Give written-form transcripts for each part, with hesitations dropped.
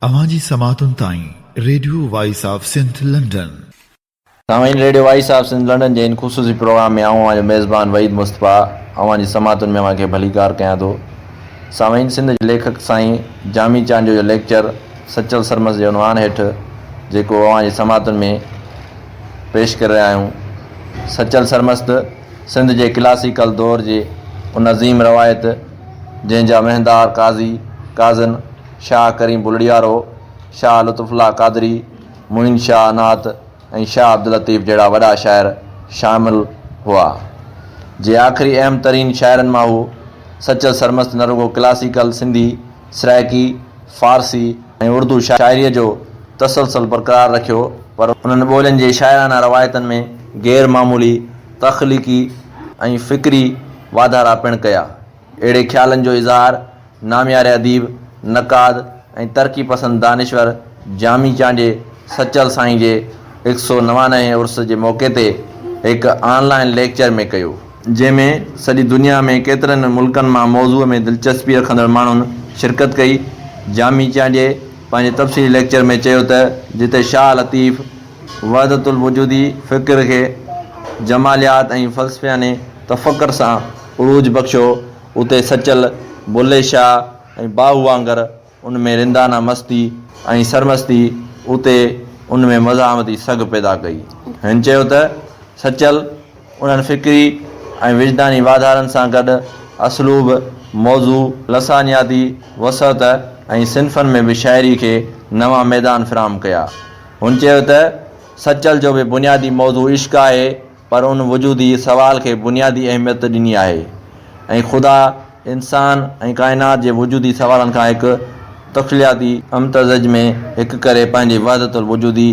अवांजी समातुन ताईं radio voice of Sindh London. सामीन radio voice of Sindh London जे इन ख़ुसूसी प्रोग्राम में आऊं जो मेज़बान वहीद मुस्तफ़ा अवांजी समातुन में अवांखे भलीकार कयां थो। सामीन सिंध जे लेखक साईं जामी चांडियो जो लेक्चर सचल सरमस जे उनवान हेठि जेको अवांजे समातुन में पेश करे रहिया आहियूं। सचल सरमस्त सिंध जे क्लासिकल दौर जे उन अज़ीम रवायत जंहिंजा महंदार काज़ी काज़न शाह करीम बुलड़ियारो, शाह लुत्फ़ुल्लाह क़ादरी, मुइन शाह नात ऐं शाह अब्दुल लतीफ़ जहिड़ा वॾा शाइर शामिल हुआ। जे आख़िरी अहम तरीन शाइरनि मां हू सचल सरमस्त न रुगो क्लासिकल सिंधी, सराइकी, फ़ारसी ऐं उर्दू शाइरीअ जो तसलसल बरक़रार रखियो, पर उन्हनि ॿोलियुनि जे शाइराना रवायतनि में ग़ैर मामूली तख़लीक़ी ऐं फ़िक्री वाधारा पिणु कया। अहिड़े ख़्यालनि जो इज़हार नामियारे अदीब, नक़ाद ऐं तरक़ी पसंद दानिश्वर जामी चांडे सचल साईं जे 199 उर्स जे मौक़े ते हिकु ऑनलाइन लेक्चर में कयो, जंहिंमें सॼी दुनिया में केतिरनि मुल्कनि मां मौज़ूअ में दिलचस्पी रखंदड़ माण्हुनि शिरकत कई। जामी चांडे पंहिंजे तफ़सीली लेक्चर में चयो त जिते शाह लतीफ़ वहदतुल वजूदी फ़िक्र खे जमालियात ऐं फ़लसफ़ियाने तफ़क्कुर सां उरूज बख़्शियो, उते सचल बुल्ले शाह ऐं बाहू वांगर उन में रिंदाना मस्ती ऐं सरमस्ती, उते उन में मज़ामती सघ पैदा कई। हिन चयो त सचल उन्हनि फ़िक्री ऐं विजदानी वाधारनि सां गॾु असलूब, मौज़ू, लसानियाती वसअत ऐं सिन्फ़नि में बि शाइरी खे नवां मैदान फ़राहम कया। हुन चयो त सचल जो बि बुनियादी मौज़ू इश्क़ आहे, पर उन वजूदी सवाल खे बुनियादी अहमियत ॾिनी आहे ऐं ख़ुदा, इंसान ऐं काइनात जे वजूदी सवालनि खां हिकु तख़्लियाती अमतज़ज में हिकु करे पंहिंजी वहदतुल वजूदी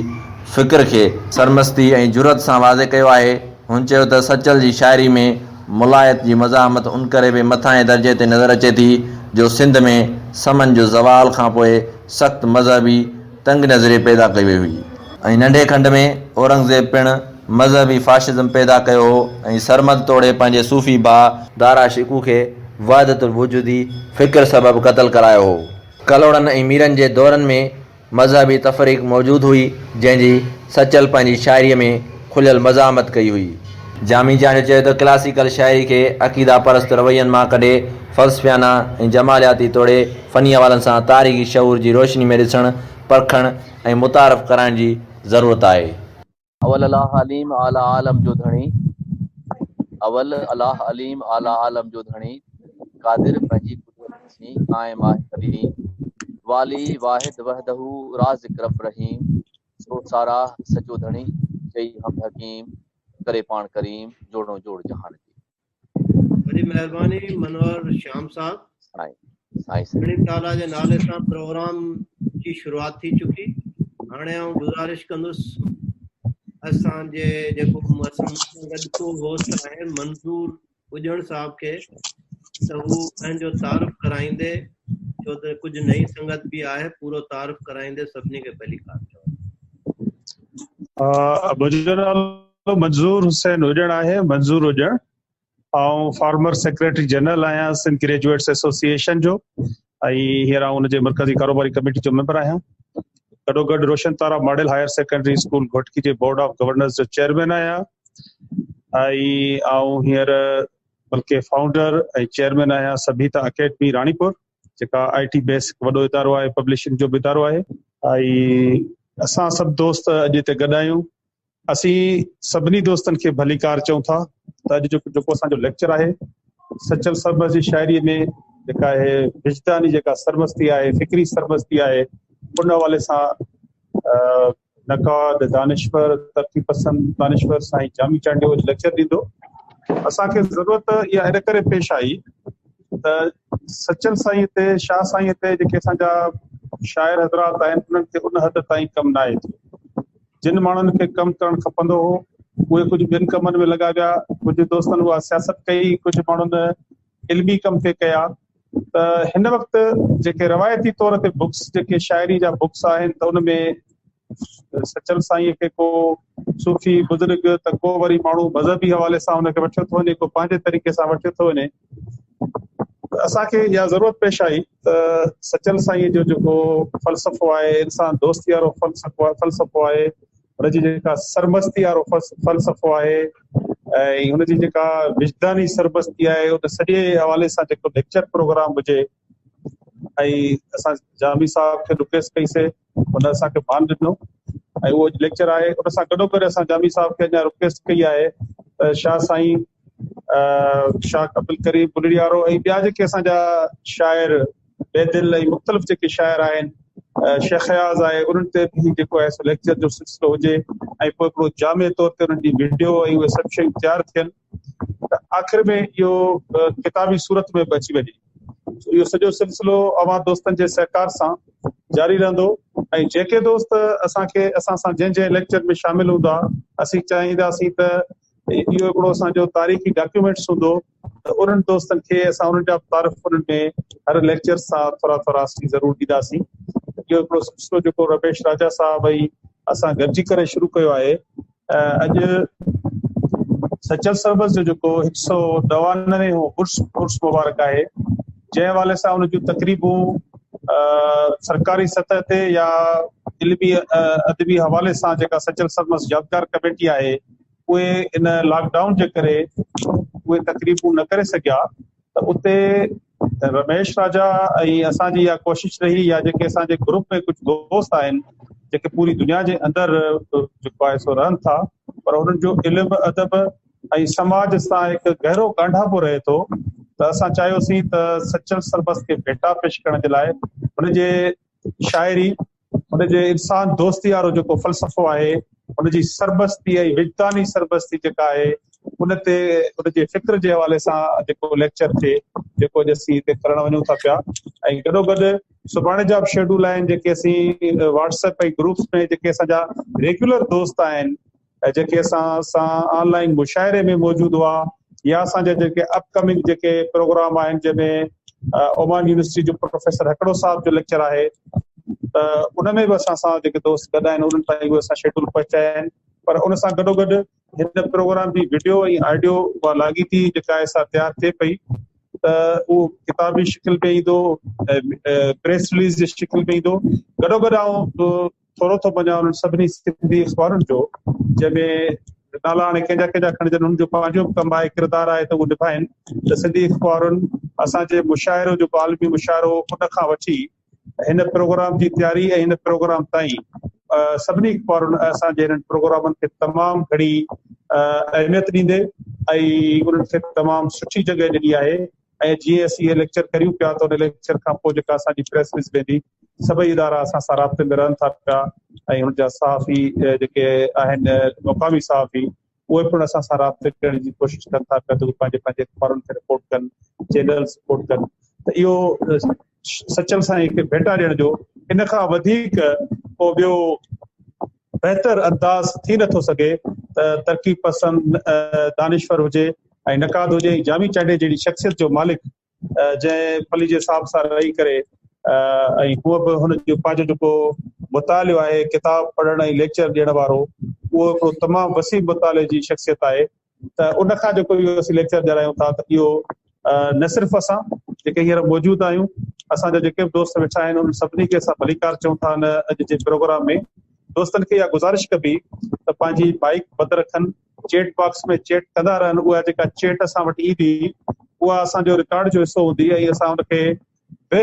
फ़िक्र खे सरमस्ती ऐं जुरत सां वाज़े कयो आहे। हुन चयो त सचल जी शाइरी में मुलायत जी मज़ामत उन करे बि मथां दर्जे ते नज़र अचे थी जो सिंध में समन जो ज़वाल खां पोइ सख़्तु मज़हबी तंग नज़री पैदा कई वई हुई ऐं नंढे खंड में औरंगज़ेब पिणु मज़हबी फ़ाशिज़म पैदा कयो हो ऐं सरमद तोड़े पंहिंजे सूफ़ी भाउ दारा शिकू खे वहदतुल वजूदी फ़िक्र सबबु क़त्ल करायो हो। कलोड़नि ऐं मीरनि जे दौरनि में मज़हबी तफ़रीक़ मौजूदु हुई, जंहिंजी सचल पंहिंजी शाइरीअ में खुलियल मज़ामत कई हुई। जामी चांडियो चयो त क्लासिकल शाइरी खे अक़ीदा परस्त रवैयनि मां कढे फ़लसफ़ियाना ऐं जमालियाती तोड़े फ़नी हवालनि सां तारीख़ी शऊर जी रोशनी में ॾिसणु, परखणु ऐं मुतारफ़ कराइण जी ज़रूरत आहे। अवल अलाह अलीम आला आलम जो धणी, अवल अलाह अलीम आला आलम जो धणी, कादिर पंहिंजी कुदरत क़ाइम आहे कदीम, वाली वाहिद वहदहू राज़िक रब रहीम, सो सारा सचो धणी चई हम हकीम, करे पाण करीम, जोड़ो जोड़ जहान जी। बड़ी महिरबानी मनोहर श्याम साहब। साईं ताला जे नाले सां प्रोग्राम की शुरुआत थी चुकी। हाणे आऊं गुज़ारिश कंदुसि असांजे जेको असां गॾु को होस्ट आहे मंज़ूर उजण साहब खे, त हू पंहिंजो तारुफ़ कराईंदे, छो त कुझु नई संगत बि आहे, पूरो तारुफ़ कराईंदे सभिनी खे पहली कार चओ। मंज़ूर हुसैन उजण आहे, मंज़ूर उजण, ऐं फॉर्मर सेक्रेटरी जनरल आहियां सिंध ग्रेजुएट्स एसोसिएशन जो, ऐं हींअर आउं हुनजे मरकज़ी कारोबारी कमेटी जो मेंबर आहियां। गॾो गॾु Roshan Tara model higher secondary school Ghotki जे बोर्ड ऑफ गवर्नर्स जो चेयरमैन आहियां, ऐं आउं हींअर बल्कि फाउंडर ऐं चेयरमैन आहियां सभीता अकेडमी राणीपुर, जेका IT बेस वॾो इदारो आहे, पब्लिशिंग जो बि इदारो आहे। ऐं असां सभु दोस्त अॼु हिते गॾु आहियूं। असीं सभिनी दोस्तनि खे भलीकार चऊं था त अॼु जेको असांजो लेक्चर आहे, सचल सरमस्त जी शाइरीअ में जेका आहे विजदानी जेका सरमस्ती आहे, फ़िक्री सरमस्ती आहे, उन हवाले सां नक़ाद दानिश्वर तरक़ी पसंद दानिश्वर साईं जामी चांडियो लेक्चर ॾींदो। असांखे ज़रूरत इहा इन करे पेश आई त सचल साईं ते, शाह साईं ते जेके असांजा शाइर हज़रात आहिनि, उन्हनि खे उन हद ताईं कमु न आहे थियो। जिन माण्हुनि खे कमु करणु खपंदो हो उहे कुझु ॿियनि कमनि में लॻा विया, कुझु दोस्तनि उहा सियासत कई, कुझु माण्हुनि इल्मी कम खे कया। त हिन वक़्तु जेके रवायती तौर ते बुक्स, जेके शाइरी जा बुक्स आहिनि, त उन में सचल साईं खे को सूफ़ी बुज़ुर्ग, त को वरी माण्हू मज़हबी हवाले सां हुनखे वठियो थो वञे, को पंहिंजे तरीक़े सां वठियो थो वञे। असांखे इहा ज़रूरत पेश आई त सचल साईं जो जेको फ़लसफ़ो आहे, इंसान दोस्ती वारो फ़लसफ़ो आहे, हुनजी जेका सरमस्ती वारो फ़लसफ़ो आहे ऐं हुनजी जेका विजदानी सरबस्ती आहे, उन सॼे हवाले सां जेको लेक्चर प्रोग्राम हुजे ऐं असां जामी साहब खे रिक्वेस्ट कईसीं, हुन असांखे मान ॾिनो ऐं उहो लेक्चर आहे। उन सां गॾोगॾु असां जामी साहब खे अञा रिक्वेस्ट कई आहे त शाह साईं, शाह अब्दुल करीम बुलड़ियारो ऐं ॿिया जेके असांजा शाइर बेदिल ऐं मुख़्तलिफ़ जेके शाइर आहिनि, शेख अयाज़ आहे, उन्हनि ते बि जेको आहे सो लेक्चर जो सिलसिलो हुजे ऐं पोइ हिकिड़ो जामे तौर ते उन्हनि जी वीडियो ऐं उहे सभु शयूं तयारु थियनि त आख़िर में इहो किताबी सूरत में बि अची वञे। इहो सॼो सिलसिलो अवां दोस्तनि जे सहकार सां जारी रहंदो ऐं जेके दोस्त असां सां जंहिं लेक्चर में शामिल हूंदा, असीं चाहींदासीं त इहो हिकिड़ो असांजो तारीख़ी डॉक्यूमेंट्स हूंदो त उन्हनि दोस्तनि खे असां उन्हनि जा तारीफ़ उन्हनि में हर लेक्चर सां थोरा थोरा असीं ज़रूरु ॾींदासीं। इहो हिकिड़ो सिलसिलो जेको रमेश राजा साहब ऐं असां गॾिजी करे शुरू कयो आहे। अॼु सचल सरबस जो जेको 199 उर्स मुबारक आहे, जंहिं हवाले सां उन जूं तक़रीबूं सरकारी सतह ते या इल्मी अदबी हवाले सां जेका सचल सरबस यादगार कमेटी आहे, उहे इन लॉकडाउन जे करे उहे तक़रीबूं न करे सघिया, त उते रमेश राजा ऐं असांजी इहा कोशिश रही, या जेके असांजे ग्रुप में कुझु दोस्त आहिनि जेके पूरी दुनिया जे अंदरि जेको आहे सो रहनि था, पर हुननि जो इल्मु अदब ऐं समाज सां हिकु गहरो ॻंढापो रहे थो, त असां चाहियोसीं त सचल सरबस खे भेटा पेश करण जे लाइ हुनजे शाइरी, हुनजे इंसान दोस्ती वारो जेको फ़लसफ़ो आहे, हुनजी सरबस्ती ऐं विजदानी सरबस्ती जेका आहे, उन ते उनजे फ़िक्र जे हवाले सां जेको लेक्चर थिए, जेको अॼु असीं हिते करण वञूं था पिया। ऐं गॾोगॾु सुभाणे जा बि शेड्यूल आहिनि जेके असीं व्हाट्सएप ऐं ग्रुप्स में जेके असांजा रेगुलर दोस्त आहिनि, जेके असां ऑनलाइन मुशाइरे में मौजूदु हुआ, या असांजा जेके अपकमिंग जेके प्रोग्राम आहिनि, जंहिंमें ओमान यूनिवर्सिटी जो प्रोफेसर हकड़ो साहब जो लेक्चर आहे, त उन में बि असां सां जेके दोस्त गॾु आहिनि उन्हनि ताईं उहे असां शेड्यूल पहुचाया आहिनि। पर उन सां गॾोगॾु हिन प्रोग्राम जी वीडियो ऐं ऑडियो उहा लाॻीती जेका आहे सा तयारु थिए पई, त उहो किताबी शिकिल में ईंदो, प्रेस रिलीज़ जी शिकिल में ईंदो। गॾोगॾु आउं थोरो थो वञा उन्हनि सभिनी सिंधी अख़बारुनि जो, जंहिंमें नाला हाणे कंहिंजा खणजनि, हुननि जो पंहिंजो बि कमु आहे, किरदारु आहे त उहो निभाइनि। त सिंधी अख़बारुनि असांजे मुशाइरो जेको आलमी मुशाइरो, उन खां वठी हिन प्रोग्राम जी तयारी ऐं हिन प्रोग्राम ताईं सभिनी अख़बारुनि असांजे हिननि प्रोग्रामनि खे तमामु घणी अहमियत ॾींदे ऐं उन्हनि खे तमामु सुठी जॻह ॾिनी आहे। ऐं जीअं असीं इहे लेक्चर करियूं पिया, त उन लेक्चर खां पोइ जेका असांजी प्रेस रिलीज़ वेंदी, सभई इदारा असां सां राब्ते में रहनि था पिया ऐं हुनजा सहाफ़ी जेके आहिनि, मुक़ामी सहाफ़ी, उहे पिणु असां सां राब्ते करण जी कोशिशि कनि था पिया त उहे पंहिंजे पंहिंजे अख़बारुनि खे रिपोर्ट कनि, चैनल रिपोर्ट कनि। त इहो सचल साईं खे भेटा ॾियण जो इन खां वधीक को ॿियो बहितर अंदाज़ थी नथो सघे त तरक़ी पसंद दानिश्वर हुजे ऐं नक़ाद हुजे, जामी चांडे जहिड़ी शख़्सियत जो मालिक, जंहिं फली जे हिसाब सां रही करे ऐं हूअ बि हुनजो पंहिंजो जेको मुतालियो आहे, किताब पढ़ण ऐं लेक्चर ॾियण वारो, उहो हिकिड़ो तमामु वसीउ मुताले जी शख़्सियत आहे। त उन खां जेको इहो असीं लेक्चर ॾियारायूं था, त इहो न सिर्फ़ु असां जेके हींअर मौजूदु आहियूं, असांजा जेके बि दोस्त वेठा आहिनि, उन्हनि सभिनी खे असां भलीकार चऊं था हिन अॼु जे प्रोग्राम में। दोस्तनि खे इहा गुज़ारिश कबी त पंहिंजी माइक बंदि रखनि, चेट बॉक्स में चेट कंदा रहनि। उहा जेका चेट असां वटि ईंदी, उहा असांजो रिकॉर्ड जो हिसो हूंदी ऐं असां हुनखे बि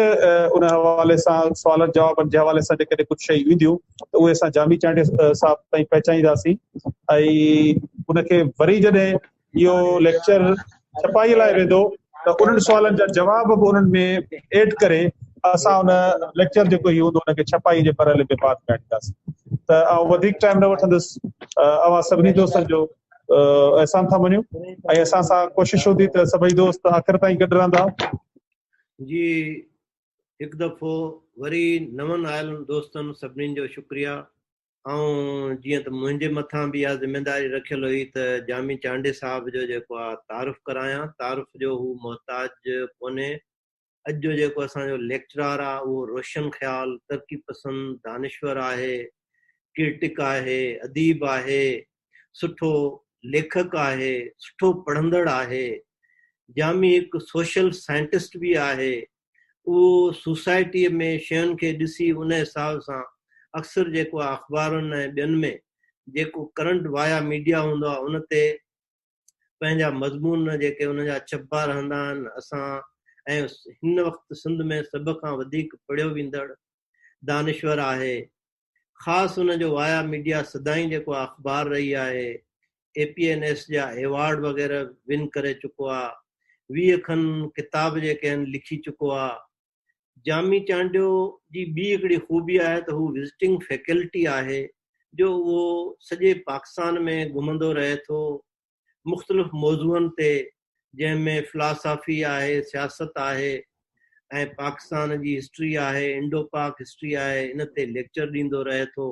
उन हवाले सां सुवालनि जवाबनि जे हवाले सां जेकॾहिं कुझु शयूं ईंदियूं त उहे असां जामी चांडे साहब ताईं पहुचाईंदासीं। ऐं उनखे वरी जॾहिं इहो लेक्चर छपाईअ लाइ वेंदो, त उन्हनि सुवालनि जा जवाब बि उन्हनि में एड करे असां उन लेक्चर जेको ई हूंदो उनखे छपाई जे मरहले में बाद में आणींदासीं। त आउं वधीक टाइम न वठंदुसि, अवां सभिनी दोस्तनि जो अहसान था मञूं ऐं असां सां कोशिशि हूंदी त सभई दोस्त आख़िर ताईं गॾु रहंदा। जी, हिकु दफ़ो वरी नवनि आयल दोस्तनि सभिनीनि जो शुक्रिया। ऐं जीअं त मुंहिंजे मथां बि इहा ज़िमेदारी रखियल हुई त जामी चांडे साहब जो जेको आहे तारुफ़ करायां, तारुफ़ जो हू मोहताज कोन्हे। अॼु जो जेको असांजो लेक्चरार आहे उहो रोशन ख़्याल, तरक़ी पसंद, दानिश्वर आहे, कीर्तिक आहे, अदीब आहे, सुठो लेखक आहे, सुठो पढ़ंदड़ आहे। जामी हिकु सोशल साइंटिस्ट बि आहे। उहो सोसाइटीअ में शयुनि खे ॾिसी उन हिसाब सां अक्सर जेको आहे अख़बारुनि ऐं ॿियनि में जेको करंट वाया मीडिया हूंदो आहे उन ते पंहिंजा मज़मून जेके उन जा छपा रहंदा आहिनि। असां ऐं हिन वक़्तु सिंध में सभ खां वधीक पढ़ियो वेंदड़ दानिश्वर आहे। ख़ासि हुन जो वाया मीडिया सदाईं जेको अख़बार रही आहे। APNS जा एवॉर्ड वग़ैरह विन करे चुको आहे। 20 खनि किताब जेके आहिनि लिखी चुको आहे। जामी चांडियो जी ॿी हिकिड़ी ख़ूबी आहे त हू विज़िटिंग फैकल्टी आहे जो उहो सॼे पाकिस्तान में घुमंदो रहे थो मुख़्तलिफ़ मौज़ूअनि ते, जंहिंमें फ़िलासफ़ी आहे, सियासत आहे ऐं पाकिस्तान जी हिस्ट्री आहे, इंडो पाक हिस्ट्री आहे, इन ते लेक्चर ॾींदो रहे थो।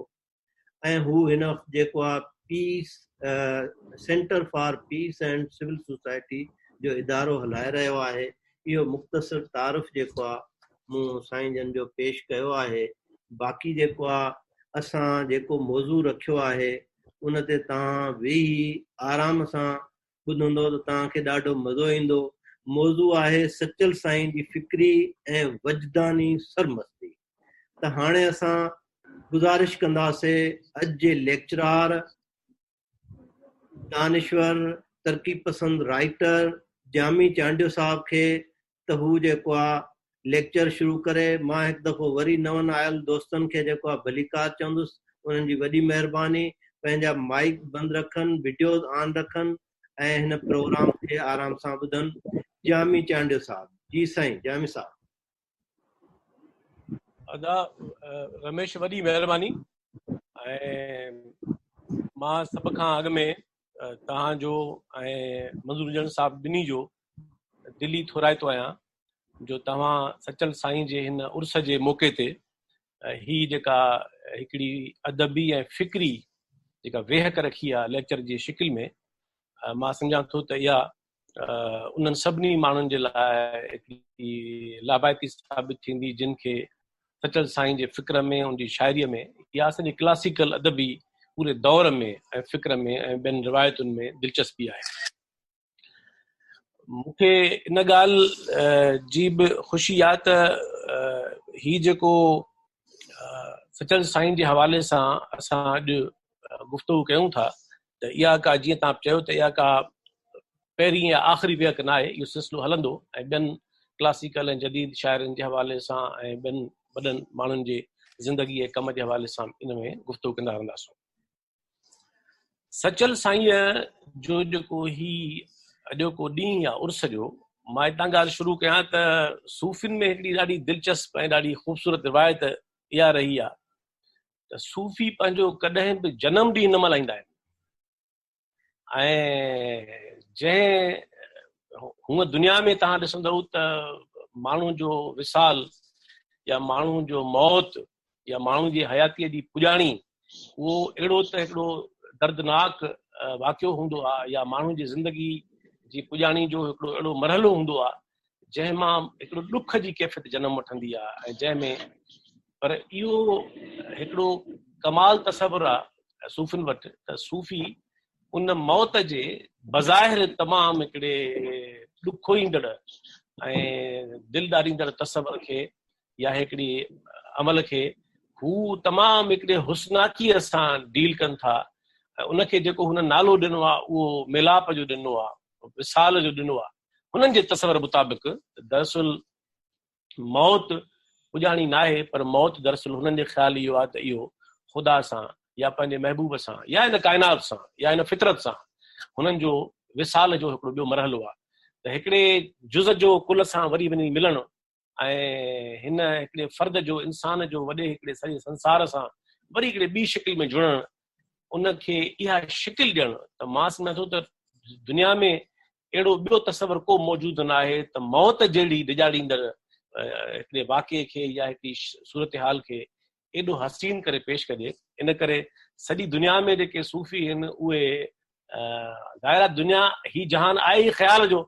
ऐं हू हिन वक़्तु जेको आहे Peace Centre for Peace and Civil Society जो इदारो हलाए रहियो आहे। इहो मुख़्तसर तारुफ़ जेको आहे मूं साईं जन जो पेश कयो आहे। बाक़ी जेको आहे असां जेको मौज़ू रखियो आहे उन ते तव्हां वेही आराम सां ॿुधंदो त तव्हांखे ॾाढो मज़ो ईंदो। मौज़ू आहे सचल साईं जी फ़िक्री ऐं वजदानी सरमस्ती। त हाणे असां गुज़ारिश कंदासीं अॼु जे लेक्चरार दानिश्वर तरक़ी पसंद राइटर जामी चांडियो साहब खे त हू जेको आहे लेक्चर शुरू करे। मां हिकु दफ़ो वरी नवनि आयल दोस्तनि खे जेको आहे भलीकार चवंदुसि, उन्हनि जी वॾी महिरबानी। पंहिंजा माइक बंदि रखनि, वीडियोज़ ऑन रखनि ऐं हिन प्रोग्राम खे आराम सां ॿुधनि। जामी चांडियो साहब। जी साईं जामी साहब। अदा रमेश, वॾी महिरबानी। ऐं मां सभ खां अॻु में तव्हांजो ऐं मंज़ूर साहब ॿिन्ही जो दिली थोराइतो आहियां जो तव्हां सचल साईं जे हिन उर्स जे मौक़े ते ही जेका हिकिड़ी अदबी ऐं फ़िक्री जेका वेहक रखी आहे लेक्चर जी शिकिल में, मां सम्झां थो त इहा उन्हनि सभिनी माण्हुनि जे लाइ हिकिड़ी लाभाइती साबित थींदी जिन खे सचल साईं जे फ़िक्र में, उनजी शाइरीअ में या सॼे क्लासिकल अदबी पूरे दौर में ऐं फ़िक्र में ऐं ॿियनि रिवायतुनि में दिलचस्पी आहे। मूंखे इन ॻाल्हि जी बि ख़ुशी आहे त ही जेको सचल साईं जे हवाले सां असां अॼु गुफ़्तगू कयूं था त इहा का, जीअं तव्हां चयो त इहा का पहिरीं या आख़िरी वेहक न आहे। इहो सिलसिलो हलंदो ऐं ॿियनि क्लासिकल ऐं जदीद शाइरनि जे हवाले सां ऐं ॿियनि वॾनि माण्हुनि जे ज़िंदगी ऐं कम जे हवाले सां इन में गुफ़्तगू कंदा रहंदासीं। सचल साईं जो जेको ही अॼोको ॾींहुं आहे उर्स जो, मां हितां ॻाल्हि शुरू कयां त सूफ़ियुनि में हिकिड़ी ॾाढी दिलचस्प ऐं ॾाढी ख़ूबसूरत रिवायत इहा रही आहे त सूफ़ी पंहिंजो कॾहिं बि जनम ॾींहुं न मल्हाईंदा आहिनि। ऐं जंहिं हूअं दुनिया में तव्हां ॾिसंदव त माण्हू जो विसाल या माण्हू जो मौत या माण्हू जी हयातीअ जी पुॼाणी, उहो अहिड़ो त हिकिड़ो दर्दनाक वाक़ियो हूंदो आहे या माण्हू जी ज़िंदगी जी पुॼाणी जो हिकिड़ो अहिड़ो मरहलो हूंदो आहे जंहिं मां हिकिड़ो ॾुख जी कैफ़ियत जनम वठंदी आहे। ऐं जंहिंमें पर इहो हिकिड़ो कमाल तसवुरु आहे सूफ़ियुनि वटि त सूफ़ी उन मौत जे बज़ाहिर तमामु हिकिड़े ॾुखो ईंदड़ ऐं दिलि ॾारींदड़ तसवुर खे या हिकिड़ी अमल खे हू तमामु हिकिड़े हुस्नाकीअ सां डील कनि था। उनखे जेको हुन नालो ॾिनो आहे उहो मिलाप जो ॾिनो आहे, विसाल जो ॾिनो आहे। हुननि जे तसवर मुताबिक़ दरअसल मौत पुॼाणी न आहे, पर मौत दरअसल हुननि जे ख़्याल इहो आहे त इहो ख़ुदा सां या पंहिंजे महबूब सां या इन काइनात सां या इन फितरत सां हुननि जो विसाल जो हिकिड़ो ॿियो मरहलो आहे। त हिकिड़े जुज़ जो कुल सां वरी वञी मिलणु ऐं हिन हिकिड़े फ़र्द जो, इंसान जो वॾे हिकिड़े सॼे संसार सां वरी हिकिड़े ॿी शिकिल में जुड़णु, उनखे इहा शिकिल ॾियणु, त मां सम्झां थो त दुनिया में अहिड़ो ॿियो तसवुरु को मौजूदु न आहे त मौत जहिड़ी डिॼाड़ींदड़ हिकिड़े वाक़िए खे या हिकिड़ी सूरत हाल खे एॾो हसीन करे पेश कजे। इन करे सॼी दुनिया में जेके सूफ़ी आहिनि उहे ज़ाहिर दुनिया ही जहान आहे ई ख़्याल जो,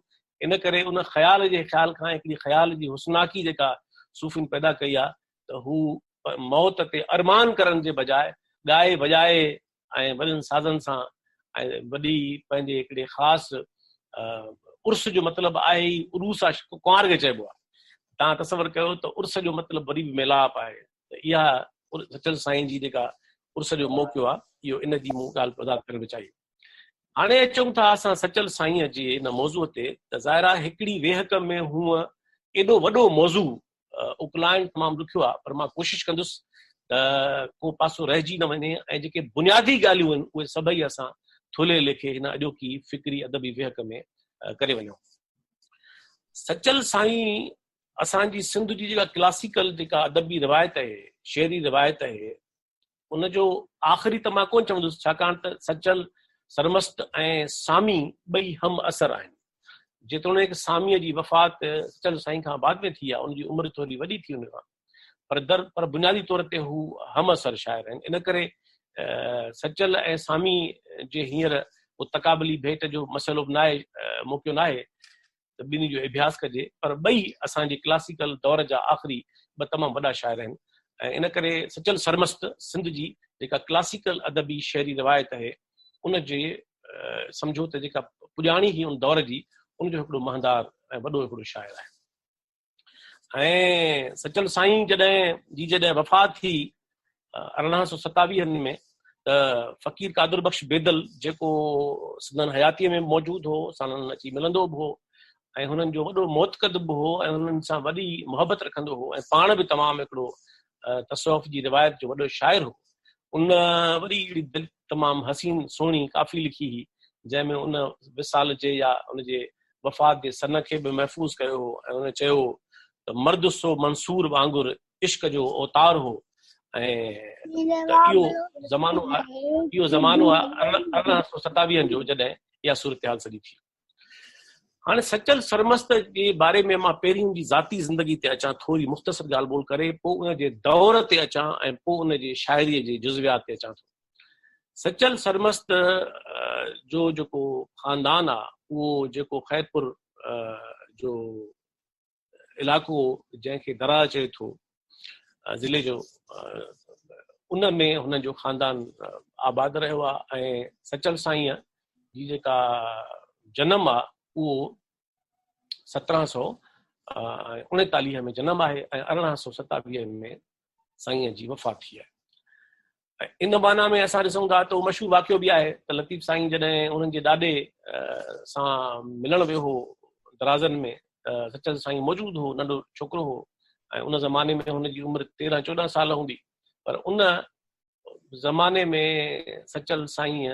इन करे उन ख़्याल जे ख़्याल खां हिकिड़ी ख़्याल जी हुस्नाकी जेका सूफ़ियुनि पैदा कई आहे त हू मौत ते अरमान करण जे बजाए ॻाए वॼाए ऐं वॾनि साज़नि सां ऐं वॾी पंहिंजे हिकिड़े ख़ासि उर्स जो मतिलबु आहे ई उरूस आहे, कुंवार खे चइबो आहे। तव्हां तसवर कयो त उर्स जो मतिलबु वरी बि मेलाप आहे। त इहा सचल साईं जी जेका उर्स जो मौक़ियो आहे, इहो इन जी मूं ॻाल्हि वधारे करणु चाहिए। हाणे अचूं था असां सचल साईंअ जे इन मौज़ूअ ते, त ज़ाहिर आहे हिकिड़ी वेहक में हूअं एॾो वॾो मौज़ू उकलाइण तमामु ॾुखियो आहे, पर मां कोशिशि कंदुसि त को पासो रहिजी न वञे ऐं जेके बुनियादी ॻाल्हियूं आहिनि उहे सभई असां थोले लेखे हिन अॼोकी फिक्री अदबी वेहक में करे वञूं। सचल साईं असांजी सिंध जी जेका क्लासिकल जेका अदबी रिवायत आहे, शेरी रिवायत आहे, उनजो आख़िरी त मां कोन चवंदुसि, छाकाणि त सचल सरमस्त ऐं सामी ॿई हम असर आहिनि। जेतोणीकि सामीअ जी वफ़ात सचल साईं खां बाद में थी आहे, उनजी उमिरि थोरी वॾी थी वञे, पर बुनियादी तौर ते हू हम असर शाइर आहिनि। इन करे सचल ऐं सामी जे हींअर तक़ाबली भेट जो मसइलो बि न आहे, मौक़ियो न आहे त ॿिन्ही जो अभ्यास कजे, पर ॿई असांजे क्लासिकल दौर जा आख़िरी ॿ तमामु वॾा शाइर आहिनि। ऐं इन करे सचल सरमस्त सिंध जी जेका क्लासिकल अदबी शेरी रिवायत आहे, उनजे सम्झो त जेका पुॼाणी हुई उन दौर जी, उनजो हिकिड़ो महंदार ऐं वॾो हिकिड़ो शाइर आहे। ऐं सचल साईं जॾहिं वफ़ात थी 1827 में, त फ़कीर कादुर बख्श बेदल जेको सिंधन हयातीअ में मौजूदु हो, साणनि अची मिलंदो बि हो ऐं हुननि जो वॾो मोतक़द बि हो ऐं हुननि सां वॾी मुहबत रखंदो हो ऐं पाण बि तमामु हिकिड़ो तसौफ़ जी रिवायत जो वॾो शाइर हो। उन वरी अहिड़ी दिलि तमामु हसीन सुहिणी काफ़ी लिखी हुई, जंहिंमें उन विसाल जे या उनजे वफ़ात जे सन खे बि महफ़ूज़ कयो हो ऐं उन चयो त मर्द सो मंसूर वांगुरु इश्क जो अवतार हो। ऐं इहो ज़मानो आहे 1827 जो, जॾहिं इहा सूरत हाल सॼी थी। हाणे सचल सरमस्त जे बारे में मां पहिरीं जी ज़ाती ज़िंदगी ते अचां, थोरी मुख़्तसर ॻाल्हि ॿोल करे, पोइ उनजे दौर ते अचां ऐं पोइ उनजे शाइरीअ जे जुज़वियात ते अचां थो। सचल सरमस्त जो जेको ख़ानदान आहे, उहो जेको ख़ैरपुर जो इलाइक़ो जंहिंखे दरा चए थो ज़िले जो, उन में हुननि जो ख़ानदान आबाद रहियो आहे। ऐं सचल साईंअ जी जेका जनम आहे उहो 1739 में जनम आहे ऐं 1827 में साईंअ जी वफ़ात थी आहे। इन माना में असां ॾिसूं था त उहो मशहूरु वाक़ियो बि आहे त लतीफ़ साईं जॾहिं उन्हनि जे ॾाॾे सां मिलण वियो हो दराज़नि में, त सचल साईं मौजूदु हो, नंढो छोकिरो हो ऐं उन ज़माने में हुनजी उमिरि 13-14 साल हूंदी। पर उन ज़माने में सचल साईं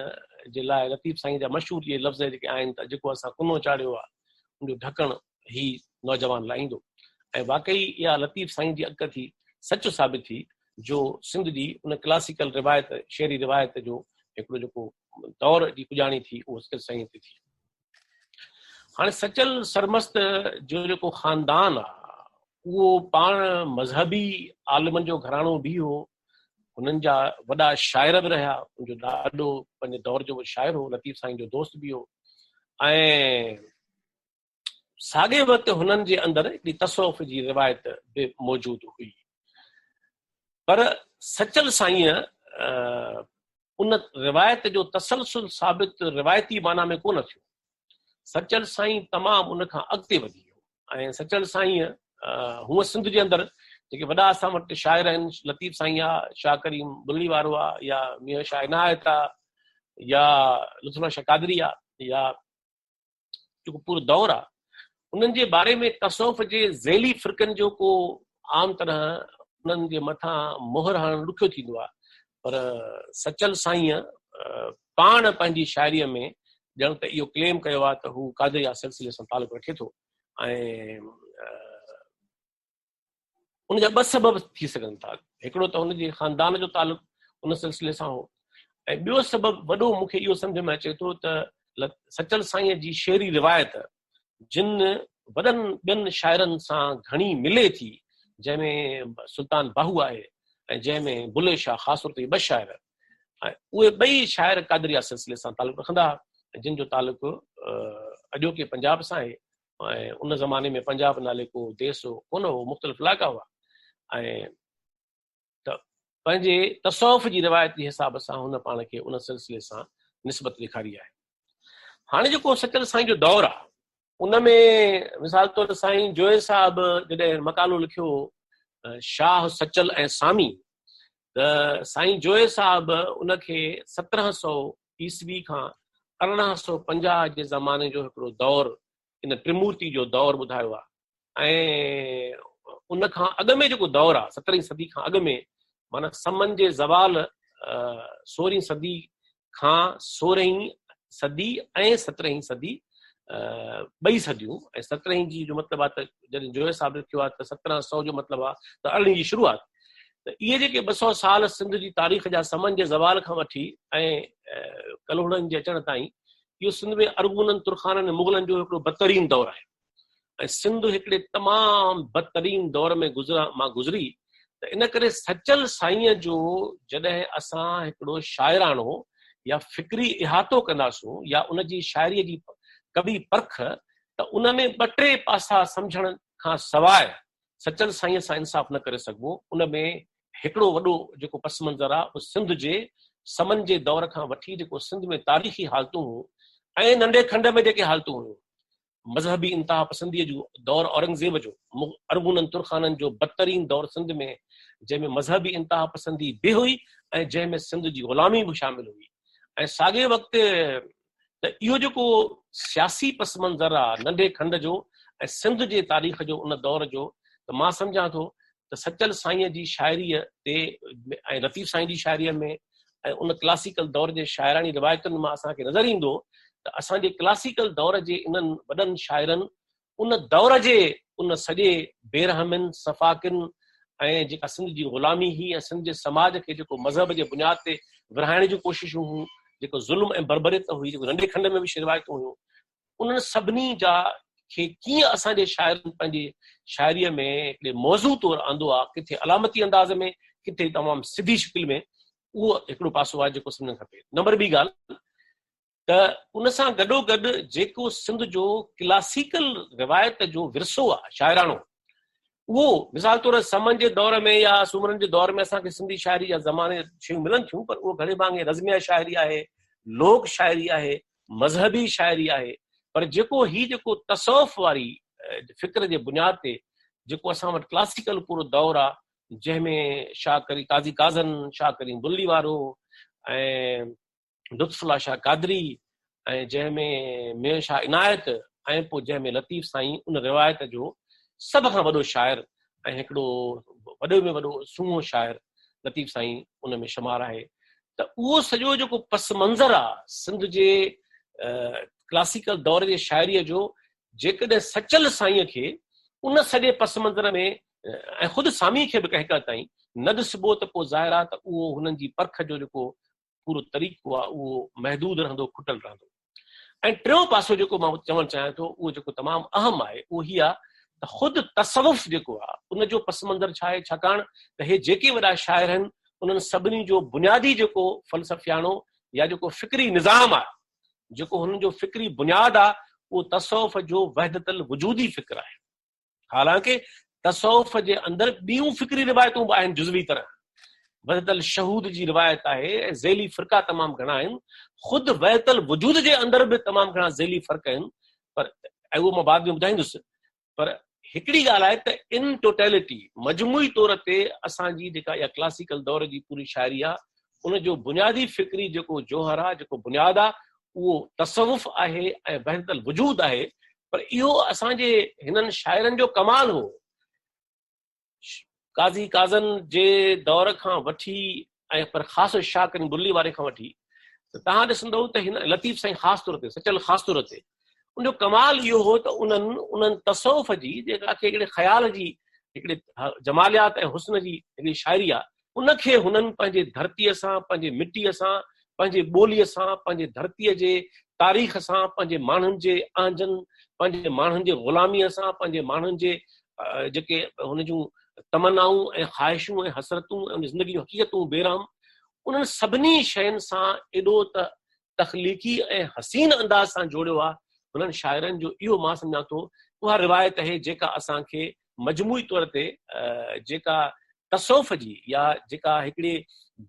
जे लाइ लतीफ़ साईं जा मशहूरु इहे लफ़्ज़ जेके आहिनि त जेको असां कुनो चाढ़ियो आहे उनजो ढकणु ही नौजवान लाहींदो। ऐं वाकई इहा लतीफ़ साईं जी अक थी, सच साबित थी, जो सिंध जी उन क्लासिकल रिवायत शेरी रिवायत जो हिकिड़ो जेको दौर जी पुॼाणी थी उहो सचल साईं ते थी। हाणे सचल सरमस्त जो जेको ख़ानदान आहे उहो पाण मज़हबी आलिमनि जो घराणो बि हो, हुननि जा वॾा शाइर बि रहिया, उनजो ॾाढो पंहिंजे दौर जो शाइर हो, लतीफ़ साईं जो दोस्त बि हो। ऐं साॻे वक़्तु हुननि जे अंदरि हिकिड़ी तसौफ़ जी रिवायत बि मौजूदु हुई। पर सचल साईं उन रिवायत जो तसलसल साबित रिवायती माना में कोन थियो। सचल साईं तमामु उन खां अॻिते वधी वियो ऐं सचल साईं हूअं सिंध जे अंदरि जेके वॾा असां वटि शाइर आहिनि, लतीफ़ साईं आहे, शाह करीम बुल्ली वारो आहे, या मियां शाह इनायत आहे, या लुत्फ़ुल्लाह शाह कादरी आहे, या जेको पूरो दौर आहे, उन्हनि जे बारे में तसौफ़ जे ज़ैली फ़िरक़नि जो को आम तरह उन्हनि जे मथां मोहर हणणु ॾुखियो थींदो आहे। पर सचल साईं पाण पंहिंजी शाइरीअ में ॼण त इहो क्लेम कयो आहे त हू कादरिया सिलसिले सां तालुक़ु रखे थो। ऐं उनजा ॿ सबब थी सघनि था, हिकिड़ो त हुनजे ख़ानदान जो तालुक़ु उन सिलसिले सां हो, ऐं ॿियो सबब वॾो मूंखे इहो सम्झ में अचे थो त सचल साईं जी शेरी रिवायत जिन वॾनि ॿियनि शाइरनि सां घणी मिले थी, जंहिंमें सुल्तान बाहू आहे ऐं जंहिंमें बुले शाह ख़ासि तौर ते 2 शाइर, ऐं उहे ॿई शाइर कादरिया सिलसिले सां तालुक़ु रखंदा, जिन जो तालुक़ु अॼोके पंजाब सां आहे। ऐं उन ज़माने में पंजाब नाले को देश हो कोन हो, मुख़्तलिफ़ इलाइक़ा हुआ। ऐं त पंहिंजे तसौफ़ जी रिवायत जे हिसाब सां हुन पाण खे उन सिलसिले सां निस्बत ॾेखारी आहे। हाणे जेको सचल साईं जो दौर आहे उनमें मिसाल तौर साईं जोए साहब जॾहिं मकालो लिखियो शाह सचल ऐं सामी, त साईं जोए साहब उनखे 1700 ईस्वी खां 1850 जे ज़माने जो हिकिड़ो दौर, इन त्रिमूर्ति जो दौर ॿुधायो आहे। ऐं उन खां अॻु में जेको दौर आहे 17वीं सदी खां अॻु में, माना समन जे ज़वाल 16वीं सदी खां 16वीं सदी ऐं 17वीं सदी, ॿई सदियूं। ऐं 17वीं जी जो मतिलबु आहे त जॾहिं जोए साहब लिखियो आहे त 1700 जो मतिलबु आहे त 18वीं जी शुरूआत। त इहे जेके 200 साल सिंध जी तारीख़ जा समन जे ज़वाल खां वठी ऐं कलोड़नि जे अचण ताईं, इहो सिंध में अरगुननि, तुर्खाननि ऐं मुग़लनि जो हिकिड़ो बदतरीन दौर आहे। ऐं सिंध हिकिड़े तमामु बदतरीन दौर में गुज़री। त इन करे सचल साईंअ जो जॾहिं असां हिकिड़ो शाइराणो या फ़िक्री इहातो कंदासूं या उनजी शाइरीअ जी कभी परख, त उन में 2-3 पासा सम्झण खां सवाइ सचल साईंअ सां इंसाफ़ न करे सघिबो। उन में हिकिड़ो वॾो जेको पस मंज़र आहे उहो सिंध जे समन जे दौर खां वठी जेको सिंध में तारीख़ी हालतूं हुयूं ऐं नंढे खंड में जेके हालतूं हुयूं, मज़हबी इंतहा पसंदीअ जो दौर औरंगज़ेब जो, अरगुननि तुर्खाननि जो बदतरीन दौर सिंध में, जंहिंमें मज़हबी इंतहा पसंदी बि हुई ऐं जंहिंमें सिंध जी ग़ुलामी बि शामिल हुई। ऐं साॻे वक़्तु त इहो जेको सियासी पस मंज़र आहे नंढे खंड जो ऐं सिंध जे तारीख़ जो उन दौर जो, त मां सम्झां थो त सचल साईंअ जी शाइरीअ ते ऐं लतीफ़ साईं जी शाइरीअ में ऐं उन क्लासिकल दौर जे शाइरानी रिवायतुनि मां असांखे नज़र ईंदो त असांजे क्लासिकल दौर जे इन्हनि वॾनि शाइरनि उन दौर जे उन सॼे बेरहमिन सफ़ाकिन ऐं जेका सिंध जी ग़ुलामी हुई ऐं सिंध जे समाज खे जेको मज़हब जे बुनियाद ते विरहाइण जूं कोशिशूं हुयूं, जेको ज़ुल्म ऐं बर्बरियत हुई, जेको नंढे खंड में बि रिवायतूं हुयूं, उन्हनि सभिनी जा खे कीअं असांजे शाइरनि पंहिंजी शाइरीअ में हिकिड़े मौज़ू तौरु आंदो आहे, किथे अलामती अंदाज़ में, किथे तमामु सिधी शिकिल में, उहो हिकिड़ो पासो आहे जेको सम्झणु खपे। नंबर ॿी ॻाल्हि त उन सां गॾोगॾु जेको सिंध जो क्लासिकल रिवायत जो विरसो आहे शाइराणो, उहो मिसाल तौरु समन जे दौर में या सुमरनि जे दौर में असांखे सिंधी शाइरी जा ज़माने शयूं मिलनि थियूं, पर उहो घणे भाङे रज़मिया शाइरी आहे, लोक शाइरी आहे, मज़हबी शाइरी आहे। पर जेको तसौफ़ वारी फ़िक्र जे बुनियाद ते जेको असां वटि क्लासिकल पूरो दौर आहे, जंहिंमें शाह करी काज़ी काज़न, शाह करीम बुल्ली वारो ऐं लुत्फुल्ला शाह कादरी ऐं जंहिंमें मेर शाह इनायत ऐं पोइ जंहिंमें लतीफ़ साईं उन रिवायत जो सभ खां वॾो शाइर ऐं हिकिड़ो वॾे में वॾो सूंहो शाइर लतीफ़ साईं उन में शुमार आहे। त उहो सॼो जेको पस मंज़र आहे सिंध जे क्लासिकल दौर जे शाइरीअ जो, जेकॾहिं सचल साईंअ खे उन सॼे पस मंज़र में ऐं ख़ुदि सामी खे बि कंहिं ताईं न ॾिसिबो त पोइ ज़ाहिर आहे त उहो हुननि जी परख जो जेको पूरो तरीक़ो आहे उहो महदूद रहंदो, खुटल रहंदो। ऐं टियों पासो जेको मां चवणु चाहियां थो उहो जेको तमामु अहम आहे उहो ही आहे त ख़ुदि तसवुफ़ जेको आहे उनजो पस मंज़र छा आहे, छाकाणि त हे जेके वॾा शाइर आहिनि उन्हनि सभिनी जो बुनियादी जेको फ़लसफ़ियानो या जेको फ़िक्री निज़ाम आहे, जेको हुननि जो फ़िक्री बुनियादु आहे, उहो तसौफ़ जो वहदतल वजूदी फ़िक्र आहे। हालांकि तसौफ़ जे अंदरि ॿियूं फ़िक्री रिवायतूं बि आहिनि जुज़वी तरह, वहदतल शहूद जी रिवायत आहे ऐं ज़ेली फ़िरका तमामु घणा आहिनि, ख़ुदि वहदतल वजूद जे अंदरि बि तमामु घणा ज़ेली फ़र्क़ आहिनि, पर ऐं उहो मां बाद में ॿुधाईंदुसि। पर हिकिड़ी ॻाल्हि आहे त इन टोटेलिटी मजमूई तौर ते असांजी जेका इहा क्लासिकल दौर जी पूरी शाइरी आहे उनजो बुनियादी फ़िक्री जेको जोहर आहे, जेको बुनियादु आहे, उहो तसवुफ़ आहे ऐं वहदतल वजूद आहे। पर इहो असांजे हिननि शाइरनि जो कमाल हो, काज़ी काज़न जे दौर खां वठी ऐं पर ख़ासि शाह करीम बुल्ली वारे खां वठी त तव्हां ॾिसंदव त हिन लतीफ़ साईं ख़ासि तौर ते, सचल ख़ासि तौर ते उनजो कमाल इहो हो त उन्हनि तसौफ़ जी जेका हिकिड़े ख़्याल जी हिकिड़े जमालियात ऐं हुस्न जी हिकिड़ी शाइरी आहे, उनखे हुननि पंहिंजे धरतीअ सां, पंहिंजे मिटीअ सां, पंहिंजे ॿोलीअ सां, पंहिंजे धरतीअ जे तारीख़ सां, पंहिंजे माण्हुनि जे आंजनि, पंहिंजे माण्हुनि जे ग़ुलामीअ सां, पंहिंजे माण्हुनि जे जेके हुन जूं तमन्नाऊं ऐं ख़्वाहिशूं ऐं हसरतूं ऐं ज़िंदगी जूं हक़ीक़तूं बेराम, उन्हनि सभिनी शयुनि सां एॾो त तख़लीक़ी ऐं हसीन अंदाज़ सां जोड़ियो आहे हुननि शाइरनि जो। इहो मां सम्झां थो उहा रिवायत आहे जेका असांखे मजमूई तौर ते जेका तसौफ़ जी या जेका हिकिड़े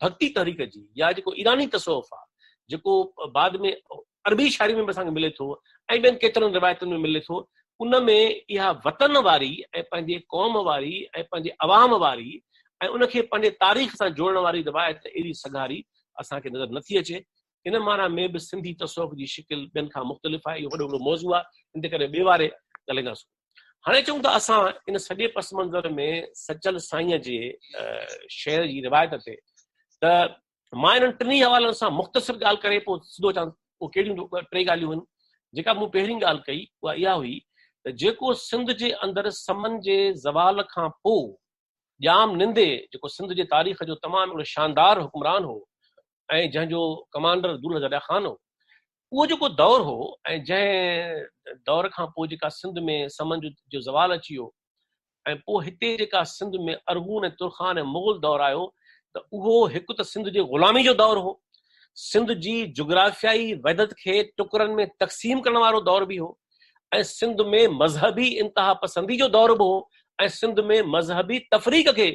भक्ति तहरीक जी या जेको ईरानी तसौफ़ आहे, जेको बाद में अरबी शायरी में बि असांखे मिले थो ऐं ॿियनि केतिरनि रिवायतुनि में मिले थो, उन में इहा वतन वारी ऐं पंहिंजे क़ौम वारी ऐं पंहिंजे अवाम वारी ऐं उनखे पंहिंजे तारीख़ सां जोड़ण वारी रिवायत अहिड़ी सगारी असांखे नज़र नथी अचे। इन माना में बि सिंधी तसौफ़ जी शिकिल ॿियनि खां मुख़्तलिफ़ आहे। इहो वॾो वॾो मौज़ू आहे, इन करे ॿिए वारे ॻाल्हाईंदासीं। हाणे चऊं त असां इन सॼे पस मंज़र में सचल साईंअ जे शेर जी रिवायत ते त मां इन्हनि टिनी हवालनि सां मुख़्तसिर ॻाल्हि करे पोइ सिधो अचां पोइ कहिड़ियूं टे ॻाल्हियूं आहिनि। जेका मूं पहिरीं ॻाल्हि कई उहा इहा हुई त जेको सिंध जे अंदरि समन जे ज़वाल खां पोइ ॼाम निंदे जेको सिंध जे तारीख़ जो तमामु हिकिड़ो शानदार हुकुमरान हो ऐं जंहिंजो कमांडर दुल ज़रिया ख़ान हो, उहो जेको दौर हो ऐं जंहिं दौर खां पोइ जेका सिंध में समन जो ज़वाल अची वियो ऐं पोइ हिते जेका सिंध में अरगून ऐं तुर्खान ऐं मुग़ल दौर आयो, त उहो हिकु त सिंध जे ग़ुलामी जो दौर हो, सिंध जी जुग्राफियाई वहदत खे टुकरनि में तक़सीम करण वारो दौर बि हो, ऐं सिंध में मज़हबी इंतहा पसंदी जो दौर बि हो, ऐं सिंध में मज़हबी तफ़रीक़ खे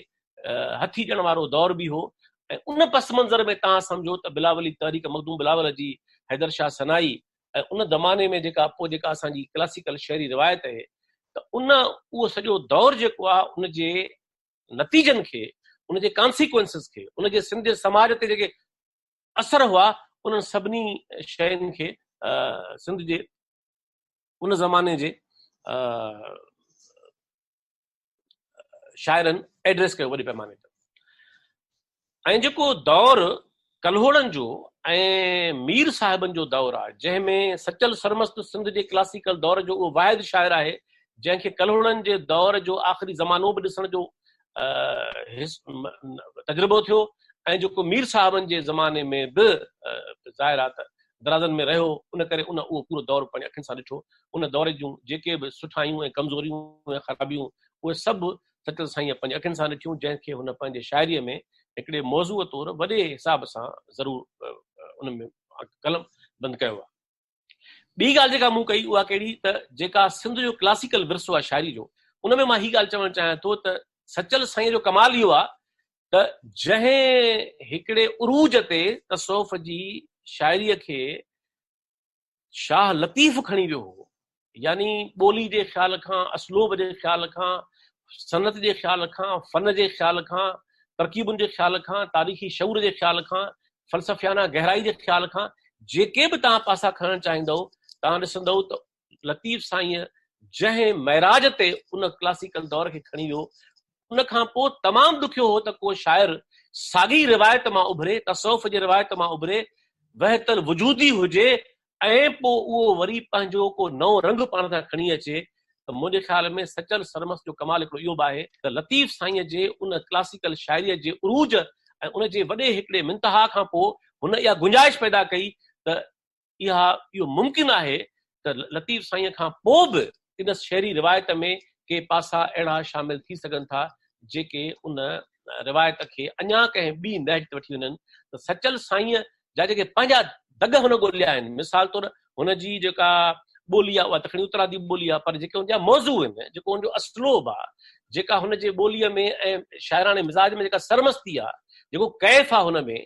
हथी ॾियण वारो दौर बि हो। ऐं उन पस मंज़र में तव्हां सम्झो त बिलावली तहरीक मखदूम बिलावल जी, हैदर शाह सनाई ऐं उन ज़माने में जेका पोइ जेका असांजी क्लासिकल शहरी रिवायत आहे, त उहो सॼो दौर जेको आहे उनजे नतीजनि खे, उनजे कॉन्सिक्वेंसिस खे, उनजे सिंध जे समाज ते जेके असर हुआ, उन्हनि सभिनी शयुनि खे सिंध जे उन ज़माने जे शाइरनि एड्रेस कयो वॾे पैमाने ते। ऐं जेको दौर कल्होड़नि जो ऐं मीर साहिबनि जो दौर आहे, जंहिंमें सचल सरमस्त सिंध जे क्लासिकल दौर जो उहो वाहिद शाइर आहे जंहिंखे कल्होड़नि जे दौर जो आख़िरी ज़मानो बि ॾिसण जो तजुर्बो थियो, ऐं जेको मीर साहिबनि जे ज़माने में बि ज़ाहिर आहे त दराज़नि में रहियो, उन करे उहो पूरो दौर पंहिंजे अखियुनि सां ॾिठो। उन दौर जूं जेके बि सुठायूं ऐं कमज़ोरियूं ऐं ख़राबियूं उहे सभु सचल साईं पंहिंजे अखियुनि सां ॾिठियूं, जंहिंखे हुन पंहिंजे शाइरीअ में हिकिड़े मौज़ूअ तौरु वॾे हिसाब सां ज़रूरु उन में कलम बंदि कयो आहे। ॿी ॻाल्हि जेका मूं कई उहा कहिड़ी, त जेका सिंध जो क्लासिकल विरसो आहे शाइरी जो, उन में मां हीअ ॻाल्हि चवणु चाहियां थो त सचल साईं जो कमाल इहो आहे त जंहिं हिकिड़े उरूज ते तसौफ़ जी शाइरीअ खे शाह लतीफ़ खणी वियो हो, यानी ॿोली जे ख़्याल खां, असलूब जे ख़्याल खां, सनत जे ख़्याल खां, फ़न जे ख़्याल खां, तरकीबुनि जे ख़्याल खां, तारीख़ी शऊर जे ख़्याल खां, फ़लसफ़ियाना गहराई जे ख़्याल खां, जेके बि तव्हां पासा खणणु चाहींदव, तव्हां ॾिसंदव त लतीफ़ साईं जंहिं महराज ते उन क्लासिकल दौर खे खणी वियो, उन खां पोइ तमामु ॾुखियो हो त को शाइर साॻी रिवायत मां उभरे, तसौफ़ जी रिवायत मां उभरे, वहतल वजूदी हुजे ऐं पोइ उहो वरी पंहिंजो को नओं रंग पाण सां खणी अचे। त मुंहिंजे ख़्याल में सचल सरमस जो कमाल हिकिड़ो इहो बि आहे त लतीफ़ साईं जे उन क्लासिकल शाइरीअ जे उरूज ऐं उन जे वॾे हिकिड़े मिंतहा खां पोइ हुन इहा गुंजाइश पैदा कई त इहो मुमकिन आहे त लतीफ़ साईं खां पोइ बि इन शहरी रिवायत में के पासा अहिड़ा शामिल थी सघनि था जेके उन रिवायत खे अञा कंहिं ॿी नहज ते वठी वञनि। त सचल साईं जा जेके पंहिंजा दग हुन ॻोल्हिया आहिनि, मिसाल तौरु हुनजी जेका ॿोली आहे उहा दखणी उत्तरादी ॿोली आहे, पर जेके हुनजा मौज़ू आहिनि, जेको हुनजो असलोब आहे, जेका हुनजे ॿोलीअ में ऐं शाइराने मिज़ाज में जेका सरमस्ती आहे, जेको कैफ़ आहे हुन में,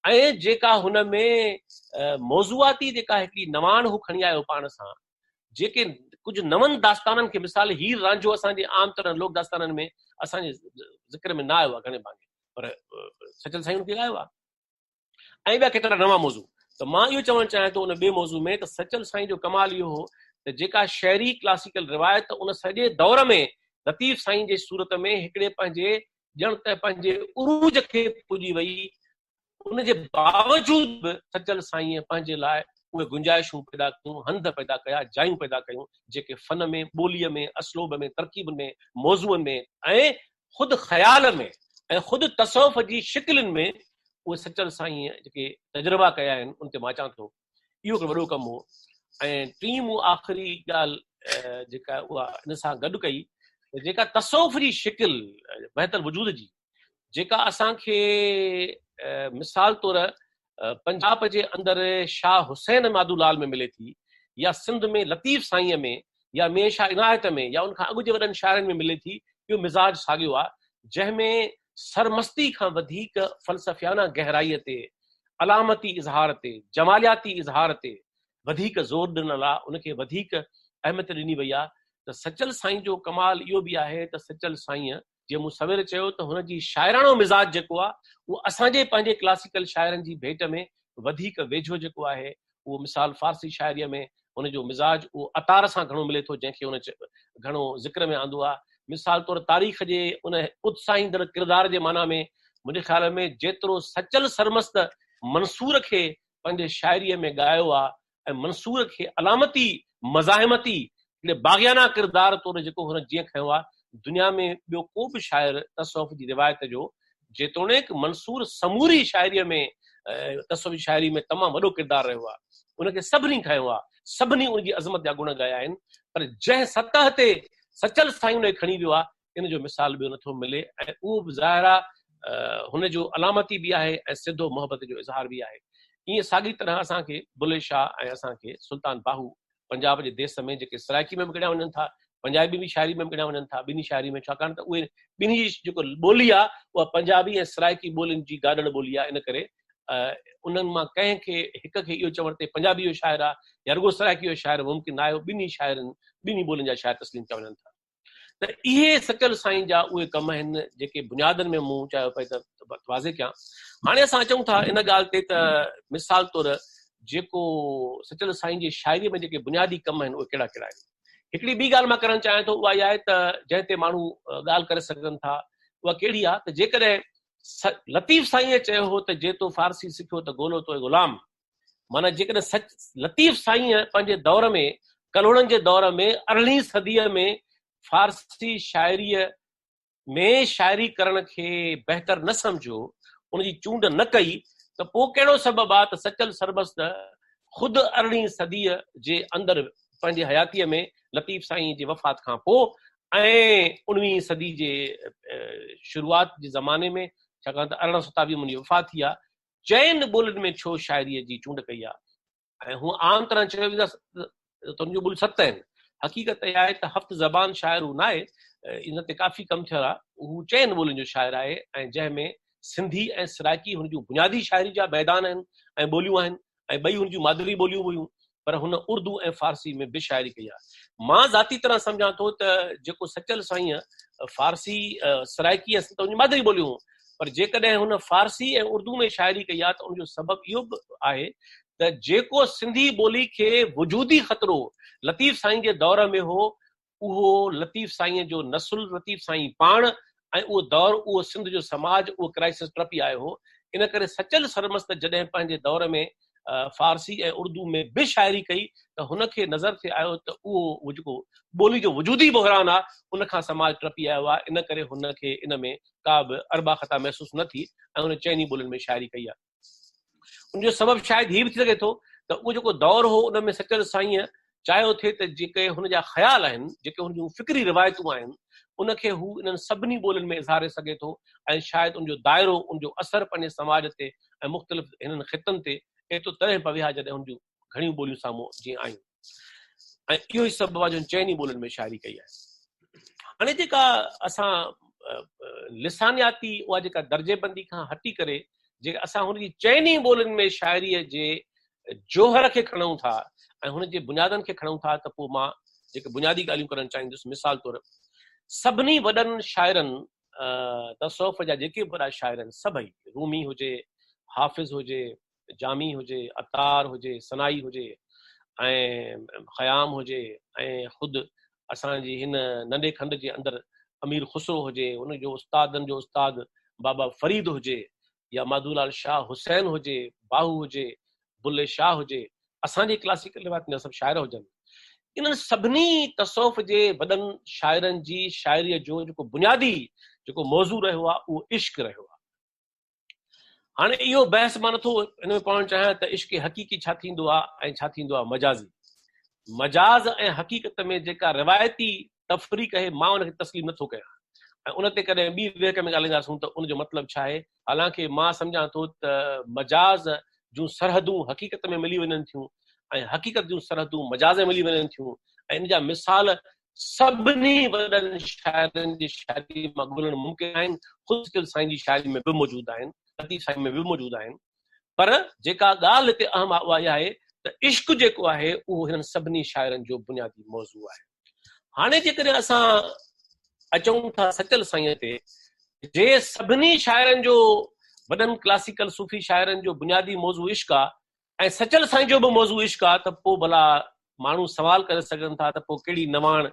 ऐं जेका हुन में मौज़ूआती जेका हिकिड़ी नवाण हू खणी आयो पाण सां, जेके कुझु नवनि दास्ताननि खे, मिसाल हीर रांझो असांजे आम तरह लोक दास्ताननि में असांजे ज़िक्र में न आयो आहे घणे भाङे, पर सचल साईं खे आयो आहे, ऐं ॿिया केतिरा नवां मौज़ू। त मां इहो चवणु चाहियां थो उन ॿिए मौज़ू में त सचल साईं जो कमाल इहो हो त जेका शहरी क्लासिकल रिवायत उन सॼे दौर में लतीफ़ साईं जे सूरत में हिकिड़े पंहिंजे ॼण त पंहिंजे उरूज खे पुॼी वई, उनजे बावजूद बि सचल साईं पंहिंजे लाइ उहे गुंजाइशूं पैदा कयूं, हंध पैदा कया, जायूं पैदा कयूं, जेके फ़न में, ॿोलीअ में, असलोब में, तरकीब में, मौज़ूअनि में ऐं ख़ुदि ख़्याल में ऐं ख़ुदि तसौफ़ जी शिकिलुनि में उहे सचल साईं जेके तजुर्बा कया आहिनि उन ते मां अचां थो। इहो हिकिड़ो वॾो कमु हो। ऐं टीं मूं आख़िरी ॻाल्हि जेका उहा इन सां गॾु कई, जेका तसौफ़ जी शिकिल बहितर वजूद जी, जेका असांखे मिसाल तौरु पंजाब जे अंदरि शाह हुसैन मादूलाल में मिले थी, या सिंध में लतीफ़ साईं में, या मेशा इनायत में, या उनखां अॻु जे वॾनि शाइरनि में मिले थी, इहो मिज़ाज साॻियो आहे, जंहिंमें सरमस्ती खां वधीक फ़लसफ़ियाना गहराईअ ते, अलामती इज़हार ते, जमालियाती इज़हार ते वधीक ज़ोर ॾिनल आहे, उनखे वधीक अहमियत ॾिनी वई आहे। त सचल साईं जो कमाल इहो बि आहे त सचल साईं, जीअं मूं सवेर चयो, त हुनजी शाइराणो मिज़ाज जेको आहे उहो असांजे पंहिंजे क्लासिकल शाइरनि जी भेट में वधीक वेझो जेको आहे उहो मिसाल फारसी शाइरीअ में हुनजो मिज़ाज उहो अतार सां घणो मिले थो, जंहिंखे हुन घणो ज़िक्र में आंदो आहे। मिसाल तौरु तारीख़ जे उन उत्साहींदड़ किरदार जे माना में मुंहिंजे ख़्याल में जेतिरो सचल सरमस्त मंसूर खे पंहिंजे शाइरीअ में ॻायो आहे ऐं मंसूर खे अलामती मज़ाहिमती बाग़ियाना किरदार तौरु जेको हुन जीअं खयो आहे, दुनिया में ॿियो को बि शाइर तसव्वुफ़ जी रिवायत जो, जेतोणीकि मंसूर समूरी शाइरीअ में तसव्वुफ़ी शाइरी में तमामु वॾो किरदारु रहियो आहे, उनखे सभिनी खयो आहे, सभिनी उनजी अज़मत जा गुण ॻाया आहिनि। पर जंहिं सतह ते सचल साईं उन खणी वियो आहे, इन जो मिसाल ॿियो नथो मिले। ऐं उहो बि ज़ाहिर आहे हुनजो अलामती बि आहे ऐं सिधो मोहबत जो इज़हार बि आहे। ईअं साॻी तरह असांखे बुले शाह ऐं असांखे सुल्तान बाहू पंजाब जे देश में जेके सराइकी में बि ॻणिया वञनि था, पंजाबी बि शाइरी में बि ॻणिया वञनि था, ॿिन्ही शाइरी में, छाकाणि त उहे ॿिन्ही जी जेको ॿोली आहे उहा पंजाबी ऐं सराइकी ॿोलियुनि जी गाॾण ॿोली आहे। इन करे उन्हनि मां कंहिंखे हिक खे इहो चवण ते पंजाबी जो शाइर आहे या रुगो सराइकी जो शाइर मुमकिन न आहे, ॿिन्ही शाइरनि ॿिन्ही ॿोलियुनि जा शाइर तस्लीम कया वञनि था। त इहे सचल साईं जा उहे कम आहिनि जेके बुनियादनि में मूं चयो पई त वाज़े कयां। हाणे असां अचूं था इन ॻाल्हि ते त मिसाल तौरु जेको सचल साईं जी शाइरीअ में जेके बुनियादी कम आहिनि उहे कहिड़ा कहिड़ा आहिनि। हिकिड़ी ॿी ॻाल्हि मां करणु चाहियां थो, उहा इहा आहे त जंहिं ते माण्हू ॻाल्हि करे सघनि था, उहा कहिड़ी आहे त जेकॾहिं लतीफ़ साईं चयो हो त जे तो फारसी सिखियो त गोलो तो ग़ुलाम, माना जेकॾहिं लतीफ़ साईं पंहिंजे दौर में, कलोड़नि जे दौर में 18वीं सदीअ में फारसी शाइरीअ में शाइरी करण खे बहितर न सम्झो, उनजी चूंड न कई, त पोइ कहिड़ो सबबु आहे त सचल सरमस्त ख़ुदि 18वीं सदीअ जे अंदरि पंहिंजी हयातीअ में लतीफ़ साईं जी वफ़ात खां पोइ ऐं 19वीं सदी जे शुरूआत जे ज़माने में, छाकाणि त 1827 में मुंहिंजी वफ़ात थी आहे, चइनि ॿोलियुनि में छो शाइरीअ जी चूंड कई आहे। ऐं हूअ आम तरह चयो वेंदो आहे त तुंहिंजूं ॿोलियूं 7 आहिनि। हक़ीक़त इहा आहे त हफ़्त ज़बान शाइर हू न आहे, इन ते काफ़ी कमु थियल आहे। हू 4 ॿोलियुनि जो शाइर आहे ऐं जंहिंमें सिंधी ऐं सराइकी हुन जूं बुनियादी शाइरी जा मैदान आहिनि ऐं ॿोलियूं आहिनि, ऐं ॿई हुन जूं मादरी ॿोलियूं हुयूं, पर हुन उर्दू ऐं फारसी में बि शाइरी कई आहे। मां ज़ाती तरह सम्झां थो त जेको सचल साईं फारसी सराइकी ऐं हुन जी मादरी ॿोलियूं हुयूं, पर जेकॾहिं हुन फारसी ऐं उर्दू में शाइरी कई आहे त उनजो सबबु इहो बि आहे त जेको सिंधी ॿोली खे वजूदी ख़तरो लतीफ़ साईं जे दौर में हो, उहो लतीफ़ साईं जो नसुल लतीफ़ साईं पाण ऐं उहो दौर, उहो सिंध जो समाज, उहो क्राइसिस टपी आयो हो। इन करे सचल सरमस्त जॾहिं पंहिंजे दौर में फारसी ऐं उर्दू में बि शाइरी कई त हुनखे नज़र थे आयो त उहो जेको ॿोली जो वजूदी बहरान आहे उनखां समाज टपी आयो आहे। इन करे हुनखे इन में का बि अरबा ख़ता महसूस न थी ऐं हुन चइनी ॿोलियुनि में शाइरी कई आहे। उनजो सबबु शायदि हीअ बि थी सघे थो त उहो जेको दौर हो उन में सचल साईं चाहियो थिए त जेके हुनजा ख़्याल आहिनि, जेके हुन जूं फिक्री रिवायतूं आहिनि, उनखे हू इन्हनि सभिनी ॿोलियुनि में इज़हारे सघे थो ऐं शायदि उनजो दाइरो, उनजो असरु पंहिंजे समाज ते ऐं मुख़्तलिफ़ हिननि ख़ितनि ते एतिरो तॾहिं पवे हा जॾहिं हुनजूं घणियूं ॿोलियूं साम्हूं जीअं आहियूं। ऐं इहो ई सबबु आहे जो 4 ॿोलियुनि में शाइरी कई आहे। हाणे जेका असां लिसानियाती उहा जेका दर्जेबंदी खां हटी करे जेका असां हुनजी 4 ॿोलियुनि में शाइरीअ जे जोहर खे खणूं था ऐं हुन जे बुनियादनि खे खणूं था, त पोइ मां जेके बुनियादी ॻाल्हियूं करणु चाहींदुसि। मिसाल तौरु सभिनी वॾनि शाइरनि तसौफ़ जा जेके बि वॾा शाइर आहिनि, सभई, रूमी हुजे, हाफ़िज़ हुजे, जामी हुजे, अतार हुजे, सनाई हुजे ऐं ख़याम हुजे, ऐं ख़ुदि असांजी हिन नंढे खंड जे अंदरि अमीर ख़ुसरो हुजे, हुनजो उस्तादनि जो उस्ताद बाबा फरीद हुजे, या माधूलाल शाह हुसैन हुजे, बाहू हुजे, बुल्ले शाह हुजे, असांजे क्लासिकल रिवायत में सभु शाइर हुजनि, इन्हनि सभिनी तसौफ़ जे वॾनि शाइरनि जी शाइरीअ जो जेको बुनियादी जेको मौज़ू रहियो आहे उहो इश्क रहियो आहे। हाणे इहो बहस मां नथो हिन में पढ़णु चाहियां त इश्क हक़ीक़ी छा थींदो आहे ऐं छा थींदो आहे मजाज़ी। मजाज़ ऐं हक़ीक़त में जेका रिवायती तफ़रीक़ आहे, मां उनखे तस्लीम नथो कयां ऐं उन ते कॾहिं ॿी विवेक में ॻाल्हाईंदासूं त उनजो मतिलबु छा आहे। हालांकि मां सम्झां थो त मजाज़ जूं सरहदूं हक़ीक़त में मिली वञनि थियूं ऐं हक़ीक़त जूं सरहदूं मजाज़ में मिली वञनि थियूं, ऐं इन जा मिसाल सभिनी वॾनि शाइरनि जी शाइरी मां ॻोल्हणु मुमकिन आहिनि। ख़ुदि साईं जी शाइरी में बि मौजूदु आहिनि, लतीफ़ साईं में बि मौजूदु आहिनि। पर जेका ॻाल्हि हिते अहम आहे उहा इहा आहे त इश्क जेको आहे उहो हिननि सभिनी शाइरनि जो बुनियादी मौज़ू आहे। हाणे जेकॾहिं असां अचूं था सचल साईं ते, जे सभिनी शाइरनि जो, वॾनि क्लासिकल सूफ़ी शाइरनि जो बुनियादी मौज़ू इश्क आहे ऐं सचल साईं जो बि मौज़ू इश्क आहे, त पोइ भला माण्हू सवाल करे सघनि था त पोइ कहिड़ी नवाण,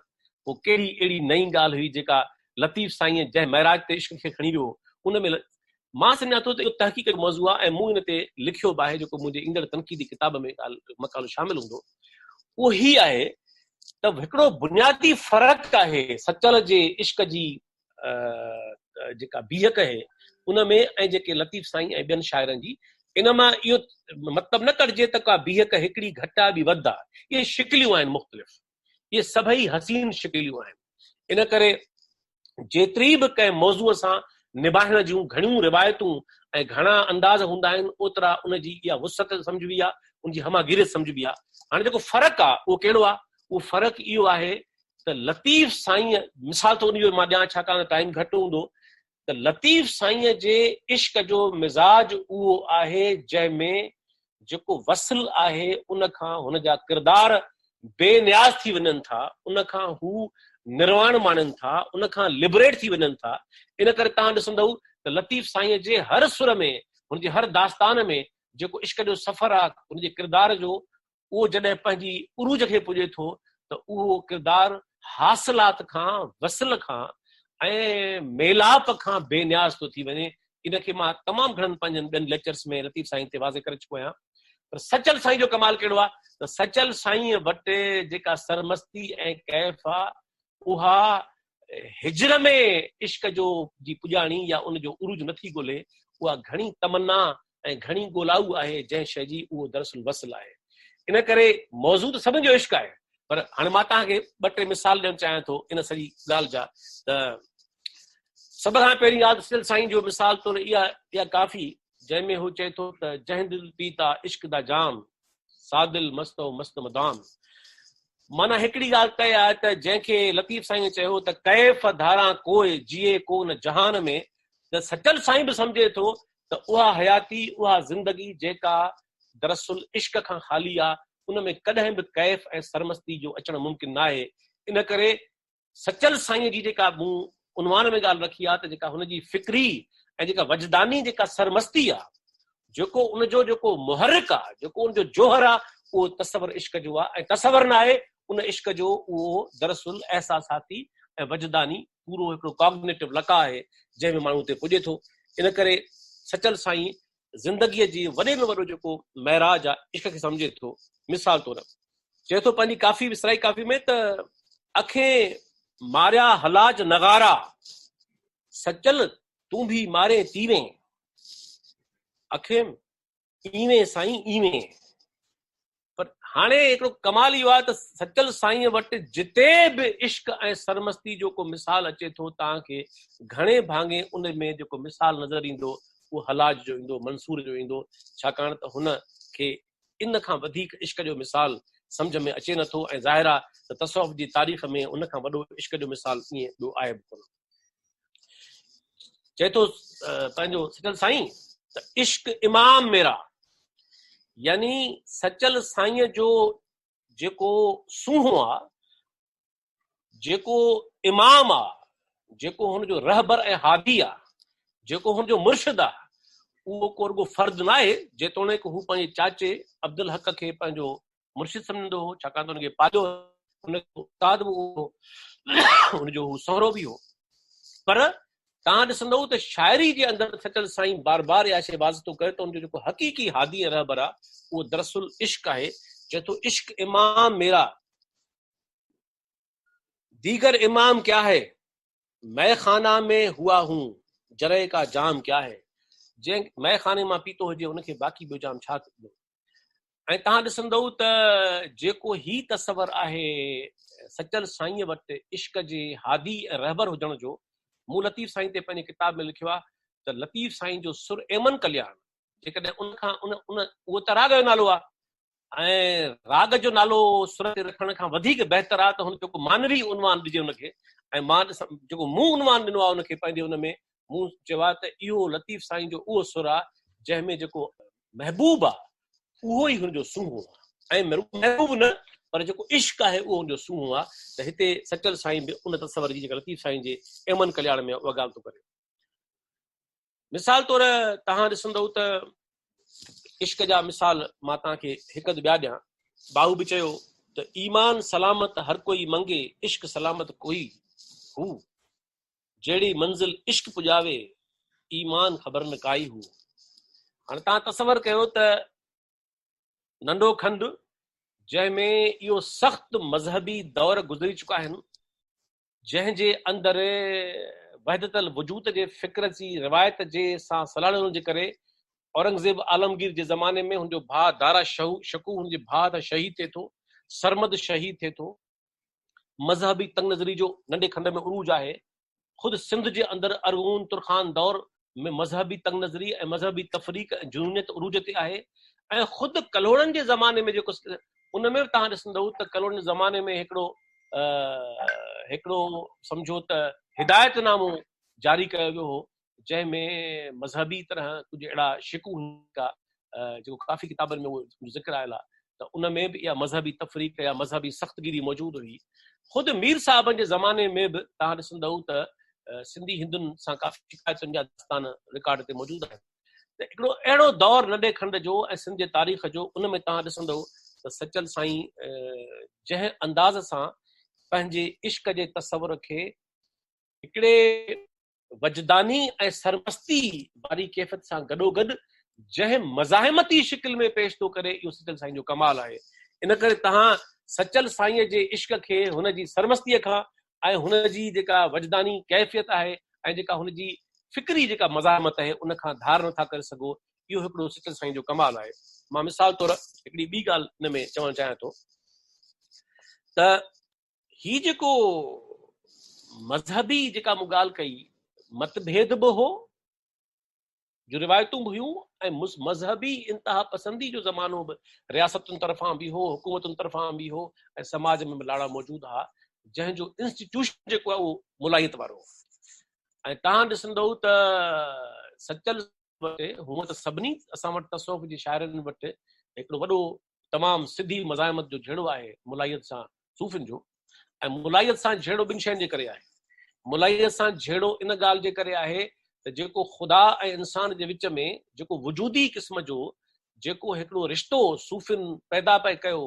पोइ कहिड़ी अहिड़ी नई ॻाल्हि हुई जेका लतीफ़ साईं जंहिं महराज ते इश्क खे खणी वियो उन में मां सम्झां थो त इहो तहक़ीक़ जो मौज़ू आहे ऐं मूं हिन ते लिखियो बि आहे, जेको मुंहिंजे ईंदड़ तनक़ीदी किताब में मक़ालो शामिल हूंदो। उहो ही आहे त हिकिड़ो बुनियादी फ़र्क़ु आहे सचल जे इश्क जी जेका बीहक आहे उन में ऐं जेके लतीफ़ साईं ऐं ॿियनि शाइरनि जी। इन मां इहो मतिलबु न करिजे त का बीहक हिकिड़ी घटि आहे ॿी वधि आहे। इहे शिकिलियूं आहिनि मुख़्तलिफ़, इहे सभई हसीन शिकिलियूं आहिनि। इन करे जेतिरी बि कंहिं मौज़ूअ सां निभाइण जूं घणियूं रिवायतूं ऐं घणा अंदाज़ हूंदा आहिनि, ओतिरा उनजी इहा वुसत सम्झबी आहे, उनजी हमागिरत सम्झबी आहे। हाणे जेको फ़र्क़ु आहे उहो कहिड़ो आहे? उहो फ़र्क़ु इहो आहे त लतीफ़ साईं, मिसाल तो उनजो मां ॾियां छाकाणि त टाइम घटि हूंदो, त लतीफ़ साईं जे इश्क जो मिज़ाज उहो आहे जंहिंमें जेको वसल आहे उन खां हुन जा किरदार बेनियाज़ थी वञनि था, उन खां हू निर्वाण माणनि था, उन खां लिबरेट थी वञनि था। इन करे तव्हां ॾिसंदव त लतीफ़ साईं जे हर सुर में, हुनजे हर दास्तान में जेको इश्क जो सफ़र आहे, हुनजे किरदार जो, उहो जॾहिं पंहिंजी उरूज खे पुॼे थो त उहो किरदार हासिलात खां, वसल खां ऐं मेलाप खां बेनियाज़ थो थी वञे। इनखे मां तमामु घणनि पंहिंजनि ॿियनि लेक्चर्स में लतीफ़ साईं ते वाज़े करे चुको आहियां। पर सचल साईं जो कमाल कहिड़ो आहे त सचल साईं वटि जेका सरमस्ती ऐं कैफ़ आहे उहा हिजर में इश्क जो जी पुॼाणी या उन जो उरूज नथी ॻोल्हे, उहा घणी तमन्ना ऐं घणी ॻोल्हाऊ आहे जंहिं शइ जी उहो दरअसल वसल आहे। इन करे मौज़ू त सभिनि जो इश्क आहे, पर हाणे मां तव्हांखे ॿ टे मिसाल ॾियणु चाहियां थो इन सॼी ॻाल्हि जा। त सभ खां पहिरीं यादि सचल साईं जो मिसाल तौरु इहा काफ़ी, जंहिंमें हू चए थो त जंहिं दिल पीता इश्क दा जाम, सादिल मस्तो मस्त मदाम। माना हिकिड़ी ॻाल्हि तय आहे त जंहिंखे लतीफ़ साईं चयो त कैफ़ धारा कोई जिए कोन जहान में, त सचल साईं बि सम्झे थो त उहा हयाती, उहा ज़िंदगी जेका दरअसल इश्क खां ख़ाली आहे, उन में कॾहिं बि कैफ़ ऐं सरमस्ती जो अचणु मुमकिन न आहे। इन करे सचल साईं जी जेका मूं उनवान में ॻाल्हि रखी आहे त जेका हुनजी फिक्री ऐं जेका वजदानी जेका सरमस्ती आहे, जेको उनजो जेको मुहरिक आहे, जेको उनजो जोहर आहे, उहो तसवर इश्क जो आहे। ऐं तसवर न आहे उन इश्क जो, उहो दरअसल एहसासाती ऐं वजदानी पूरो हिकिड़ो कॉग्निटिव लका आहे जंहिंमें माण्हू ते पुॼे थो। इन करे सचल साईं ज़िंदगीअ जी वॾे में वॾो जेको महराज आहे इश्क खे सम्झे थो। मिसाल तौरु चए थो पंहिंजी काफ़ी विसराई काफ़ी में त अखें मारिया हलाज नगारा, सचल तूं भी मारे तीवें, अखें ईवें साईं ईवें। पर हाणे हिकिड़ो कमाल इहो आहे त सचल साईं वटि जिते बि इश्क ऐं सरमस्ती जो को मिसाल अचे थो, तव्हांखे घणे भाङे उन में जेको मिसाल नज़र ईंदो उहो हलाज जो ईंदो, मंसूर जो ईंदो, छाकाणि त हुन खे इन खां वधीक इश्क जो मिसाल सम्झ में अचे नथो। ऐं ज़ाहिर आहे त तसव्वुफ़ जी तारीख़ में उन खां वॾो इश्क जो मिसाल ईअं ॿियो आहे बि कोन। चए थो पंहिंजो सचल साईं त इश्क इमाम मेरा, यानी सचल साईं जो जेको सूंहों आहे, जेको इमाम आहे, जेको हुनजो रहबर ऐं हादी आहे, जेको हुनजो मुर्शिद आहे, उहो को रुगो फर्ज़ न आहे। जेतोणीकि हू पंहिंजे चाचे अब्दुल हक खे पंहिंजो मुर्शिद सम्झंदो हो, छाकाणि त हुनखे पालियो, हुनजो उस्ताद बि हो, हुनजो हू सहुरो बि हो। पर तव्हां ॾिसंदव त शाइरी जे अंदरि सचल साईं बार बार इहा शइ वाज़ थो करे त हुनजो जेको हक़ीक़ी हादी ऐं रहबर आहे उहो दरअसल इश्क आहे। चए थो इश्क इमाम मेरा, दीगर इमाम क्या है, मैं खाना में हुआ हूं, जरे का जाम क्या है। जंहिं मैं खाने मां पीतो हुजे हुनखे बाक़ी ॿियो जाम छा कंदो। ऐं तव्हां ॾिसंदव त जेको ही तसवर आहे सचल साईं वटि इश्क जे हादी ऐं रहबर हुजण जो, मूं लतीफ़ साईं ते पंहिंजी किताब में लिखियो आहे त लतीफ़ साईं जो सुर एमन कल्याण, जेकॾहिं उनखां उहो त राग जो नालो आहे ऐं राग जो नालो सुर ते रखण खां वधीक बहितर आहे त हुन जेको मानवी उनवान ॾिजे हुनखे। ऐं मां जेको मूं उनवान ॾिनो आहे उनखे पंहिंजे हुन में मूं चयो आहे त इहो लतीफ़ साईं जो उहो सुर आहे जंहिंमें जेको महबूब आहे उहो ई हुनजो सूंहों आहे। ऐं महबूब न पर जेको इश्क आहे उहो हुनजो सूंहुं आहे। त हिते सचल साईं बि उन तसवर जी जेका लतीफ़ साईं जे एमन कल्याण में उहा ॻाल्हि थो करे। मिसाल तौर तव्हां ॾिसंदव त इश्क जा मिसाल मां तव्हांखे हिकु ॿिया ॾियां। बाहू बि चयो त ईमान सलामत हर कोई मंगे, इश्क सलामत कोई हू, जहिड़ी मंज़िल इश्क पुॼावे ईमान ख़बर न काई हू। हाणे तव्हां तसवर कयो त नंढो खंडु जंहिंमें इहो सख़्तु मज़हबी दौर गुज़री चुका आहिनि, जंहिंजे अंदरि वहदतल वजूद जे फ़िक्र जी रिवायत जे सां सलाहण जे करे औरंगज़ेब आलमगीर जे ज़माने में हुनजो भाउ दारा शकू हुनजे भाउ त शहीद थिए थो, सरमद शहीद थिए थो। मज़हबी तंग नज़री जो नंढे खंड में उरूज आहे। ख़ुदि सिंध जे अंदरि अरगून तुरखान दौर में मज़हबी तंग नज़री ऐं मज़हबी तफ़रीक़ ऐं जुनूनियत उरूज ते आहे। ऐं ख़ुदि कलोड़नि जे ज़माने में जेको उन में तव्हां ॾिसंदव त कलोड़नि जे ज़माने में हिकिड़ो सम्झो त हिदायतनामो जारी कयो वियो हो, जंहिंमें मज़हबी तरह कुझु अहिड़ा शिकू का जेको काफ़ी किताबनि में उहो ज़िक्र आयल आहे, त उन में बि इहा मज़हबी तफ़रीक़ या मज़हबी सख़्तगिरी मौजूदु हुई। ख़ुदि मीर साहिबनि जे ज़माने में बि तव्हां ॾिसंदव त सिंधी हिंदुनि सां काफ़ी शिकायतुनि जा दास्तान रिकॉर्ड ते मौजूदु आहिनि। त हिकिड़ो अहिड़ो दौर नंढे खंड जो ऐं सिंध जे तारीख़ जो, उन में तव्हां ॾिसंदव त सचल साईं जंहिं अंदाज़ सां पंहिंजे इश्क जे तसवर खे हिकिड़े वजदानी ऐं सरमस्ती वारी कैफ़ियत सां गॾोगॾु जंहिं मज़ाहिमती शिकिल में पेश थो करे, इहो सचल साईं जो कमाल आहे। इन करे तव्हां सचल साईं जे इश्क खे हुनजी सरमस्तीअ खां ऐं हुनजी जेका वजदानी कैफ़ियत आहे ऐं जेका हुनजी फिक्री जेका मज़ाहिमत आहे उन खां धार नथा करे सघो। इहो हिकिड़ो सचल साईं जो कमाल आहे। मां मिसाल तौर हिकिड़ी ॿी ॻाल्हि हिन में चवणु चाहियां थो त ही जेको मज़हबी जेका मूं ॻाल्हि कई, मतभेद बि हो जो रिवायतूं बि हुयूं ऐं मज़हबी इंतहा पसंदी जो ज़मानो बि रियासतुनि तरफ़ां बि हो, हुकूमतुनि तरफ़ां बि हो ऐं समाज में लाड़ा मौजूदु हुआ, जंहिंजो इंस्टीट्यूशन जेको आहे उहो मुलायत वारो हो। ऐं तव्हां ॾिसंदव त सचल वटि हूअं त सभिनी असां वटि तसौफ़ जे शाइरनि वटि हिकिड़ो वॾो तमामु सिधी मज़ाहिमत जो जहिड़ो आहे मुलायत सां सूफ़िन जो। ऐं मुलायत सां जहिड़ो ॿिनि शयुनि जे करे आहे। मुलायत सां जहिड़ो इन ॻाल्हि जे करे आहे त जेको ख़ुदा ऐं इंसान जे विच में जेको वजूदी क़िस्म जो जेको हिकिड़ो रिश्तो सूफ़िन पैदा पिए कयो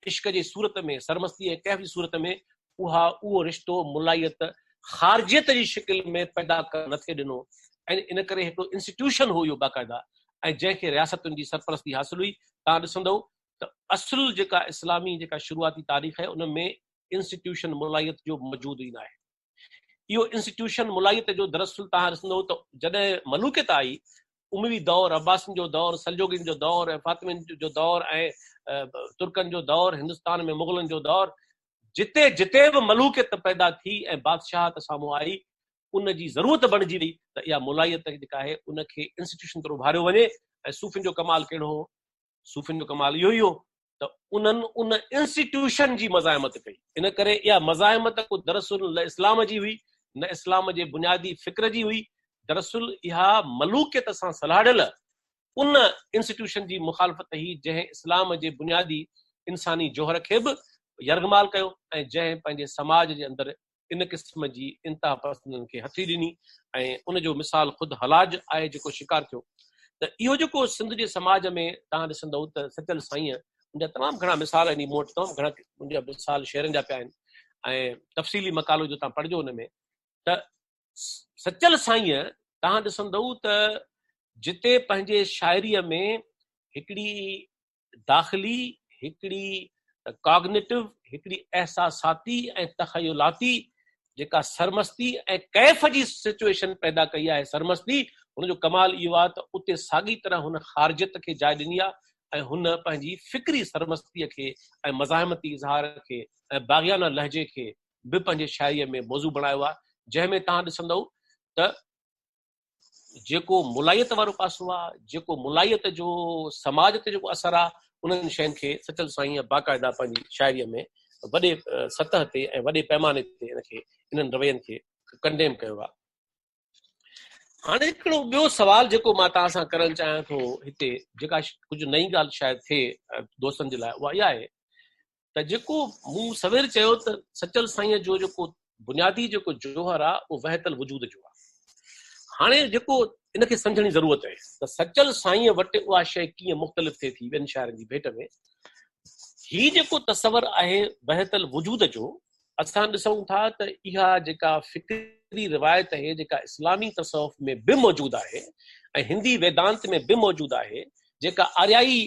इश्क जी सूरत में, सरमस्ती ऐं कैफ़ जी सूरत में, उहो रिश्तो मुलायत ख़ारिजियत जी शिकिल में पैदा कर नथे ॾिनो। ऐं इन करे हिकिड़ो इंस्टीट्यूशन हो इहो बाक़ाइदा, ऐं जंहिंखे रियासतुनि जी सरपरस्ती हासिल हुई। तव्हां ॾिसंदव त असुल जेका इस्लामी जेका शुरूआती तारीख़ आहे उन में इंस्टीट्यूशन मुलायत जो मौजूदु ई न आहे। इहो इंस्टीट्यूशन मुलायत जो दरअसल तव्हां ॾिसंदव त जॾहिं मलूकियत आई, उमवी दौर, अब्बासिन जो दौर, सलजोगिन जो दौर ऐं फातिमिन जो दौर ऐं तुर्कनि जो दौर, हिंदुस्तान में मुग़लनि जो दौर, जिते जिते बि मलूकियत पैदा थी ऐं बादशाहत साम्हूं आई, उन जी ज़रूरत बणिजी वई त इहा मुलायत जेका आहे उनखे इंस्टीट्यूशन तरफ़ उभारियो वञे। ऐं सूफ़िन जो कमाल कहिड़ो हो? सूफ़िन जो कमाल इहो ई हो त उन्हनि उन इंस्टीट्यूशन जी मज़ाहिमत कई। इन करे इहा मज़ाहिमत को दरअसल न इस्लाम जी हुई, न इस्लाम जे बुनियादी फ़िक्र जी हुई, दरअसल इहा मलूकियत सां सलाहियल उन इंस्टीट्यूशन जी मुखालफ़त ही जंहिं इस्लाम जे बुनियादी इंसानी जोहर खे बि यरगमाल कयो ऐं जंहिं पंहिंजे समाज जे अंदरि इन क़िस्म जी इंतहा पसंदनि खे हथी ॾिनी। ऐं उनजो मिसाल ख़ुदि हलाज आहे जेको शिकार थियो। त इहो जेको सिंध जे समाज में तव्हां ॾिसंदव त सचल साईं उनजा तमामु घणा मिसाल आहिनि, मूं वटि तमामु घणा मुंहिंजा मिसाल शेरनि जा पिया आहिनि ऐं तफ़सीली मकालो जो तव्हां पढ़िजो हुन में। त सचल साईं तव्हां ॾिसंदव त जिते पंहिंजे शाइरीअ में हिकिड़ी दाख़िली, हिकिड़ी कॉग्निटिव, हिकिड़ी एहसासाती ऐं तख़युलाती जेका सरमस्ती ऐं कैफ़ जी सिचुएशन पैदा कई आहे, सरमस्ती, हुनजो कमाल इहो आहे त उते साॻी तरह हुन ख़ारिजियत खे जाइ ॾिनी आहे ऐं हुन पंहिंजी फ़िक्री सरमस्तीअ खे ऐं मज़ाहिमती इज़हार खे ऐं बाग़ियाना लहजे खे बि पंहिंजे शाइरीअ में मौज़ू बणायो आहे, जंहिंमें तव्हां ॾिसंदव त जेको मुलायत वारो पासो आहे, जेको मुलायत जो समाज ते जेको असरु आहे, उन्हनि शयुनि खे सचल साईं बाक़ाइदा पंहिंजी शाइरीअ में वॾे सतह ते ऐं वॾे पैमाने ते इन्हनि रवैयनि खे कंडेम कयो आहे। हाणे हिकिड़ो ॿियो सवाल जेको मां तव्हां सां करणु चाहियां थो हिते, जेका कुझु नई ॻाल्हि शायदि थिए दोस्तनि जे लाइ, उहा इहा आहे त जेको मूं सवेर चयो त सचल साईंअ जो जेको बुनियादी जेको जोहर आहे उहो वहतल वजूद जो आहे। हाणे जेको इनखे सम्झण जी ज़रूरत आहे त सचल साईंअ वटि उहा शइ कीअं मुख़्तलिफ़ थिए थी ॿियनि शाइरनि जी भेट में। ही जेको तसवर आहे वहतल वजूद जो, असां ॾिसूं था त इहा जेका फिक्री रिवायत आहे जेका इस्लामी तसव्वुफ़ में बि मौजूदु आहे ऐं हिंदी वेदांत में बि मौजूदु आहे, जेका आर्याई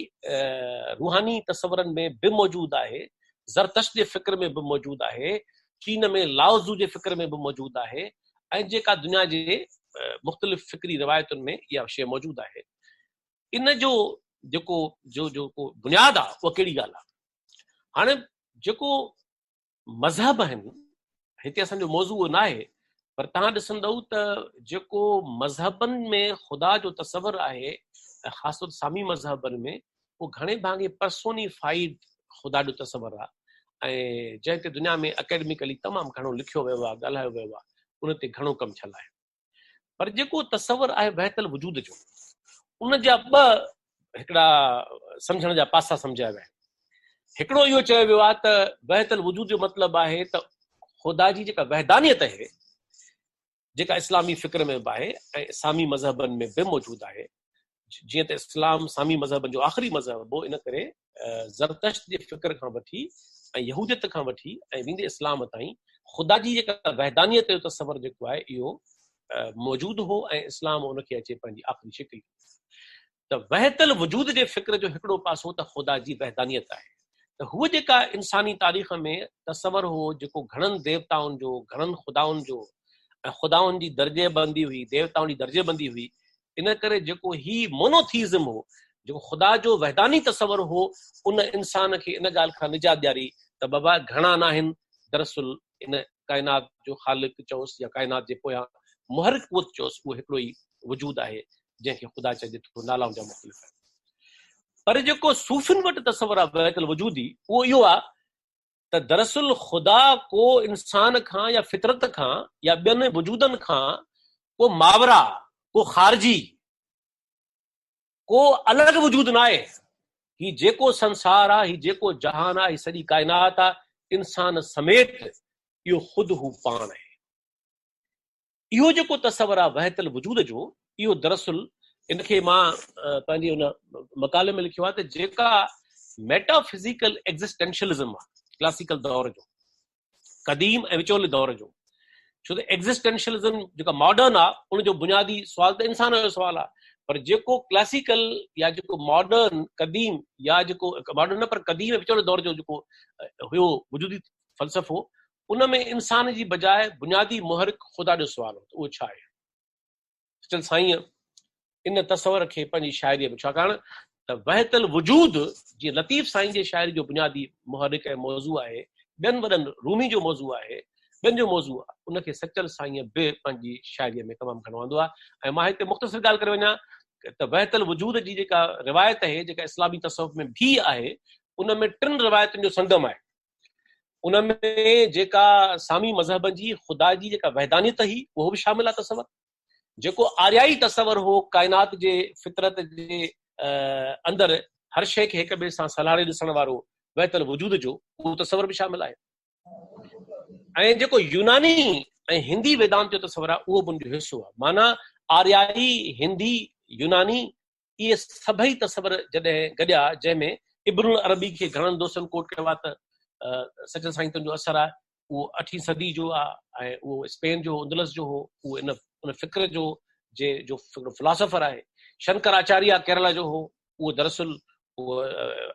रूहानी तसवरनि में बि मौजूदु आहे, ज़रतश्त जे फ़िक्र में बि मौजूदु आहे, चीन में लाओज़ू जे फ़िक्र में बि मौजूदु आहे, ऐं जेका दुनिया जे मुख़्तलिफ़ फिक्री रिवायतुनि में इहा शइ मौजूदु आहे। इन जो जेको बुनियादु आहे उहा कहिड़ी ॻाल्हि आहे? हाणे जेको मज़हब आहिनि, हिते असांजो मौज़ू उहो न आहे, पर तव्हां ॾिसंदव त जेको मज़हबनि में ख़ुदा जो तसवर आहे, ख़ासि तौर सामी मज़हबनि में, उहो घणे भाङे पर्सोनिफाइड ख़ुदा जो तसवर आहे ऐं जंहिं ते दुनिया में अकेडमिकली तमामु घणो लिखियो वियो आहे, ॻाल्हायो वियो आहे, उन ते घणो कमु थियल आहे। पर जेको तसवर आहे वहतल वजूद जो, उन जा ॿ हिकिड़ा सम्झण जा पासा सम्झाया विया आहिनि। हिकिड़ो इहो चयो वियो आहे त वहतल वजूद जो मतिलबु आहे त ख़ुदा जी जेका वहदानियत आहे, जेका इस्लामी फ़िक्र में बि आहे ऐं सामी मज़हबनि में बि मौजूदु आहे, जीअं त इस्लाम सामी मज़हबनि जो आख़िरी मज़हब हो, इन करे ज़रतश्त जे फ़िक्र खां वठी ऐं यहूदियत खां वठी ऐं वेंदे इस्लाम ताईं ख़ुदा जी जेका वहदानियत जो तसवर जेको आहे इहो मौजूदु हो ऐं इस्लाम उनखे अचे पंहिंजी आख़िरी शिकिल। त वहतल वजूद जे फ़िक्र जो हिकिड़ो पासो त ख़ुदा जी वहदानियत आहे। त हूअ जेका इंसानी तारीख़ में तसवर हो जेको घणनि देवताउनि जो, घणनि ख़ुदाउनि जो ऐं ख़ुदाउनि जी दर्जे बंदी हुई, देवताउनि जी दर्जे बंदी हुई, इन करे जेको ही मोनोथीज़म हो, जेको ख़ुदा जो वहदानी तसवर हो, उन इंसान खे इन ॻाल्हि खां निजात ॾियारी त बाबा घणा न आहिनि, दरअसल इन काइनात जो ख़ालिक चयोसि या काइनात जे पोयां मुहरिक क़ुव्वत चयोसि, उहो हिकिड़ो ई वजूद आहे जंहिंखे ख़ुदा चइजे थो, नाला हुनजा मुख़्तलिफ़ आहिनि। पर जेको सूफ़िन वटि तसवर आहे वहतल वजूदी, उहो इहो आहे त दरअसल ख़ुदा को इंसान खां या फितरत खां या ॿियनि वजूदनि खां को मावरा, को ख़ारिजी, को अलॻि वजूद न आहे। ही जेको संसार आहे, ही जेको जहान आहे, ही सॼी काइनात आहे, इंसान समेत इहो ख़ुदि हू पाण आहे। इहो जेको तसवर आहे वहतल वजूद जो, इहो दरअसल इनखे मां पंहिंजे हुन मकाले में लिखियो आहे त जेका मेटाफिज़िकल एग्ज़िस्टेंशियलिज़म आहे क्लासिकल दौर जो, क़दीम ऐं विचोले दौर जो, छो त एग्ज़िस्टेंशियलिज़म जेका मॉडर्न आहे उनजो बुनियादी सुवाल त इंसान जो सुवाल आहे, पर जेको क्लासिकल या जेको मॉडर्न क़दीम या जेको मॉडर्न न पर क़दीम ऐं विचोले दौर जो जेको हुयो वजूदी फ़लसफ़ो, उन में इंसान जी बजाए बुनियादी मुहरिक ख़ुदा जो सुवाल हो, उहो छा आहे? सचल साईं इन तसवर खे पंहिंजी शाइरीअ में, छाकाणि त वहतल वजूद जीअं लतीफ़ साईं जे शाइरी जो बुनियादी मुहरिक ऐं मौज़ू आहे, ॿियनि वॾनि रूमी जो मौज़ू आहे, ॿियनि जो मौज़ू आहे, उनखे सचल साईं बि पंहिंजी शाइरीअ में तमामु घणो आंदो आहे। ऐं मां हिते मुख़्तसिर ॻाल्हि करे वञा त वहतल वजूद जी जेका रिवायत आहे, जेका इस्लामी तसव्वुफ़ में भी आहे, उन में टिनि रिवायतुनि जो संगम आहे। उन में जेका सामी मज़हबनि जी ख़ुदा जी जेका वहदानियत हुई उहो बि शामिल आहे तसवर, जेको आर्याई तसवर हो काइनात जे फितरत जे अंदरि हर शइ खे हिक ॿिए सां सलाहे ॾिसण वारो वहतल वजूद जो, उहो तसवर बि शामिल आहे। ऐं जेको यूनानी ऐं हिंदी वेदांत जो तसवर आहे उहो बि उनजो हिसो आहे। माना आर्याई, हिंदी, यूनानी, इहे सभई तसवर जॾहिं गॾिया, जंहिंमें इब्नुल अरबी खे घणनि दोस्तनि कोट कयो आहे त सचल साईं जो असरु आहे, उहो 8वीं सदी जो आहे ऐं उहो स्पेन जो अंदलस जो हो, उहो उन फ़िक्र जो फिलासफर आहे। शंकराचार्य केरला जो हो, उहो दरअसल उहो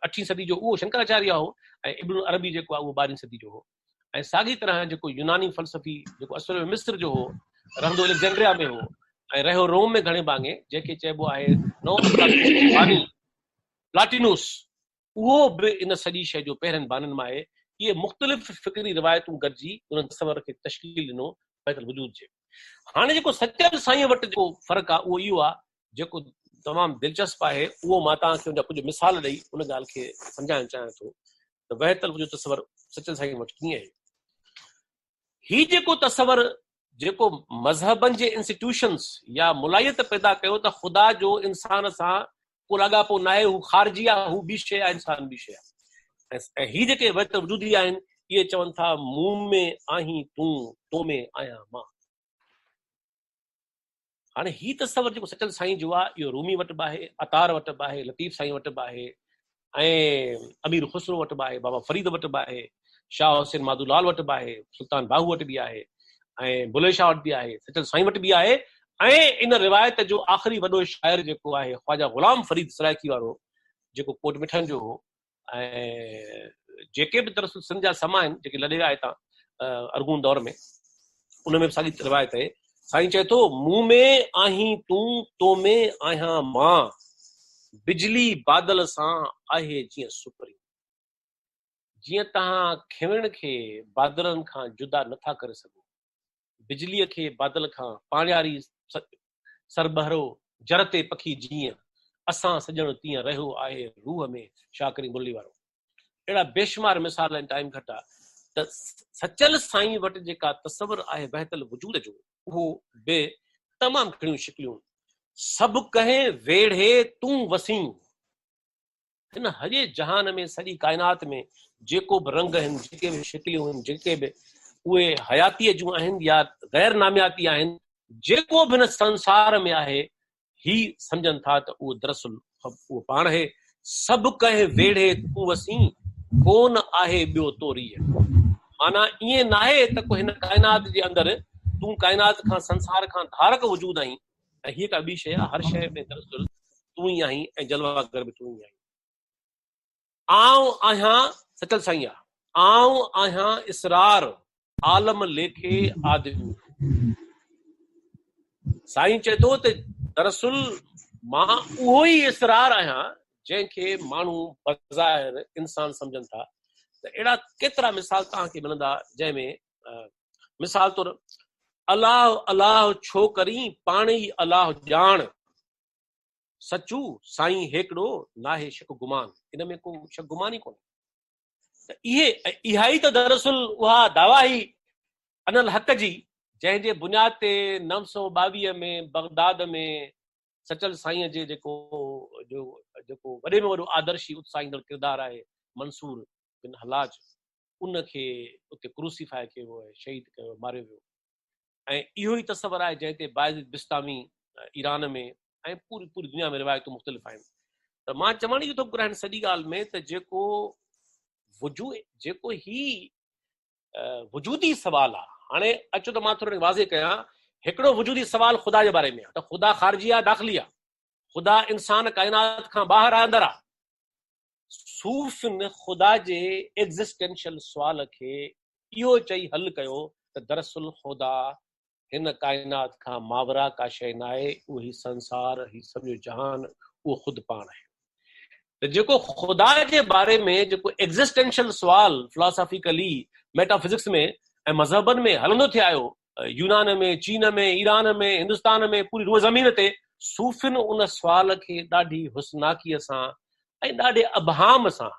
8वीं सदी जो उहो शंकराचार्य हो, ऐं इब्नुल अरबी जेको आहे उहो 12वीं सदी जो हो। ऐं साॻी तरह जेको यूनानी फ़लसफ़ी जेको असुल में मिस्र जो हो, रहंदो एलेक्जेंड्रिया में हो ऐं रहियो रोम में घणे भाङे, जंहिंखे चइबो आहे नओं प्लाटिनुस, उहो बि इन सॼी शइ जो पहिरनि बाननि मां आहे। इहे मुख़्तलिफ़ फ़िक्री रिवायतूं गॾिजी उन तसवर खे तशकील ॾिनो वहतल वजूद जे। हाणे जेको सचल साईं वटि जेको फ़र्क़ु आहे उहो इहो आहे, जेको तमामु दिलचस्प आहे, उहो मां तव्हांखे उनजा कुझु मिसाल ॾेई उन ॻाल्हि खे सम्झाइणु चाहियां थो त वहतल वजूद तसवर सचल साईं वटि कीअं आहे। ही जेको तसवर जेको मज़हबनि जे इंस्टीट्यूशन्स या मुलायत पैदा कयो त ख़ुदा जो इंसान सां को लाॻापो न आहे, हू ख़ारिजी आहे, हू ॿी शइ आहे, इंसान ॿी शइ आहे। ऐं हीअ जेके वत वजूदी आहिनि इहे चवनि था मूं में आहीं तूं, तो में आहियां मां। हाणे ही तसवर जेको सचल साईं जो आहे इहो रूमी वटि बि आहे, अतार वटि बि आहे, लतीफ़ साईं वटि बि आहे, ऐं अमीर खुसरो वटि बि आहे, बाबा फरीद वटि बि आहे, शाह हुसैन माधूलाल वटि बि आहे, सुल्तान बाहू वटि बि आहे, ऐं बुले शाह वटि बि आहे, सचल साईं वटि बि आहे। ऐं इन रिवायत जो आख़िरी वॾो शाइर जेको आहे ख्वाजा गुलाम फरीद सराइकी वारो जेको कोट मिठनि जो हो, ऐं जेके बि दरअसल सिंध जा समा आहिनि जेके लॾे आया हितां अरगून दौर में, उन में बि साॻी रिवायत आहे। साईं चए थो मूं में आहीं तूं, तो में आहियां मां, बिजली बादल सां आहे जीअं सुपरी। जीअं तव्हां खिवण खे बादलनि खां जुदा नथा करे सघो, बिजलीअ खे बादल खां पाण्यारी सरबहरो जरते पखी जीअं, असां सॼण तीअं रहियो आहे रूह में, शाकरी मुरली वारो। अहिड़ा बेशुमार मिसाल आहिनि, टाइम घटि आहे। त सचल साईं वटि जेका तसवर आहे बहतल वजूद जो, उहो बि तमामु घणियूं शिकिलियूं। सभु कहें वेढ़े तूं वसीं, हिन हॼे जहान में सॼी काइनात में जेको बि रंग आहिनि, जेके बि शिकिलियूं आहिनि, जेके बि उहे हयातीअ जूं आहिनि या गैर नामियाती आहिनि, जेको बि हिन संसार में आहे ही सम्झनि था त उहो दरअसल उहो पाण आहे। सभु कहें वेढ़े तूं वसीं, कोन आहे ॿियो तोरी। माना ईअं न आहे त को हिन काइनात जे अंदरि तूं काइनात खां संसार खां धारक वजूद आहीं ऐं हीअ का ॿी शइ आहे। हर शइ में दरअसल तूं ई आहीं ऐं जलवागर में तूं ई आहीं। आऊं आहियां सचल साईं आहे, आऊं आहियां इसरार आलम लेखे आदमी। साईं चए थो त दरअसल मां उहो ई इसरार आहियां जंहिंखे माण्हू बज़ाहिर इंसान सम्झनि था। त अहिड़ा केतिरा मिसाल तव्हांखे मिलंदा जंहिंमें मिसाल तौरु अलाह अलाह छो करी पाण ई अलाह ॼाण, सचू साईं हेकड़ो नाहे शक गुमान। इन में को शक गुमान ई कोन्हे। त इहा ई त दरअसल उहा दावा ई अनल हक़ जी, जंहिंजे बुनियाद ते 922 में बगदाद में सचल साईं जे जेको वॾे में वॾो आदर्शी उत्साहींदड़ किरदारु आहे मंसूर बिन हलाज, उनखे उते क्रूसीफाई कयो ऐं शहीद कयो, मारियो वियो। ऐं इहो ई तसवर आहे जंहिं ते बायज़ीद बिस्तामी ईरान में ऐं पूरी दुनिया में रिवायतूं मुख़्तलिफ़ आहिनि। त मां चवण इहो थो घुरायां सॼी ॻाल्हि में त जेको ही वजूदी सवाल आहे। हाणे अचो त मां थोरो वाज़े कयां, हिकिड़ो वजूदी सवाल ख़ुदा जे बारे में आहे त ख़ुदा ख़ारिजी आहे दाख़िली आहे, ख़ुदा इंसान काइनात खां ॿाहिरि आहे अंदरि आहे। सूफ़िन ख़ुदा जे एग्ज़िस्टेंशियल सुवाल खे इहो चई हल कयो त दरअसल ख़ुदा हिन काइनात खां मावरा का शइ न आहे, उहो ही संसार, ही सॼो जहान, उहो ख़ुदि पाण आहे। त जेको ख़ुदा जे बारे में जेको एग्ज़िस्टेंशियल सुवाल फिलोसॉफिकली मेटाफिजिक्स में ऐं मज़हबनि में हलंदो थिए आयो, यूनान में, चीन में, ईरान में, हिंदुस्तान में, पूरी रूह ज़मीन ते, सूफ़िन उन सुवाल खे ॾाढी हुस्नाकीअ सां ऐं ॾाढे अबहाम सां,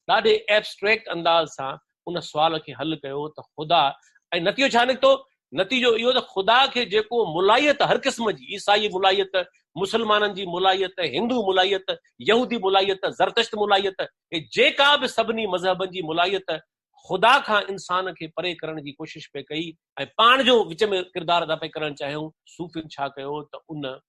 ॾाढे एब्स्ट्रैक्ट अंदाज़ सां उन सुवाल खे हल कयो त ख़ुदा, ऐं नतीजो छा निकितो? नतीजो इहो त ख़ुदा खे जेको मुलायत हर क़िस्म जी, ईसाई मुलायत, मुसलमाननि जी मुलायत, हिंदू मुलायत, यहूदी मुलायत, ज़रतश्त मुलायत, जेका बि सभिनी मज़हबनि जी मुलायत ख़ुदा खां इंसान खे परे करण जी कोशिश पे कई ऐं पाण जो विच में किरदारु अदा पे करणु चाहियूं। सूफ़िन छा कयो त उन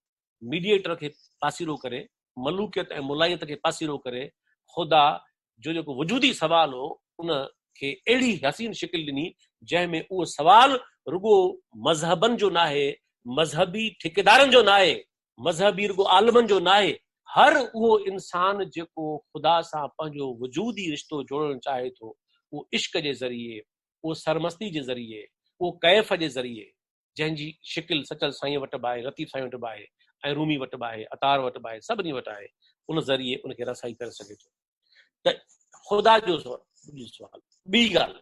मीडिएटर खे पासीरो करे, मलूकियत ऐं मुलायत खे पासीरो करे, ख़ुदा जो जेको वजूदी सवाल हो उन खे अहिड़ी हसीन शिकिल ॾिनी जंहिंमें उहो सवाल रुगो मज़हबनि जो न आहे, मज़हबी ठेकेदारनि जो न आहे, मज़हबी रुगो आलमनि जो न आहे। हर उहो इंसान जेको ख़ुदा सां पंहिंजो वजूदी रिश्तो जोड़णु चाहे थो, उहो इश्क जे ज़रिए, उहो सरमस्ती जे ज़रिए, उहो कैफ़ जे ज़रिए, जंहिंजी शिकिल सचल साईं वटि बि आहे, लतीफ़ साईं वटि बि आहे, ऐं रूमी वटि बि आहे, अतार वटि बि आहे, सभिनी वटि आहे, उन ज़रिए उनखे रसाई करे सघे थो। त ख़ुदा जो सुवाल। ॿी ॻाल्हि,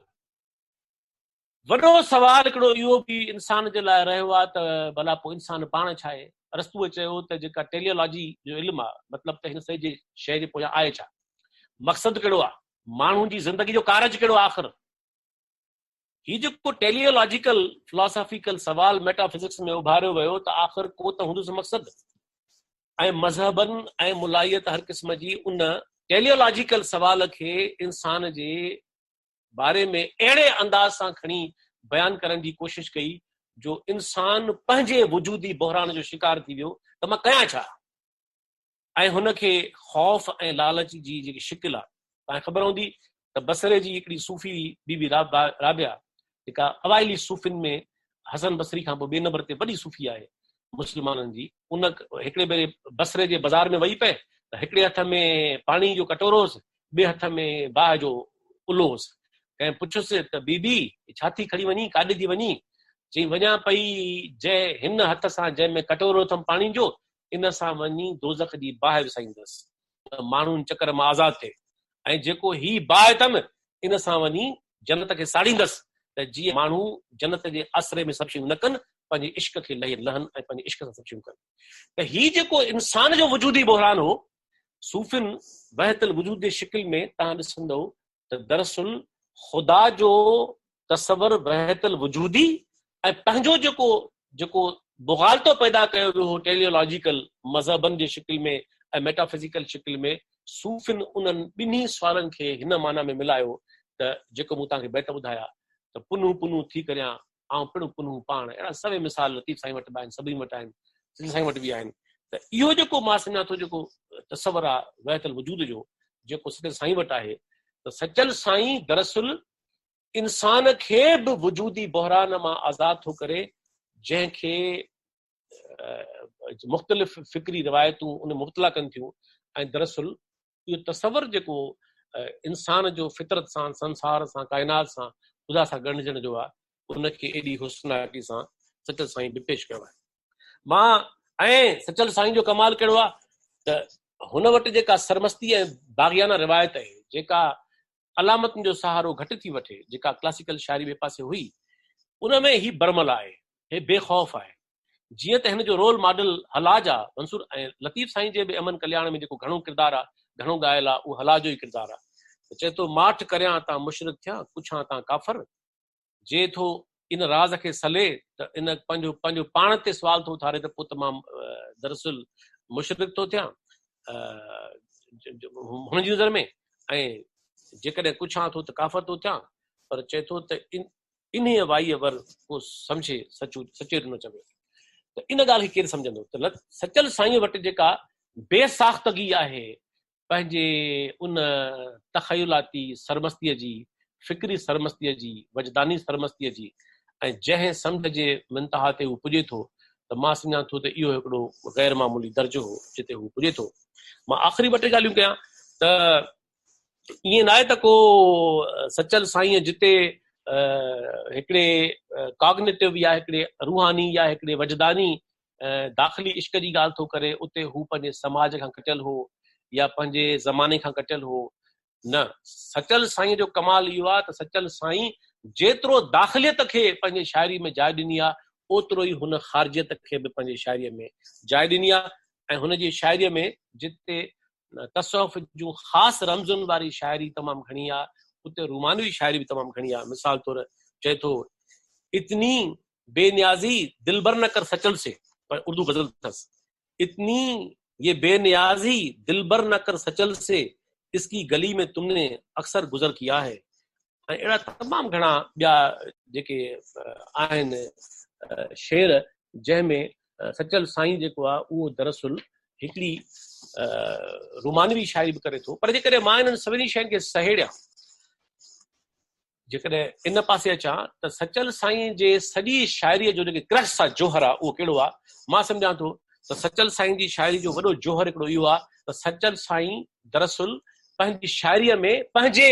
वॾो सवाल हिकिड़ो इहो बि इंसान जे लाइ रहियो आहे त भला पोइ इंसान पाण छा आहे। अरस्तूअ चयो त जेका टेलियोलॉजी जो इल्मु आहे, मतिलबु त हिन सॼे शइ जे पोयां आहे छा, मक़सदु कहिड़ो आहे, माण्हुनि जी ज़िंदगी जो कारज कहिड़ो आहे, आख़िर ही जेको टेलियोलॉजिकल फिलोसॉफिकल सवाल मेटाफिजिक्स में उभारियो वियो त आख़िर को त हूंदुसि मक़सदु ऐं मज़हबनि ऐं मुलाहियत हर क़िस्म जी उन टेलियोलॉजिकल सवाल खे इंसान जे बारे में अहिड़े अंदाज़ सां खणी बयान करण जी कोशिश कई जो इंसान पंहिंजे वजूदी बहरान जो शिकार थी वियो त मां कयां छा, ऐं हुनखे ख़ौफ़ ऐं लालच जी जेकी शिकिल आहे। तव्हांखे ख़बर हूंदी त बसरे जी हिकिड़ी सूफ़ी बीबी राबिया जेका अवाइली सूफ़िन में हसन बसरी खां पोइ 2 नंबर ते वॾी सूफ़ी आहे मुस्लमाननि जी, उन हिकिड़े भेरे बसरे जे बाज़ार में वही पए त हिकिड़े हथ में पाणी जो कटोरो हुअसि, ॿिए हथ में बाहि जो उलो हुअसि। कंहिं पुछियुसि त बीबी छा थी खणी वञी, काॾे थी वञी? चई वञा पई जंहिं हिन हथ सां जंहिंमें कटोरो अथमि पाणी जो, इन सां वञी दोज़ख जी बाहि विसाईंदसि, माण्हुनि चकर मां आज़ाद थिए, ऐं जेको ही बाहि अथमि इन सां वञी जन्नत खे साड़ींदसि त जीअं माण्हू जन्नत जे आसरे में सभु शयूं न कनि, पंहिंजे इश्क खे लहनि ऐं पंहिंजे इश्क सां सभु शयूं कनि। त ही जेको इंसान जो वजूदी बहरान हो, सूफ़िन वहतल वजूद जे शिकिल में तव्हां ॾिसंदव त दरअसल ख़ुदा जो तसवर वहतल वजूदी ऐं पंहिंजो जेको जेको बुग़ालतो पैदा कयो वियो हो टेलियोलॉजिकल मज़हबनि जे शिकिल में ऐं मेटाफिजिकल शिकिल में, सूफ़िन उन्हनि ॿिन्ही सुवालनि खे हिन माना में मिलायो त जेको मूं तव्हांखे बैत ॿुधाया त पुनू पुनू थी करियां ऐं पिणु पुनू पाण, अहिड़ा सभई मिसाल लतीफ़ साईं वटि बि आहिनि, सभिनी वटि आहिनि, सिंध साईं वटि बि आहिनि। त इहो जेको मां सम्झां थो जेको तसवर आहे वहतल वजूद जो जेको सचल साईं वटि आहे, त सचल साईं दरअसल इंसान खे बि वजूदी बहरान मां आज़ाद थो करे, जंहिंखे मुख़्तलिफ़ फ़िक्री रिवायतूं उन मुब्तला कनि थियूं, ऐं दरअसल इहो तसवर जेको इंसान जो फितरत सां, संसार सां, काइनात सां, ख़ुदा सां ॻंढिजण जो आहे, उनखे एॾी हुस्नाकी सां सचल साईं बि पेश कयो आहे। मां ऐं सचल साईं जो कमाल कहिड़ो आहे त हुन वटि जेका सरमस्ती ऐं बाग़ियाना रिवायत आहे, जेका अलामतुनि जो सहारो घटि थी वठे, जेका क्लासिकल शाइरी ॿिए पासे हुई, उन में ही बरमल आहे, हे बेखौफ़ आहे। जीअं त हिन जो रोल मॉडल हलाज आहे, मंसूर ऐं लतीफ़ साईं जे बि अमन कल्याण में जेको घणो किरदारु आहे, घणो ॻायल आहे, उहो हलाज जो ई किरदारु आहे। चए थो माठ करियां तां मुशरिक थिया, पुछां तां काफ़र, जे थो इन राज़ खे सले त इन पंहिंजो पंहिंजो पाण ते सुवाल थो उथारे त पोइ त मां दरअसल मुशरिक थो थियां हुन जी नज़र में, ऐं जेकॾहिं पुछां थो त काफ़र थो थियां, पर चए थो त इन वाईअ वर को सम्झे सचो न चवे। त इन ॻाल्हि खे केरु सम्झंदो त सचल साईं वटि जेका बेसाख़्तगी आहे पंहिंजे उन तख़युलाती सरमस्तीअ जी, फ़िक्री सरमस्तीअ जी, वजदानी सरमस्तीअ जी, ऐं जंहिं सम्झ जे मुंतहा ते हू पुॼे थो, त मां सम्झां थो त इहो हिकिड़ो ग़ैर मामूली दर्जो हो जिते हू पुॼे थो। मां आख़िरी 2 टे ॻाल्हियूं कयां त ईअं न आहे त को सचल साईं जिते हिकिड़े कॉग्निटिव या हिकिड़े रूहानी या हिकिड़े वजदानी दाख़िली इश्क जी ॻाल्हि थो करे, उते हू पंहिंजे समाज खां कटियल हो या पंहिंजे ज़माने खां कटियल हो। न, सचल साईं जो कमाल इहो आहे त सचल साईं जेतिरो दाख़िलियत खे पंहिंजे शाइरी में जाइ ॾिनी आहे, ओतिरो ई हुन ख़ारिजियत खे बि पंहिंजे शाइरीअ में जाइ ॾिनी आहे। ऐं हुनजी शाइरीअ में जिते तसव्वुफ़ जूं ख़ासि रमज़ुनि वारी शाइरी तमामु घणी आहे, उते रूमानवी शाइरी बि तमामु घणी आहे। मिसाल तौरु चए थो इतनी बेनियाज़ी दिलबर न कर सचल से, पर उर्दू गज़ल अथसि, इतनी ये बेनियाज़ी दिलबर न कर सचल से, इसकी गली में तुमने अक्सर गुज़र किया है। ऐं अहिड़ा तमामु घणा ॿिया जेके आहिनि शेर जंहिंमें सचल साईं जेको आहे उहो दरअसल हिकिड़ी रूमानवी शाइरी बि करे थो। पर जेकॾहिं मां इन्हनि सभिनी शयुनि खे सहेड़ियां, जेकॾहिं इन पासे अचां त सचल साईं जे सॼी शाइरीअ जो जेके क्रक्स आहे, जोहर आहे, उहो कहिड़ो आहे? मां सम्झां थो त सचल साईं जी शाइरी जो वॾो जोहर हिकिड़ो इहो आहे त सचल साईं दरअसल पंहिंजी शाइरीअ में पंहिंजे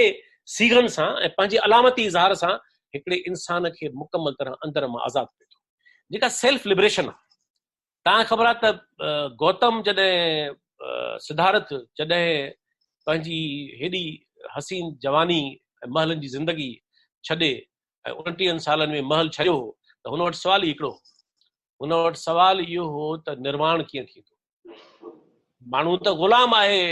सीगनि सां ऐं पंहिंजे अलामती इज़हार सां हिकिड़े इंसान खे मुकमल तरह अंदर मां आज़ादु करे थो, जेका सेल्फ लिबरेशन आहे। तव्हांखे ख़बर आहे त गौतम जॾहिं सिद्धार्थ जॾहिं पंहिंजी हेॾी हसीन जवानी ऐं महलनि जी ज़िंदगी छॾे ऐं 29 सालनि में महल छॾियो हो, त हुन वटि सुवाल ई हिकिड़ो, हुन वटि सुवाल इहो हो त निर्वाण कीअं थींदो? माण्हू त ग़ुलाम आहे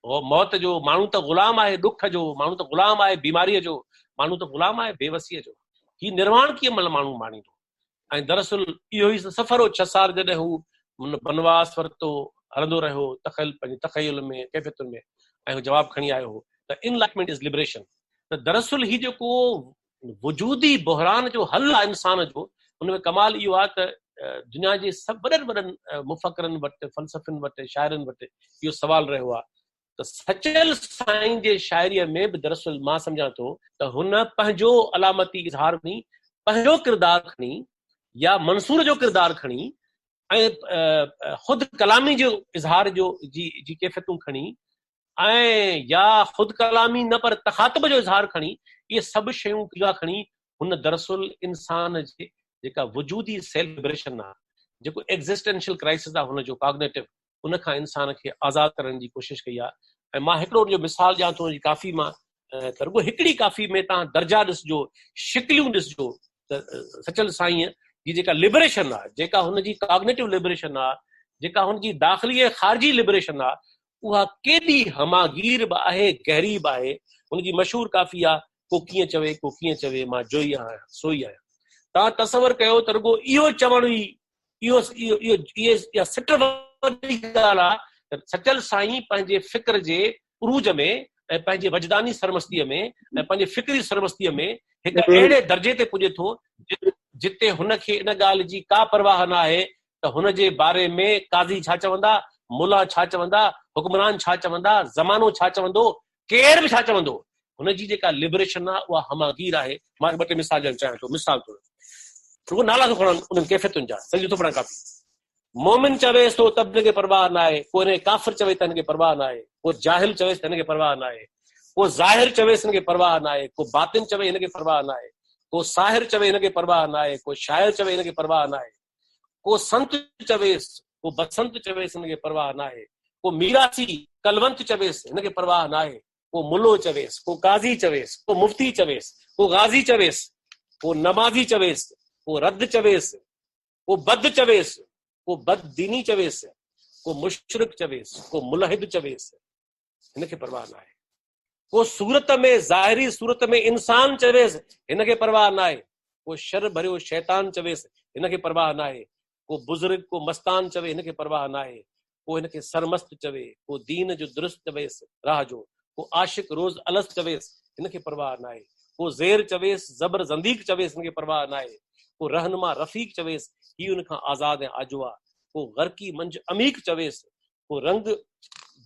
मौत जो, माण्हू त ग़ुलाम आहे ॾुख जो, माण्हू त ग़ुलाम आहे बीमारीअ जो, माण्हू त ग़ुलाम आहे बेवसीअ जो। ही निर्वाण कीअं महिल माण्हू माणींदो। ऐं दरअसल इहो ई सफ़र हो 6 साल जॾहिं हू बनवास वरितो, हलंदो रहियो पंहिंजे तख़यल में कैफ़ियतुनि में, ऐं हू जवाबु खणी आयो हो त इनलाइटमेंट इज़ लिबरेशन। त दरअसल ही जेको वजूदी बहरान जो हल आहे इंसान जो, हुनमें कमाल इहो आहे त दुनिया जे सभु वॾनि वॾनि मुफ़करनि वटि, फ़लसफ़ियुनि वटि, शाइरनि वटि इहो सवाल रहियो आहे त सचल साईं जे शाइरीअ में बि दरअसल मां सम्झां थो त हुन पंहिंजो अलामती इज़हार खणी, पंहिंजो किरदारु खणी या मंसूर जो किरदारु खणी ऐं ख़ुदि कलामी जो इज़हार जो जी कैफ़ियतूं खणी ऐं या ख़ुदि कलामी न पर तख़ातब जो इज़हार खणी, इहे सभु शयूं इहा खणी हुन दरअसल इंसान जे जेका वजूदी सेल्फ लिबरेशन आहे, जेको एग्ज़िस्टेंशियल क्राइसिस आहे हुनजो कॉग्निटिव, उन खां इंसान खे आज़ादु करण जी कोशिशि कई आहे। ऐं मां हिकिड़ो उनजो मिसाल ॾियां थो हुनजी काफ़ी मां, त रुॻो हिकिड़ी काफ़ी में तव्हां दर्जा ॾिसजो, शिकिलियूं ॾिसजो त सचल साईं जी जेका लिबरेशन आहे, जेका हुनजी कॉग्निटिव लिबरेशन आहे, जेका हुनजी दाख़िली ऐं ख़ारिजी लिबरेशन आहे, उहा केॾी हमागीर बि आहे, गहरी बि आहे। हुनजी मशहूर काफ़ी आहे, को कीअं चवे मां जोई आहियां सोई आहियां। तव्हां तसवर कयो त रुॻो इहो चवण ई इहा सिट वारी ॻाल्हि आहे त सचल साईं पंहिंजे फ़िक्र जे उरूज में ऐं पंहिंजे वजदानी सरमस्तीअ में ऐं पंहिंजे फ़िक्री सरमस्तीअ में हिकु अहिड़े दर्जे ते पुॼे थो जिते हुनखे इन ॻाल्हि जी का परवाह न आहे त हुनजे बारे में काज़ी छा चवंदा, मुला छा चवंदा, हुक्मरान छा चवंदा, ज़मानो छा चवंदो, केर बि छा चवंदो। हुनजी जेका लिबरेशन आहे उहा हमागीर आहे। मां 2 टे मिसाल ॾियणु चाहियां थो। मिसाल तौरु रुॻो नाला थो खणनि उन्हनि कैफ़ियतुनि जा, सॼो थो पढ़ां काफ़ी। मोमिन चवेसि थो त हिनखे परवाह न आहे, को हिन काफ़िर चवे त हिनखे परवाह न आहे, को जाहिल चवेसि त हिनखे परवाह न आहे, को ज़ाहिर चवेसि हिनखे परवाह न आहे, को बातिन चवे हिनखे परवाह न आहे, को साहिर चवे हिनखे परवाह न आहे, को शाइर चवे हिनखे परवाह न आहे, को संत चवेसि, को बसंत चवेसि हिनखे परवाह न आहे, को मीरासी कलवंत चवेसि हिनखे परवाह न आहे, को मुलो चवेसि, को काज़ी चवेसि, को मुफ्ती चवेसि, को गाज़ी चवेसि, को नमाज़ी चवेसि, को रद्द चवेसि, को बद चवेसि, को बददीनी चवेसि, को मुशरिक चवेसि, को मुलहिद चवेसि, हिनखे परवाह न आहे। को सूरत में ज़ाहिरी सूरत में इंसान चवेसि हिनखे परवाह न आहे, को शर भरियो शैतान चवेसि हिनखे परवाह न आहे, को बुज़ुर्ग को मस्तान चवे हिनखे परवाह न आहे, को हिनखे सरमस्त चवे, को दीन जो दुरुस्त चवेसि राह जो, को आशिक रोज़ अलस चवेसि हिनखे परवाह न आहे, को ज़ेर चवेसि ज़बर ज़ंदीक चवेसि हिनखे परवाह न आहे, को रहनुमा रफ़ीक चवेसि ही हुन खां आज़ाद ऐं आजो आहे, को गर्की मंझि अमीक चवेसि, को रंग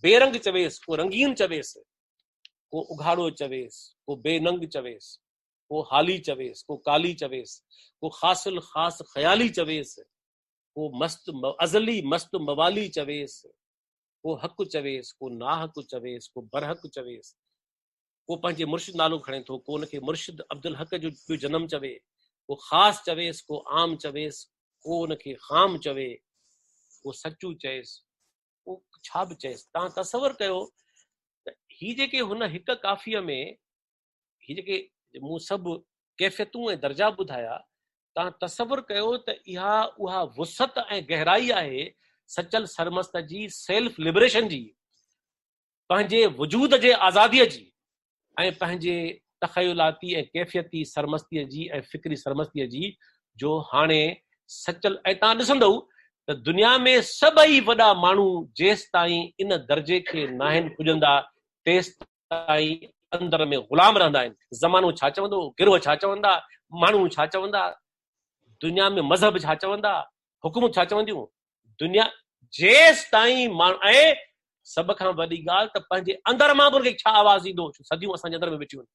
बेरंग चवेसि, को रंगीन चवेसि, को उघाड़ो चवेसि, को बेनंग चवेसि, को हाली चवेसि, को काली चवेसि, को खासिल ख़ास ख़याली चवेसि, को मस्त अज़ली मस्त मवाली चवेसि, को हक़ चवेसि, को नाहक़ चवेसि, को बरहक़ चवेसि, को पंहिंजे मुर्शिद नालो खणे थो, को हुनखे मुर्शिद अब्दुल हक़ जो जनम चवे, को ख़ासि चवेसि, को आम चवेसि, को हुनखे ख़ाम चवे, को सचू चएसि, को छा बि चएसि। तव्हां तसवर कयो त ही जेके हुन हिकु काफ़ीअ में ही जेके मूं सभु कैफ़ियतूं ऐं दर्जा ॿुधाया, तव्हां तसवर कयो त इहा उहा वुसत ऐं गहराई आहे सचल सरमस्त जी, सेल्फ लिबरेशन जी, पंहिंजे वजूद जे आज़ादीअ जी ऐं पंहिंजे तख़युलाती ऐं कैफ़ियती सरमस्तीअ जी ऐं फ़िक्री सरमस्तीअ जी, जो हाणे सचल। ऐं तव्हां ॾिसंदव त दुनिया में सभई वॾा माण्हू जेसि ताईं इन दर्जे खे नाहिनि पुॼंदा तेसि ताईं अंदर में ग़ुलाम रहंदा आहिनि। ज़मानो छा चवंदो, गिरोह छा चवंदा, माण्हू छा चवंदा, दुनिया में मज़हब छा चवंदा, हुकुम छा चवंदियूं, दुनिया जेसि ताईं माण्हू। ऐं सभ खां वॾी ॻाल्हि त पंहिंजे अंदर मां बि छा आवाज़ ईंदो, सदियूं असांजे अंदर में वेठियूं आहिनि।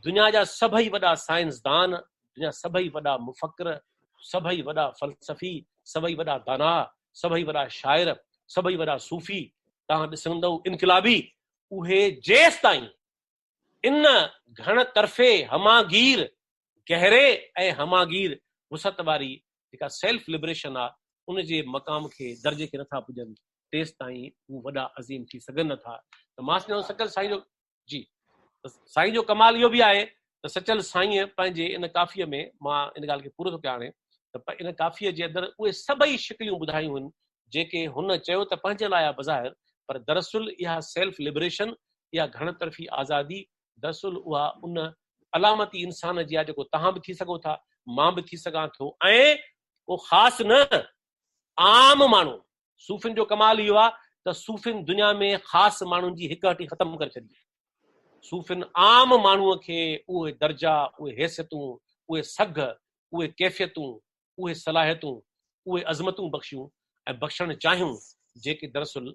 दुनिया जा सभई वॾा साइंसदान, दुनिया सभई वॾा मुफ़क्र, सभई वॾा फ़लसफ़ी, सभई वॾा दाना, सभई वॾा शाइर, सभई वॾा सूफ़ी, तव्हां ॾिसंदव इनक़िलाबी, उहे जेसि ताईं इन घण तरफ़े हमागीर गहरे ऐं हमागीर वुसत वारी जेका सेल्फ लिबरेशन आहे उन जे मक़ाम खे दर्जे खे नथा पुॼनि तेसि ताईं हू वॾा अज़ीम थी सघनि नथा। त मां सम्झां सचल साईं जो जी, साईं जो कमाल इहो बि आहे त सचल साईं पंहिंजे इन काफ़ीअ में, मां इन ॻाल्हि खे पूरो थो कयां हाणे, त इन काफ़ीअ जे अंदरि उहे सभई शिकिलियूं ॿुधायूं आहिनि जेके हुन चयो त पंहिंजे लाइ आहे बज़ाहिर, पर दरअसल इहा सेल्फ लिबरेशन, इहा घण तरफ़ी आज़ादी, दरअसल उहा उन अलामती इंसान जी आहे, जेको तव्हां बि थी सघो था, मां बि थी सघां थो। ऐं को ख़ासि न, आम माण्हू। सूफ़िन जो कमाल इहो आहे त सूफ़िन दुनिया में ख़ासि माण्हुनि जी हिक हटी ख़तमु करे छॾी। सूफ़िन आम माण्हूअ खे उहे दर्जा, उहे हैसियतूं, उहे सघ, उहे कैफ़ियतूं, उहे सलाहियतूं, उहे अज़मतूं बख़्शियूं ऐं बख़्शणु चाहियूं, जेके दरअसल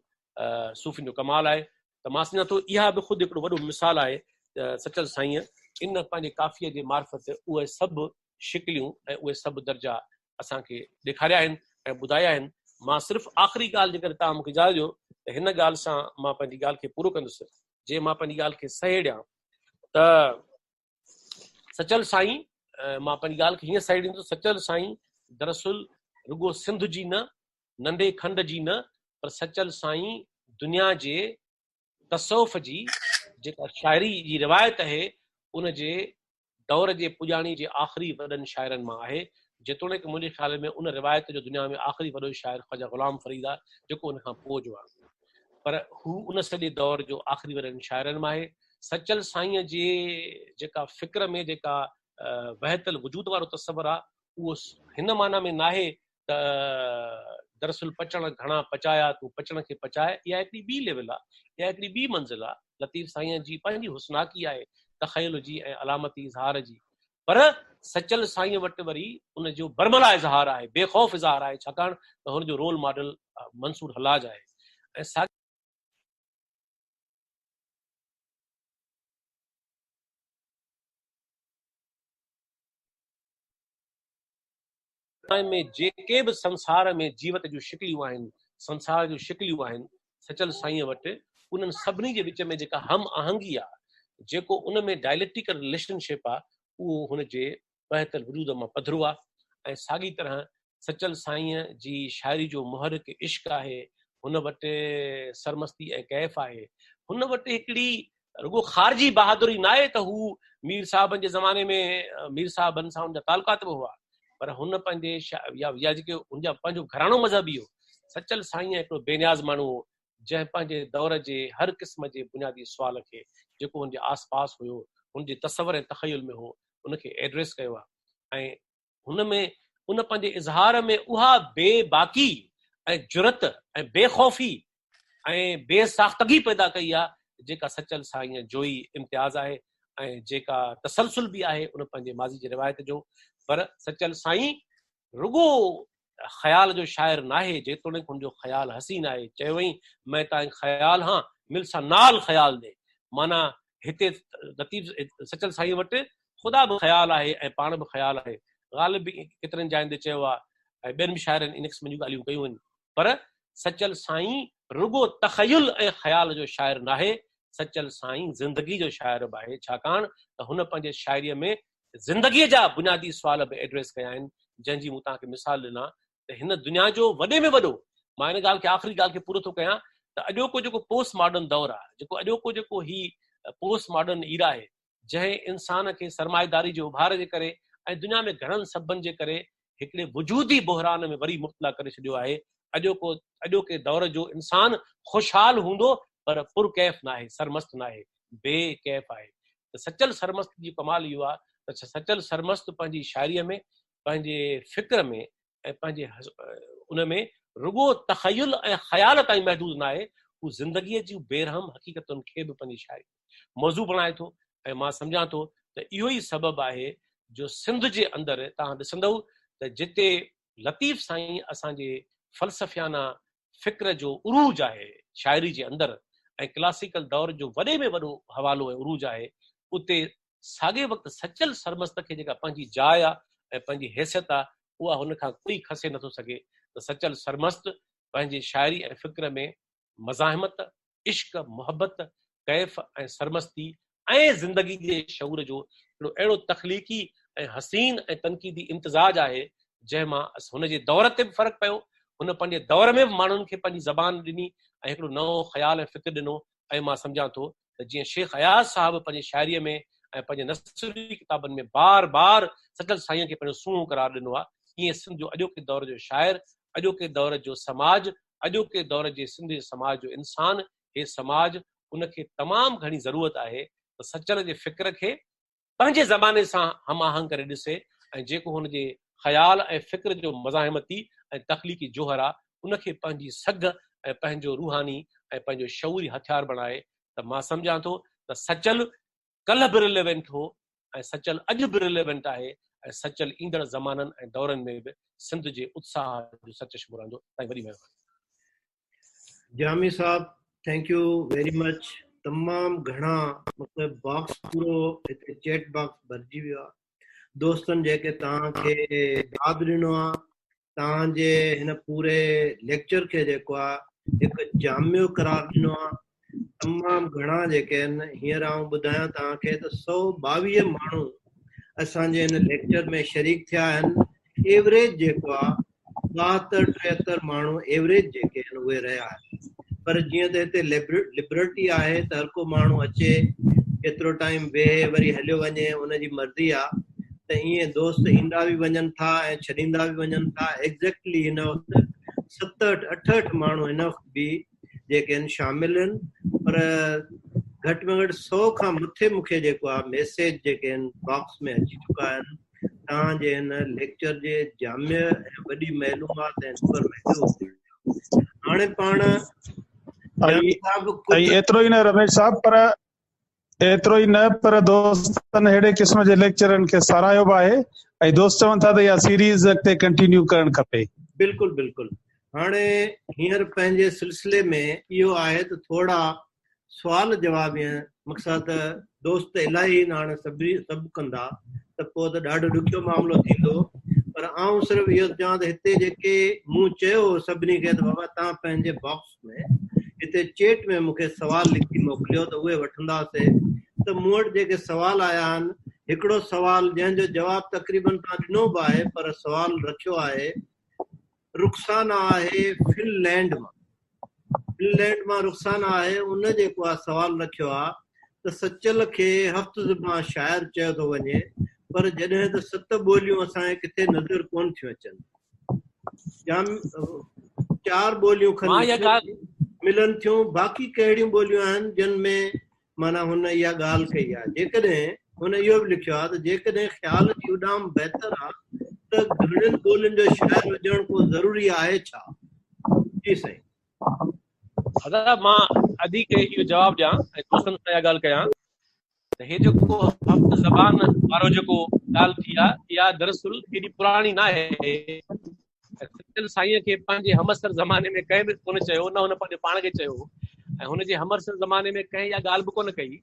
सूफ़िन जो कमाल आहे। त मां सम्झां थो इहा बि ख़ुदि हिकिड़ो वॾो मिसाल आहे। सचल साईं इन पंहिंजे काफ़ीअ जे मार्फत उहे सभु शिकिलियूं ऐं उहे सभु दर्जा असांखे ॾेखारिया आहिनि ऐं ॿुधाया आहिनि। मां सिर्फ़ु आख़िरी ॻाल्हि जे करे तव्हां मूंखे इजाज़त ॾियो त हिन ॻाल्हि सां मां पंहिंजी ॻाल्हि खे पूरो कंदुसि। जे मां पंहिंजी ॻाल्हि खे सही ॾियां त सचल साईं, मां पंहिंजी ॻाल्हि खे हीअं सही ॾींदुसि, सचल साईं दरअसल रुगो सिंध जी न, नंढे खंड जी न, पर सचल साईं दुनिया जे तसौफ़ जी जेका शाइरी जी रिवायत आहे उन जे दौर जे पुॼाणी जे आख़िरी वॾनि शाइरनि मां आहे। जेतोणीकि मुंहिंजे ख़्याल में उन रिवायत जो दुनिया में आख़िरी वॾो शाइर ख़्वाजा ग़ुलाम फरीद आहे, जेको उन खां पोइ जो आहे, पर हू उन सॼे दौर जो आख़िरी वॾनि शाइरनि मां आहे। सचल साईं जे जेका फ़िक्र में जेका वहतल वजूद वारो तसवर आहे, उहो हिन माना में नाहे त दरअसल पचण घणा पचाया तूं पचण खे पचाए। इहा हिकिड़ी ॿी लेवल आहे, इहा हिकिड़ी ॿी मंज़िल आहे। लतीफ़ साईं जी पंहिंजी हुस्नाकी आहे, तख़यल जी ऐं अलामती इज़हार जी। पर सचल साईं वटि वरी उन जो बरमला इज़हार आहे, बेखौफ़ इज़हार आहे, छाकाणि त हुनजो रोल मॉडल मंसूर हलाज आहे। ऐं में जेके बि संसार में जीवत जूं शिकिलियूं आहिनि, संसार जूं शिकिलियूं आहिनि, सचल साईं वटि उन्हनि सभिनी जे विच में जेका हम आहंगी आहे, जेको उन में डायलेक्टिकल रिलेशनशिप आहे, उहो हुन जे बहतल वजूद मां पधरो आहे। ऐं साॻी तरह सचल साईं जी शाइरी जो मुहरिक इश्क आहे, हुन वटि सरमस्ती ऐं कैफ़ आहे, हुन वटि हिकिड़ी रुगो ख़ारजी बहादुरी न आहे त हू मीर साहबनि जे ज़माने में मीर साहबनि सां हुनजा तालुकात बि हुआ, पर हुन पंहिंजे या जेके हुनजा पंहिंजो घराणो मज़हबी हो। सचल साईं हिकिड़ो बेनियाज़ माण्हू हो, जंहिं पंहिंजे दौर जे हर क़िस्म जे बुनियादी सुवाल खे जेको हुनजे आस पास हुयो, हुनजे तसवर ऐं तख़युल में हो, उनखे एड्रेस कयो आहे। ऐं हुन में उन पंहिंजे इज़हार में उहा बेबाकी ऐं जुरत ऐं बेखौफ़ी ऐं बेसाख़्तगी पैदा कई आहे, जेका सचल साईं जो ई इम्तियाज़ आहे ऐं जेका तसलसल बि आहे उन पंहिंजे माज़ी जी रिवायत जो। पर सचल साईं रुगो ख़्याल जो शाइर न आहे, जेतोणीकि हुनजो ख़्याल हसीन आहे। चयोई मैं ताईं ख़्याल हाँ मिल सां नाल ख़्याल दे, माना हिते लतीफ़ सचल साईं वटि ख़ुदा बि ख़्याल आहे ऐं पाण बि ख़्याल आहे। ग़ालिब बि केतिरनि जायुनि ते चयो आहे ऐं ॿियनि बि शाइरनि इन क़िस्म जूं ॻाल्हियूं कयूं आहिनि। पर सचल साईं रुगो तख़युल ऐं ख़्याल जो शाइर न आहे, सचल साईं ज़िंदगी जो शाइर बि आहे, छाकाणि त हुन पंहिंजे शाइरीअ में ज़िंदगीअ जा बुनियादी सुवाल बि एड्रेस कया आहिनि, जंहिंजी मूं तव्हांखे मिसाल ॾिना त हिन दुनिया जो वॾे में वॾो, मां हिन ॻाल्हि खे आख़िरी ॻाल्हि खे पूरो थो कयां त अॼोको जेको पोस्ट मॉडर्न दौर आहे, जेको अॼोको जेको ही पोस्ट मॉडर्न ईरा आहे, जंहिं इंसान खे सरमाएदारी जे उभार जे करे ऐं दुनिया में घणनि सबबनि जे करे हिकिड़े वजूदी बहरान में वरी मुब्तला करे छॾियो आहे। अॼोके दौर जो इंसान ख़ुशहाल हूंदो पर पुरकैफ़ न आहे, सरमस्त न आहे, बेकैफ़ आहे। त सचल सरमस्त जी कमाल इहो आहे त सचल सरमस्त पंहिंजी शाइरीअ में, पंहिंजे फ़िक्र में ऐं पंहिंजे उन में रुगो तख़युल ऐं ख़्याल ताईं महदूद न आहे, हू ज़िंदगीअ जूं बेरहम हक़ीक़तुनि खे बि पंहिंजी शाइरी मौज़ू बणाए थो। ऐं मां सम्झां थो त इहो ई सबबु आहे जो सिंध जे अंदरि तव्हां ॾिसंदव त जिते लतीफ़ साईं असांजे फ़लसफ़ियाना फ़िक्र जो उरूज आहे शाइरी जे अंदरि, ऐं क्लासिकल दौर जो वॾे में वॾो हवालो ऐं उरूज आहे, उते साॻे वक़्तु सचल सरमस्त खे जेका पंहिंजी जाइ आहे ऐं पंहिंजी हैसियत आहे, उहा हुन खां कोई खसे नथो सघे। त सचल सरमस्त पंहिंजे शाइरी ऐं फ़िक्र में मज़ाहिमत, इश्क, मोहबत, कैफ़ ऐं सरमस्ती ऐं ज़िंदगी जे शऊर जो हिकिड़ो अहिड़ो तख़लीक़ी ऐं हसीन ऐं तनक़ीदी इम्तिज़ाज आहे, जंहिं मां हुनजे दौर ते बि फ़र्क़ु पियो। हुन पंहिंजे दौर में बि माण्हुनि खे पंहिंजी ज़बान ॾिनी ऐं हिकिड़ो नओं ख़्याल ऐं फ़िक्र ॾिनो। ऐं मां सम्झां थो त जीअं शेख अयाज़ साहिबु पंहिंजे शाइरीअ में ऐं पंहिंजे नसरी किताबनि में बार बार सचल साईं खे पंहिंजो सूंह करार ॾिनो आहे, ईअं सिंध जो अॼोके दौर जो शाइर, अॼोके दौर जो समाज, अॼोके दौर जे सिंधी समाज जो इंसान, हे समाज उनखे तमामु घणी ज़रूरत आहे त सचल जे फ़िक्र खे पंहिंजे ज़माने सां हम आहंग करे ॾिसे ऐं जेको हुनजे ख़्याल ऐं फ़िक्र जो मज़ाहिमती ऐं तख़लीक़ी जोहर आहे उनखे पंहिंजी सघ ऐं पंहिंजो रूहानी ऐं पंहिंजो शऊरी हथियार बणाए त मां सम्झां थो त सचल कल्ह बि रिलेवेंट हो ऐं सचल अॼु बि रिलेवेंट आहे ऐं सचल ईंदड़ ज़माननि ऐं दौरनि में बि सिंध जे उत्साह जो सच शुरू रहंदो। तव्हांजी वॾी महिरबानी। जामी साहब, थैंक यू वेरी मच। तमाम घणा मतलब बॉक्स पूरो हिते चैट बॉक्स भरिजी वियो आहे। दोस्तनि जेके तव्हांखे दाद ॾिनो आहे, तव्हांजे हिन पूरे लेक्चर खे जेको आहे हिकु जामियो करार ॾिनो आहे। तमाम घणा जेके आहिनि, हींअर आउं ॿुधायां तव्हांखे त 122 माण्हू असांजे हिन लेक्चर में शरीक थिया आहिनि। एवरेज जेको आहे 72-73 माण्हू एवरेज जेके आहिनि उहे रहिया आहिनि। पर जीअं त हिते लिबर्टी आहे त हर को माण्हू अचे, केतिरो टाइम वेहे, वरी हलियो वञे, उनजी मर्ज़ी आहे। त ईअं दोस्त ईंदा बि वञनि था ऐं छॾींदा बि वञनि था। एग्ज़ैक्टली हिन वक़्तु 67-68 माण्हू हिन वक़्तु बि जेके आहिनि शामिल आहिनि। पर घटि में घटि 100 खां मथे मूंखे जेको आहे मैसेज जेके आहिनि बॉक्स में अची चुका आहिनि तव्हांजे हिन लेक्चर जे जामिया ऐं वॾी मालूमात ऐं इंफॉर्मेटिव। हाणे पाण एतिरो ई न रमेश साहब, पर एतिरो ई न, पर दोस्तनि अहिड़े क़िस्म जे लेक्चरनि खे साराहियो बि आहे ऐं दोस्त चवनि था त इहा सीरीज़ अॻिते कंटिन्यू करणु खपे। बिल्कुलु बिल्कुलु। हाणे हींअर पंहिंजे सिलसिले में इहो आहे त थोरा सुवाल जवाब, मक़सदु त दोस्त इलाही हाणे सभु कंदा त पोइ त ॾाढो ॾुखियो मामिलो थींदो। पर आउं सिर्फ़ु इहो चवां त हिते जेके मूं चयो सभिनी खे त बाबा तव्हां पंहिंजे बॉक्स में हिते चेट में मूंखे सवाल लिखी मोकिलियो त उहे वठंदासीं। त मूं वटि जेके सवाल आया आहिनि, हिकिड़ो सवाल जंहिंजो जवाबु तक़रीबन तव्हां ॾिनो बि आहे, पर सवाल रखियो आहे रुखसाना आहे फिनलैंड मां रुखसाना आहे। उन जेको आहे सवाल रखियो आहे त सचल खे हफ़्त ज़बां शाइर चयो थो वञे, पर जॾहिं त 7 ॿोलियूं असांखे किथे नज़र कोन थियूं अचनि। 4 ॿोलियूं खनि मिलनि थियूं, बाक़ी कहिड़ियूं ॿोलियूं आहिनि जिन में माना हुन इहा ॻाल्हि कई आहे। जेकॾहिं हुन इहो बि लिखियो आहे त जेकॾहिं ख़्याल जी उॾाम बहितर आहे त घणनि ॿोलियुनि जो शाइर हुजणु को ज़रूरी आहे छा? जी साईं। दादा मां अदी खे इहो जवाबु ॾियां ऐं दोस्तनि सां इहा ॻाल्हि कयां त हे जेको हफ़्त ज़बान वारो जेको ॻाल्हि थी आहे, इहा दरअसल केॾी पुराणी न आहे। सचल साईं खे पंहिंजे हमअसर ज़माने में कंहिं बि कोन चयो, न हुन पंहिंजे पाण खे चयो ऐं हुनजे हमअसर ज़माने में कंहिं इहा ॻाल्हि बि कोन कई।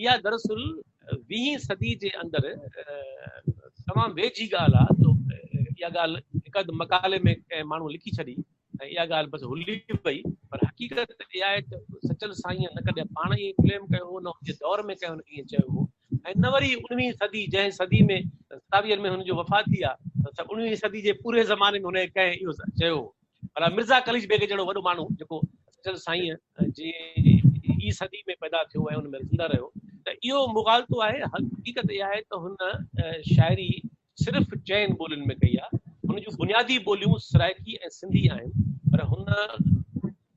इहा दरअसल 20वीं सदी जे अंदरि तमामु वेझी ॻाल्हि आहे। तो इहा ॻाल्हि हिकु अधु मकाले में कंहिं माण्हू लिखी छॾी ऐं इहा ॻाल्हि बसि हुली पई, पर हक़ीक़त इहा आहे त सचल साईं न कॾहिं पाण ई क्लेम कयो, न हुनजे दौर में कंहिं हुनखे ईअं चयो हो। ऐं न वरी 19वीं सदी जंहिं सदी में 27 में हुनजो वफ़ात थी आहे, त 19वीं सदी जे पूरे ज़माने में हुनखे कंहिं इहो चयो हो। पर मिर्ज़ा कलीज बेग जहिड़ो वॾो माण्हू जेको सचल साईं जे ई सदी में पैदा थियो ऐं हुन में ज़िंदा रहियो, त इहो मुग़ालतो आहे। हक़ीक़त इहा आहे त हुन शाइरी सिर्फ़ु 4 ॿोलियुनि में कई आहे। हुन जूं बुनियादी ॿोलियूं सराइकी ऐं सिंधी आहिनि, पर हुन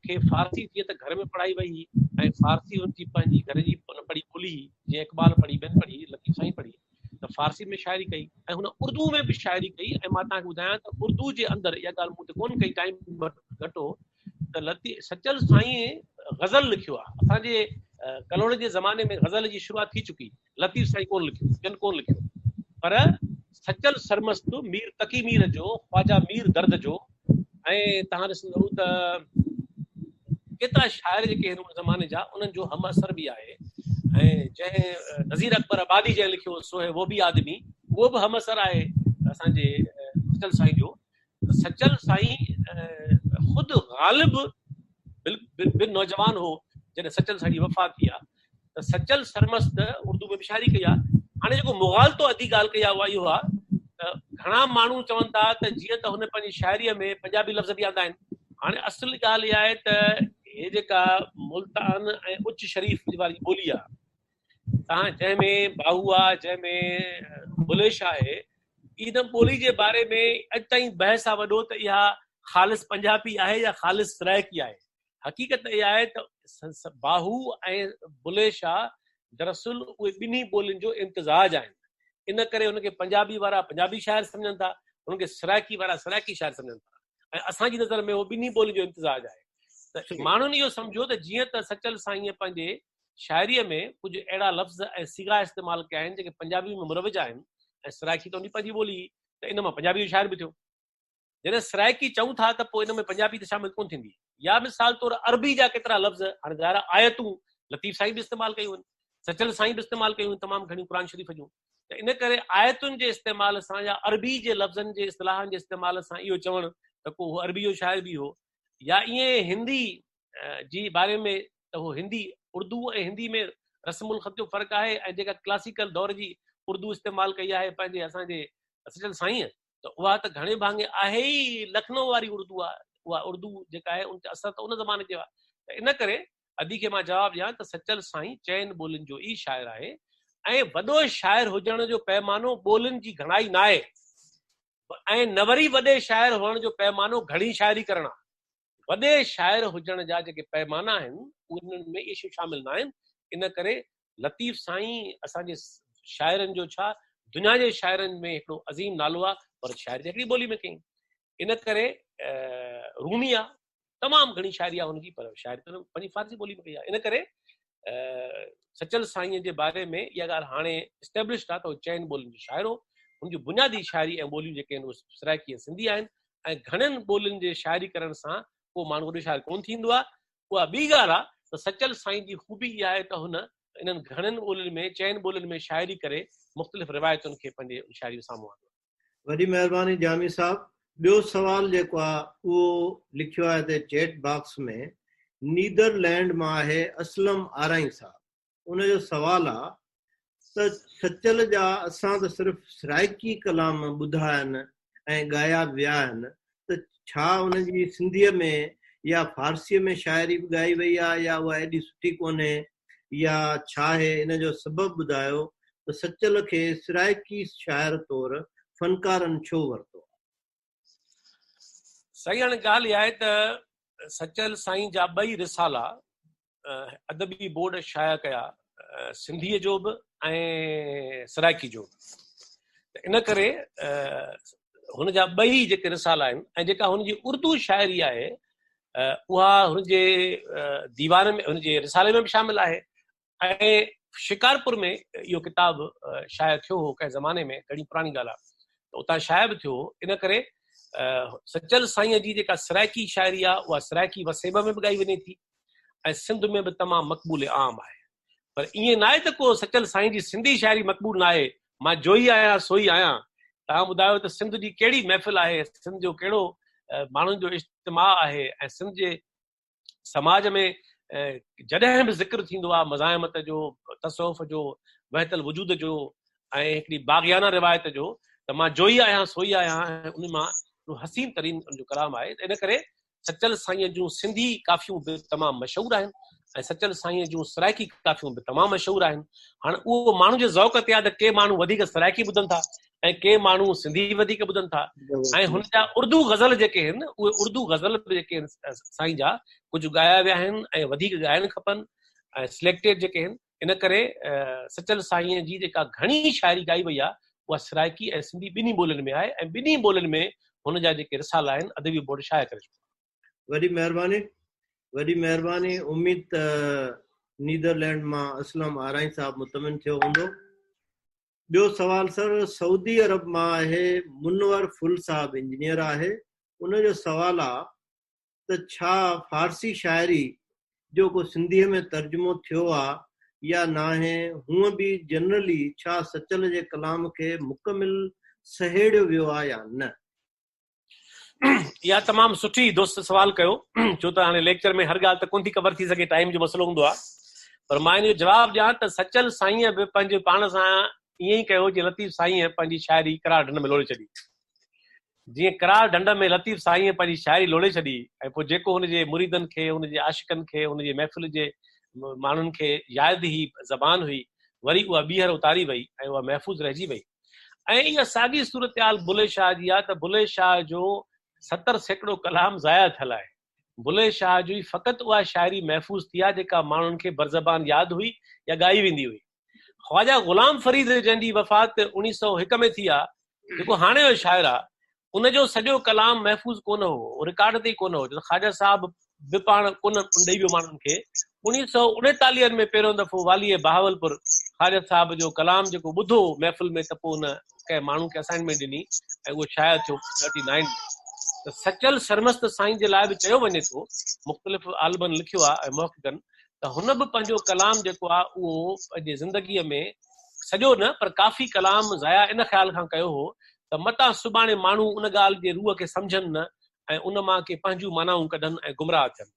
खे फारसी जीअं त घर में पढ़ाई वई ऐं फारसी हुनजी पंहिंजी घर जी पढ़ी खुली, जीअं इक़बाल पढ़ी, ॿियनि पढ़ी, लतीफ़ साईं पढ़ी, त फारसी में शाइरी कई ऐं हुन उर्दू में बि शाइरी कई। ऐं मां तव्हांखे ॿुधायां त उर्दू जे अंदरि इहा ॻाल्हि मूं ते कोन कई, टाइम घटो, त सचल साईं ग़ज़ल लिखियो आहे। असांजे कलोड़ जे ज़माने में ग़ज़ल जी शुरूआत थी चुकी, लतीफ़ साईं कोन लिखियो, ॿियनि कोन लिखियो, पर सचल सरमस्त मीर तकी मीर जो, ख्वाजा मीर दर्द जो, ऐं तव्हां ॾिसंदव त केतिरा शाइर जेके आहिनि उन ज़माने जा, उन्हनि जो हम असर बि आहे। ऐं जंहिं नज़ीर अकबर आबादी जंहिं लिखियो सो है वो भी आदमी, उहो बि हम असर आहे असांजे सचल साईं जो। सचल साईं ख़ुदि ग़ालिब बिन नौजवान हो जॾहिं सचल साईं जी वफ़ात थी आहे, त सचल सरमस्त उर्दू में बि शाइरी कई आहे। हाणे जेको मुग़ालतो अधी ॻाल्हि कई आहे उहा इहो आहे त घणा माण्हू चवनि था त जीअं त हुन पंहिंजी शाइरीअ में पंजाबी लफ़्ज़ बि आंदा आहिनि। हाणे असुल ॻाल्हि इहा आहे त हे जेका मुल्तान ऐं उच्च शरीफ़ वारी ॿोली आहे, तव्हां जंहिंमें बाहू आहे, जंहिंमें बुलेश आहे, इन ॿोली जे बारे में अॼु ताईं बहस आहे वॾो त इहा ख़ालिस पंजाबी आहे या ख़ालिस सराइकी आहे। हक़ीक़त इहा आहे त बाहू ऐं बुलेश आहे दरअसल उहे ॿिन्ही ॿोलियुनि जो इम्तिज़ाज आहिनि, इन करे उनखे पंजाबी वारा पंजाबी शाइर सम्झनि था, उनखे सराइकी वारा सराइकी शाइर सम्झनि था, ऐं असांजी नज़र में उहो ॿिन्ही ॿोलियुनि जो इम्तिज़ाज आहे। त माण्हुनि इहो सम्झो त जीअं त सचल साईं पंहिंजे शाइरीअ में कुझु अहिड़ा लफ़्ज़ ऐं सिगा इस्तेमालु कया आहिनि जेके पंजाबी में मुरवज आहिनि, ऐं सराइकी त उन पंहिंजी ॿोली, त इन मां पंजाबी जो शाइर बि थियो। जॾहिं सराइकी चऊं था त पोइ इन में पंजाबी त शामिल कोन थींदी। या मिसाल तौरु अरबी जा केतिरा लफ़्ज़, हाणे ज़ाहिर आयतूं लतीफ़ साईं बि इस्तेमालु कयूं आहिनि, सचल साईं बि इस्तेमालु कयूं आहिनि तमामु घणियूं क़ुरान शरीफ़ जूं। त इन करे आयतुनि जे इस्तेमाल सां या अरबी जे लफ़्ज़नि जे इस्तिलाहनि जे इस्तेमाल सां इहो चवणु त को अरबी जो शाइर बि हो, या ईअं हिंदी जी बारे में त उहो हिंदी उर्दू ऐं हिंदी में रस्मुल ख़त जो फ़र्क़ु आहे, ऐं जेका क्लासिकल दौर जी उर्दू इस्तेमालु कई आहे पंहिंजे असांजे सचल साईं, त उहा त घणे भाङे आहे ई लखनऊ वारी उर्दू आहे, उहा उर्दू जेका आहे उन ते असर त उन ज़माने जो आहे। त इन करे अदी खे मां जवाबु ॾियां त सचल साईं चइनि ॿोलियुनि जो ई शाइर आहे, ऐं वॾो शाइर हुजण जो पैमानो ॿोलियुनि जी घणाई न आहे, ऐं न वरी वॾे शाइर हुअण जो पैमानो घणी शाइरी करणु आहे। वॾे शाइर हुजण जा जेके पैमाना आहिनि उन्हनि में इहे शयूं शामिल न आहिनि। इन करे लतीफ़ साईं असांजे शाइरनि जो छा दुनिया जे शाइरनि में हिकिड़ो अज़ीम नालो आहे, पर शाइरी हिकिड़ी ॿोली में कई। इन करे रूमी आहे, तमामु घणी शाइरी आहे हुनजी, पर शाइरी त पंहिंजी फारसी ॿोली में कई आहे। इन करे सचल साईं जे बारे में इहा ॻाल्हि हाणे इस्टेब्लिश्ड आहे त उहो चइनि ॿोलियुनि जो शाइर हो। हुनजी बुनियादी शाइरी ऐं ॿोलियूं जेके आहिनि उहे सराइकी ऐं सिंधी आहिनि, ऐं घणनि ॿोलियुनि जे शाइरी करण सां को माण्हू वॾो शाइर कोन थींदो आहे। उहा ॿी ॻाल्हि आहे त सचल साईं जी ख़ूबी इहा आहे त हुन इन्हनि घणनि ॿोलियुनि में चइनि ॿोलियुनि में शाइरी करे मुख़्तलिफ़ रिवायतुनि खे पंहिंजे शाइरी साम्हूं आंदो। वॾी महिरबानी जामी साहब। ॿियो सवाल जेको आहे उहो लिखियो आहे त चैट बॉक्स में, नीदरलैंड मां आहे असलम आराई साहब। उनजो सवाल आहे त सचल जा असां त सिर्फ़ु सराइकी कलाम ॿुधा आहिनि ऐं ॻाया विया आहिनि, त छा उनजी सिंधीअ में या फारसीअ में शाइरी बि ॻाई वई आहे, या उहा एॾी सुठी कोन्हे, या छा आहे? इन जो सबबु ॿुधायो त सचल खे सराइकी शाइर तौरु फनकारनि छो वरितो? सही हाणे ॻाल्हि इहा आहे त सचल साईं जा ॿई रिसाला अदबी बोर्ड शाया कया, सिंधीअ जो बि ऐं सराइकी जो बि। त इन करे हुन जा ॿई जेके रिसाला आहिनि ऐं जेका हुनजी उर्दू शाइरी आहे उहा हुनजे दीवान में, हुनजे रिसाले में बि शामिल आहे। ऐं शिकारपुर में इहो किताबु शाया थियो हो कंहिं ज़माने में, घणी पुराणी ॻाल्हि आहे, त उतां शाया बि थियो हो। इन करे सचल साईं जी जेका सराइकी शाइरी आहे उहा सराइकी वसेब में बि ॻाई वञे थी, ऐं सिंध में बि तमामु मक़बूल आम आहे। पर ईअं न आहे त को सचल साईं जी सिंधी शाइरी मक़बूल न आहे। मां जो ई आहियां सो ई आहियां। तव्हां ॿुधायो त सिंध जी कहिड़ी महफ़िल आहे, सिंध जो कहिड़ो माण्हुनि जो इज्तिमा आहे, ऐं सिंध जे समाज में जॾहिं बि ज़िक्र थींदो आहे मज़ाहिमत जो, तसौफ़ जो, वहतल वजूद जो, ऐं हिकिड़ी बाग़ियाना रिवायत जो, त मां जो ई आहियां सो ई आहियां, ऐं उन मां हसीन तरीन जो कलाम आहे। इन करे सचल साईं जूं सिंधी काफ़ियूं बि तमामु मशहूरु आहिनि, ऐं सचल साईं जूं सराइकी काफ़ियूं बि तमामु मशहूरु आहिनि। हाणे उहो माण्हू जे ज़ौक़ ते आहे त के माण्हू वधीक सराइकी ॿुधनि था ऐं के माण्हू सिंधी वधीक ॿुधनि था। ऐं हुन जा उर्दू गज़ल जेके आहिनि उहे उर्दू गज़ल बि जेके आहिनि साईं जा कुझु ॻाया विया आहिनि ऐं वधीक ॻाइणु खपनि, ऐं सिलेक्टेड जेके आहिनि। इन करे सचल साईं जी जेका घणी शाइरी ॻाई वई आहे उहा सराइकी ऐं सिंधी ॿिन्ही ॿोलियुनि में आहे, ऐं ॿिन्ही ॿोलियुनि में हुन जा जेके रिसाला आहिनि अदबी बोर्ड शाया करे चुको। वॾी महिरबानी, वॾी महिरबानी। उम्मीद त नीदरलैंड मां असलम आराई साहब मुतमिन थियो हूंदो। ॿियो सवाल सर सऊदी अरब मां आहे मुनवर फुल साहब, इंजीनियर आहे। उनजो सवाल आहे त छा फारसी शाइरी जो को सिंधीअ में तर्जुमो थियो आहे या न आहे? हूअं बि जनरली छा सचल जे कलाम खे मुकमिल सहेड़ियो वियो आहे या न? इहा तमामु सुठी दोस्त सवाल कयो, छो त हाणे लेक्चर में हर ॻाल्हि त कोन थी कवर थी सघे, टाइम जो मसइलो हूंदो आहे। पर मां इन जो जवाबु ॾियां त सचल साईं बि पंहिंजे पाण सां ईअं ई कयो जीअं लतीफ़ साईं पंहिंजी शाइरी करार ढंढ में लोड़े छॾी। जीअं करार ढंढ में लतीफ़ साईं पंहिंजी शाइरी लोड़े छॾी, ऐं पोइ जेको हुनजे मुरीदनि खे, हुनजे आशिकनि खे, हुनजे महफ़िल जे माण्हुनि खे यादि ही ज़बान हुई, वरी उहा ॿीहर उतारी वई ऐं उहा महफ़ूज़ रहिजी वई। ऐं इहा साॻी सूरत हाल बुले शाह जी आहे त बुले शाह जो 70 सैकड़ो कलाम ज़ाया थियल आहे। बुले शाह जी फ़क़ति उहा शाइरी महफ़ूज़ थी आहे जेका माण्हुनि खे बरज़बान यादि हुई या ॻाई वेंदी हुई। ख़्वाजा ग़ुलाम फ़रीद जंहिंजी वफ़ात 1901 में थी आहे, जेको हाणे जो शाइर आहे, उनजो सॼो कलाम महफ़ूज़ कोन हो, रिकॉर्ड ते ई कोन हो। ख़्वाजा साहब बि पाण कोन ॾेई वियो माण्हुनि खे। 1939 में पहिरियों दफ़ो वालीअ बहावलपुर ख़्वाजा साहब जो कलाम जेको ॿुधो महफ़िल में, त पोइ उन कंहिं माण्हू खे असाइनमेंट ॾिनी ऐं उहो शाइर थियो 39 में। त सचल सरमस्त साईं जे लाइ बि चयो वञे थो, मुख़्तलिफ़ आलमनि लिखियो आहे ऐं मौक़िक़नि, त हुन बि पंहिंजो कलाम जेको आहे उहो पंहिंजी ज़िंदगीअ में सॼो न पर काफ़ी कलाम ज़ाया इन ख़्याल खां कयो हो त मता सुभाणे माण्हू उन ॻाल्हि जे रूह खे सम्झनि न ऐं उन मां के पंहिंजूं मानाऊं कढनि ऐं गुमराह थियनि।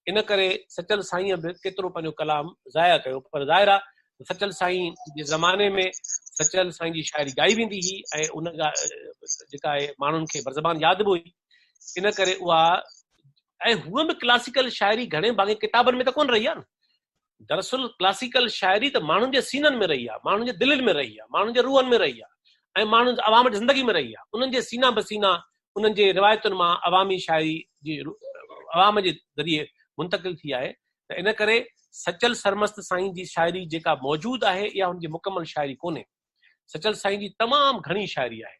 इन करे सचल साईं बि केतिरो पंहिंजो कलाम ज़ाया कयो, पर ज़ाहिर आहे सचल साईं जे ज़माने में सचल साईं जी शाइरी ॻाई वेंदी हुई ऐं उन जेका आहे माण्हुनि खे बरज़बान यादि बि हुई। इन करे उहा ऐं हूअ बि क्लासिकल शाइरी घणे भाङे किताबनि में त कोन रही आहे न। दरअसल क्लासिकल शाइरी त माण्हुनि जे सीननि में रही आहे, माण्हुनि जे दिलनि में रही आहे, माण्हुनि जे रूहनि में रही आहे ऐं माण्हुनि जे अवाम जी ज़िंदगी में रही आहे। उन्हनि जे सीना बसीना उन्हनि जे रिवायतुनि मां अवामी शाइरी जी अवाम जे ज़रिए मुंतक़िल थी आहे। त इन करे सचल सरमस्त साईं जी शाइरी जेका मौजूदु आहे इहा हुनजी मुकमल शाइरी कोन्हे। सचल साईं जी तमामु घणी शाइरी आहे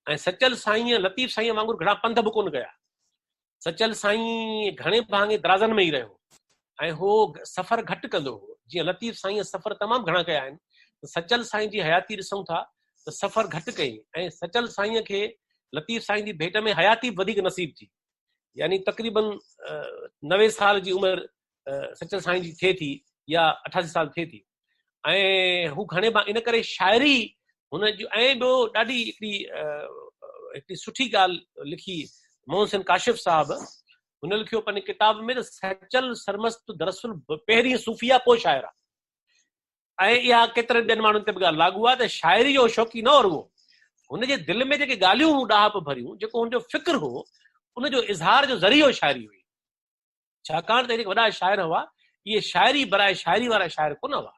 ऐं सचल साईं लतीफ़ साईं वांगुरु घणा पंध बि कोन कया। सचल साईं घणे भाङे दराज़नि में ई रहियो ऐं हो सफ़र घटि कंदो हो। जीअं लतीफ़ साईं सफ़र तमामु घणा कया आहिनि, त सचल साईं जी हयाती ॾिसूं था त सफ़र घटि कई ऐं सचल साईं खे लतीफ़ साईं जी भेट में हयाती वधीक नसीब थी। यानी तक़रीबन 90 साल जी उमिरि सचल साईं जी थिए थी या 88 साल थिए थी ऐं हू घणे इन करे शाइरी हुन जो। ऐं ॿियो ॾाढी हिकिड़ी सुठी ॻाल्हि लिखी मोहसिन काशिफ़ साहब, हुन लिखियो पंहिंजी किताब में त सचल सरमस्त दरअसल पहिरीं सूफ़िया पोइ शाइर आहे। ऐं इहा केतिरनि ॿियनि माण्हुनि ते बि ॻाल्हि लागू आहे त शाइरी जो शौक़ी न हो रुगो, हुनजे दिलि में जेके ॻाल्हियूं ॾाहप भरियूं, जेको हुनजो फ़िक्र हो, उनजो इज़हार जो ज़रियो शाइरी हुई। छाकाणि त जेके वॾा शाइर हुआ इहे शाइरी बराए शाइरी वारा शाइर कोन हुआ।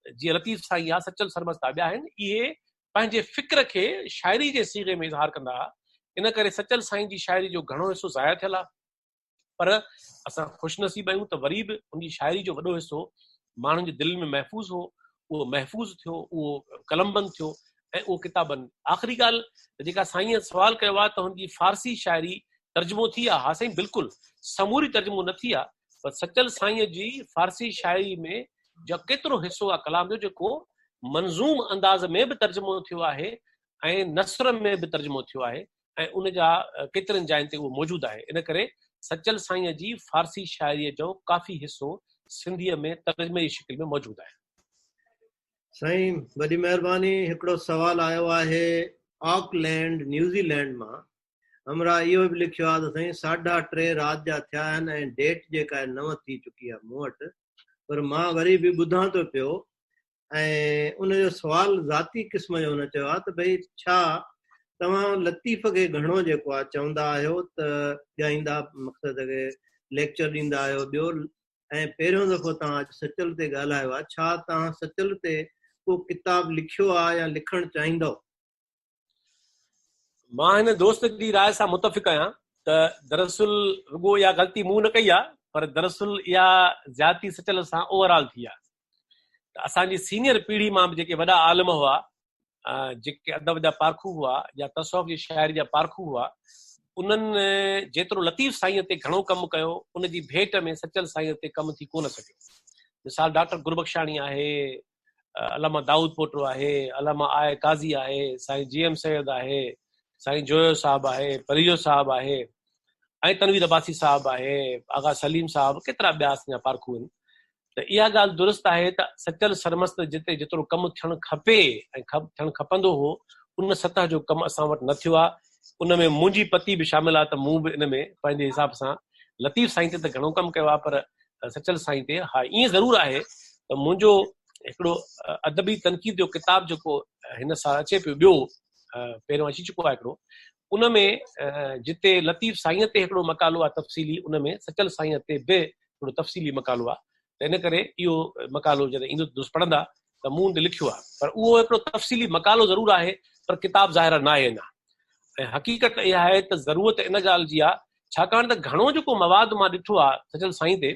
जीअं लतीफ़ साईं आहे, सचल सरमस्त ॿिया आहिनि, इहे पंहिंजे फ़िक्र खे शाइरी जे सीगे में इज़हार कंदा हुआ। इन करे सचल साईं जी शाइरी जो घणो हिसो ज़ाया थियल आहे, पर असां ख़ुशनसीब आहियूं त वरी बि उनजी शाइरी जो वॾो हिसो माण्हुनि जे दिलि में महफ़ूज़ हो, उहो महफ़ूज़ थियो, उहो कलमबंद थियो ऐं उहो किताबनि। आख़िरी ॻाल्हि जेका साईं सवाल कयो आहे त हुनजी फारसी शाइरी तर्जुमो थी आहे, हा साईं बिल्कुलु समूरी तर्जुमो न थी आहे, पर सचल साईं जी फारसी शाइरी में जो केतिरो हिसो आहे कलाम जो जेको मंज़ूम अंदाज़ में बि तर्जुमो थियो आहे ऐं नसर में बि तर्जुमो थियो आहे ऐं उन जा केतिरनि जायुनि ते उहो मौजूदु आहे। इन करे सचल साईं जी फारसी शाइरीअ जो काफ़ी हिसो सिंधीअ में तर्जुमे जी शिकिल में मौजूदु आहे। साईं वॾी महिरबानी। हिकिड़ो सवाल आयो आहे ऑकलैंड न्यूज़ीलैंड मां। हमरा इहो बि लिखियो आहे त साईं 3:30 राति जा थिया आहिनि ऐं डेट जेका आहे 9 थी चुकी आहे मूं वटि, पर मां वरी बि ॿुधां थो पियो ऐं उनजो सवाल ज़ाती क़िस्म जो हुन चयो आहे त भई छा तव्हां लतीफ़ खे घणो जेको आहे चवंदा आहियो त ॻाईंदा, मक़सदु खे लेक्चर ॾींदा आहियो। ॿियो ऐं पहिरियों दफ़ो तव्हां सचल ते ॻाल्हायो आहे, छा तव्हां सचल ते को किताब लिखियो आहे या लिखणु चाहींदव? मां हिन दोस्त जी राय सां मुतफ़िक़ आहियां त दरअसल रुगो इहा ग़लती मूं न कई आहे, पर दरअसल इहा ज़ाती सचल सां ओवरऑल थी आहे। त असांजी सीनियर पीढ़ी मां बि जेके वॾा आलिम हुआ, जेके अदब जा पारखू हुआ या तसौफ़ जी शाइरी जा पारखू हुआ, उन्हनि जेतिरो लतीफ़ साईं ते घणो कमु कयो, उनजी भेट में सचल साईं ते कमु थी कोन सघियो। मिसाल डॉक्टर गुरबख्शानी आहे, अलामा दाऊद पोटो आहे, अलामा आए काज़ी आहे, साईं GM सैयद आहे, साईं जोयो साहब आहे, परियो साहब आहे ऐं तनवीर अब्बासी साहब आहे, आगा सलीम साहब, केतिरा ॿिया असांजा पारखू आहिनि। त इहा ॻाल्हि दुरुस्त आहे त सचल सरमस्त जिते जेतिरो कमु थियणु खपे ऐं थियणु खपंदो हो, उन सतह जो कमु असां वटि न थियो आहे। उन में मुंहिंजी पती बि शामिल आहे त मूं बि इन में पंहिंजे हिसाब सां लतीफ़ साईं ते त घणो कमु कयो आहे, पर सचल साईं ते हा ईअं ज़रूरु आहे त मुंहिंजो हिकिड़ो अदबी तनक़ीद जो किताबु जेको हिन साल अचे पियो, ॿियो पहिरियों अची चुको आहे हिकिड़ो, उन में जिते लतीफ़ साईं ते हिकिड़ो मकालो आहे तफ़सीली, उन में सचल साईं ते बि हिकिड़ो तफ़सीली मकालो आहे। त इन करे इहो मकालो जॾहिं ईंदो दुरुस्त पढ़ंदा त मूं ते लिखियो आहे, पर उहो हिकिड़ो तफ़सीली मकालो ज़रूरु आहे, पर किताब ज़ाहिर न आहे अञा। ऐं हक़ीक़त इहा आहे त ज़रूरत इन ॻाल्हि जी आहे, छाकाणि त घणो जेको मवाद मां ॾिठो आहे सचल साईं ते,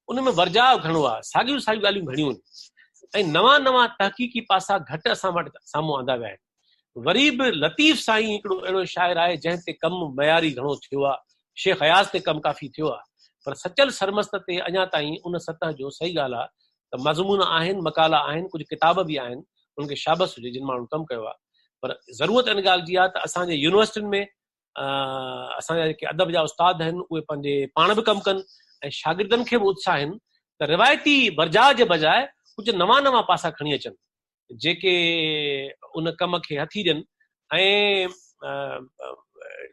उन में वर्जाव घणो आहे, साॻियूं साॻियूं ॻाल्हियूं घणियूं आहिनि ऐं नवां नवां तहक़ीक़ी पासा घटि असां वटि साम्हूं आंदा विया आहिनि। वरी बि लतीफ़ साईं हिकिड़ो अहिड़ो शाइर आहे जंहिं ते कमु मयारी घणो थियो आहे, शेख हयास ते कमु काफ़ी थियो आहे, पर सचल सरमस्त ते अञा ताईं उन सतह जो सही ॻाल्हि आहे त मज़मून आहिनि, मकाला आहिनि, कुझु किताब बि आहिनि, उनखे शाबस हुजे जिन माण्हुनि कमु कयो आहे। पर ज़रूरत इन ॻाल्हि जी आहे त असांजे यूनिवर्सिटियुनि में असांजा जेके अदब जा उस्ताद आहिनि उहे पंहिंजे पाण बि कमु कनि ऐं शागिर्दनि खे बि उत्साहिनि त रिवायती वर्जा जे बजाए कुझु नवां नवां पासा खणी अचनि जेके उन कम खे हथी ॾियनि ऐं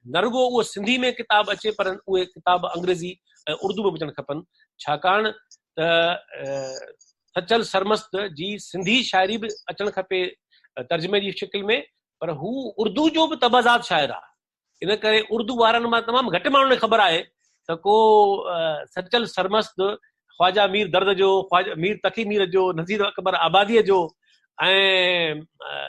न रुगो उहो सिंधी में किताब अचे पर उहे किताब अंग्रेज़ी ऐं उर्दू में विझणु खपनि, छाकाणि त सचल सरमस्त जी सिंधी शाइरी बि अचणु खपे तर्जुमे जी शिकिल में, पर हू उर्दू जो बि तबाज़ात शाइर आहे। इन करे उर्दू वारनि मां तमामु घटि माण्हुनि खे ख़बर आहे त को सचल सरमस्त ख्वाजा मीर दर्द जो, ख्वाजा मीर तकी मीर जो, नज़ीर अकबर आबादीअ जो ऐं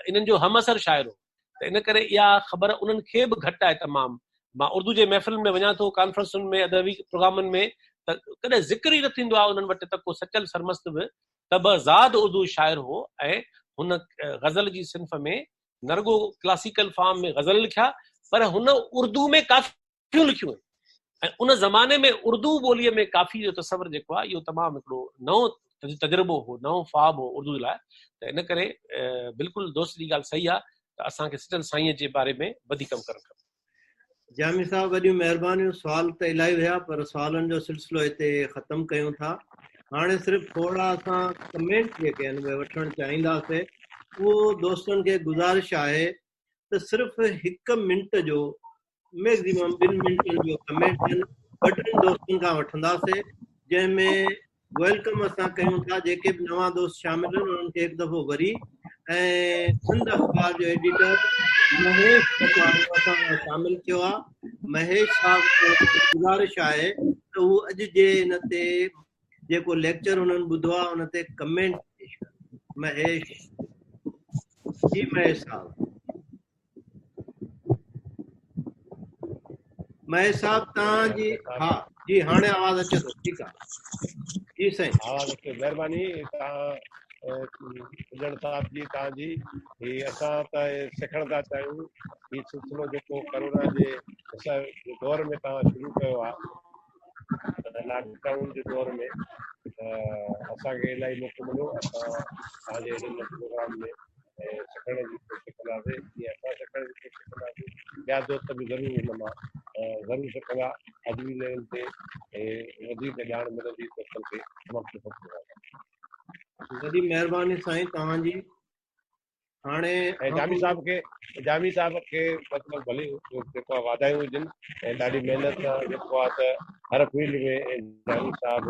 इन्हनि जो हम असर शाइर हो। त इन करे इहा ख़बर उन्हनि खे बि घटि आहे तमामु। मां उर्दू जे महफ़िलुनि में वञा थो, कॉन्फ्रेंसुनि में, अदबी प्रोग्रामनि में, त कॾहिं ज़िक्र ई न थींदो आहे उन्हनि वटि त को सचल सरमस्त बि तबज़ाद उर्दू शाइर हो ऐं हुन ग़ज़ल जी सिन्फ़ में न रुगो क्लासिकल फॉर्म में ग़ज़ल लिखिया पर हुन उर्दू में काफ़ियूं लिखियूं आहिनि ऐं उन ज़माने में उर्दू ॿोलीअ में काफ़ी जो तसवर जेको आहे इहो तमामु हिकिड़ो नओं तजुर्बो हो, नओं ख्वाब हो उर्दू लाइ। त इन करे बिल्कुलु दोस्त जी ॻाल्हि सही आहे त असांखे सचल साईं जे बारे में वधीक कमु करणु खपे। जामी साहब वॾियूं महिरबानियूं। सुवाल त इलाही हुया पर सुवालनि जो सिलसिलो हिते ख़तमु कयूं था। हाणे सिर्फ़ु थोरा असां कमेंट जेके आहिनि उहे वठणु चाहींदासीं। उहो दोस्तनि खे गुज़ारिश आहे त सिर्फ़ु 1 मिंट जो मैक्सिमम 2 मिंटनि जो कमेंट आहिनि, 2-3 दोस्तनि खां वठंदासीं जंहिंमें वेलकम असां कयूं था जेके बि नवां दोस्त शामिल आहिनि उन्हनि खे हिकु दफ़ो वरी ऐं सिंध अख़बार जो एडिटर महेश असां शामिल थियो आहे। महेश साहब गुज़ारिश आहे त हू अॼु जे हिन ते जेको लेक्चर हुननि ॿुधो आहे उन ते कमेंट पेश कनि। महेश जी, महेश साहब। महेश साहब तव्हांजी, हा जी हाणे आवाज़ अचे थो, ठीकु आहे जी साईं। आवाज़ अचे, महिरबानी तव्हां हुजण साहब जी तव्हांजी। ही असां त सिखण था चाहियूं हीउ सिलसिलो जेको करोना जे दौर में तव्हां शुरू कयो आहे, लॉकडाउन जे दौर में असांखे इलाही मौक़ो मिलियो। असां तव्हांजे हिन प्रोग्राम में सिखण जी कोशिशि कंदासीं, जीअं असां सिखण जी कोशिशि कंदासीं ॿिया दोस्त बि ज़रूरु हिन मां ज़रूरु सिखंदा। अदबी लेवल ते वधीक ॼाण मिलंदी दोस्तनि खे वक़्तु वॾी महिरबानी साईं तव्हांजी। हाणे जामी साहब खे मतिलबु भले जेको आहे वाधायूं हुजनि ऐं ॾाढी महिनत जेको आहे त हर फील्ड में जामी साहब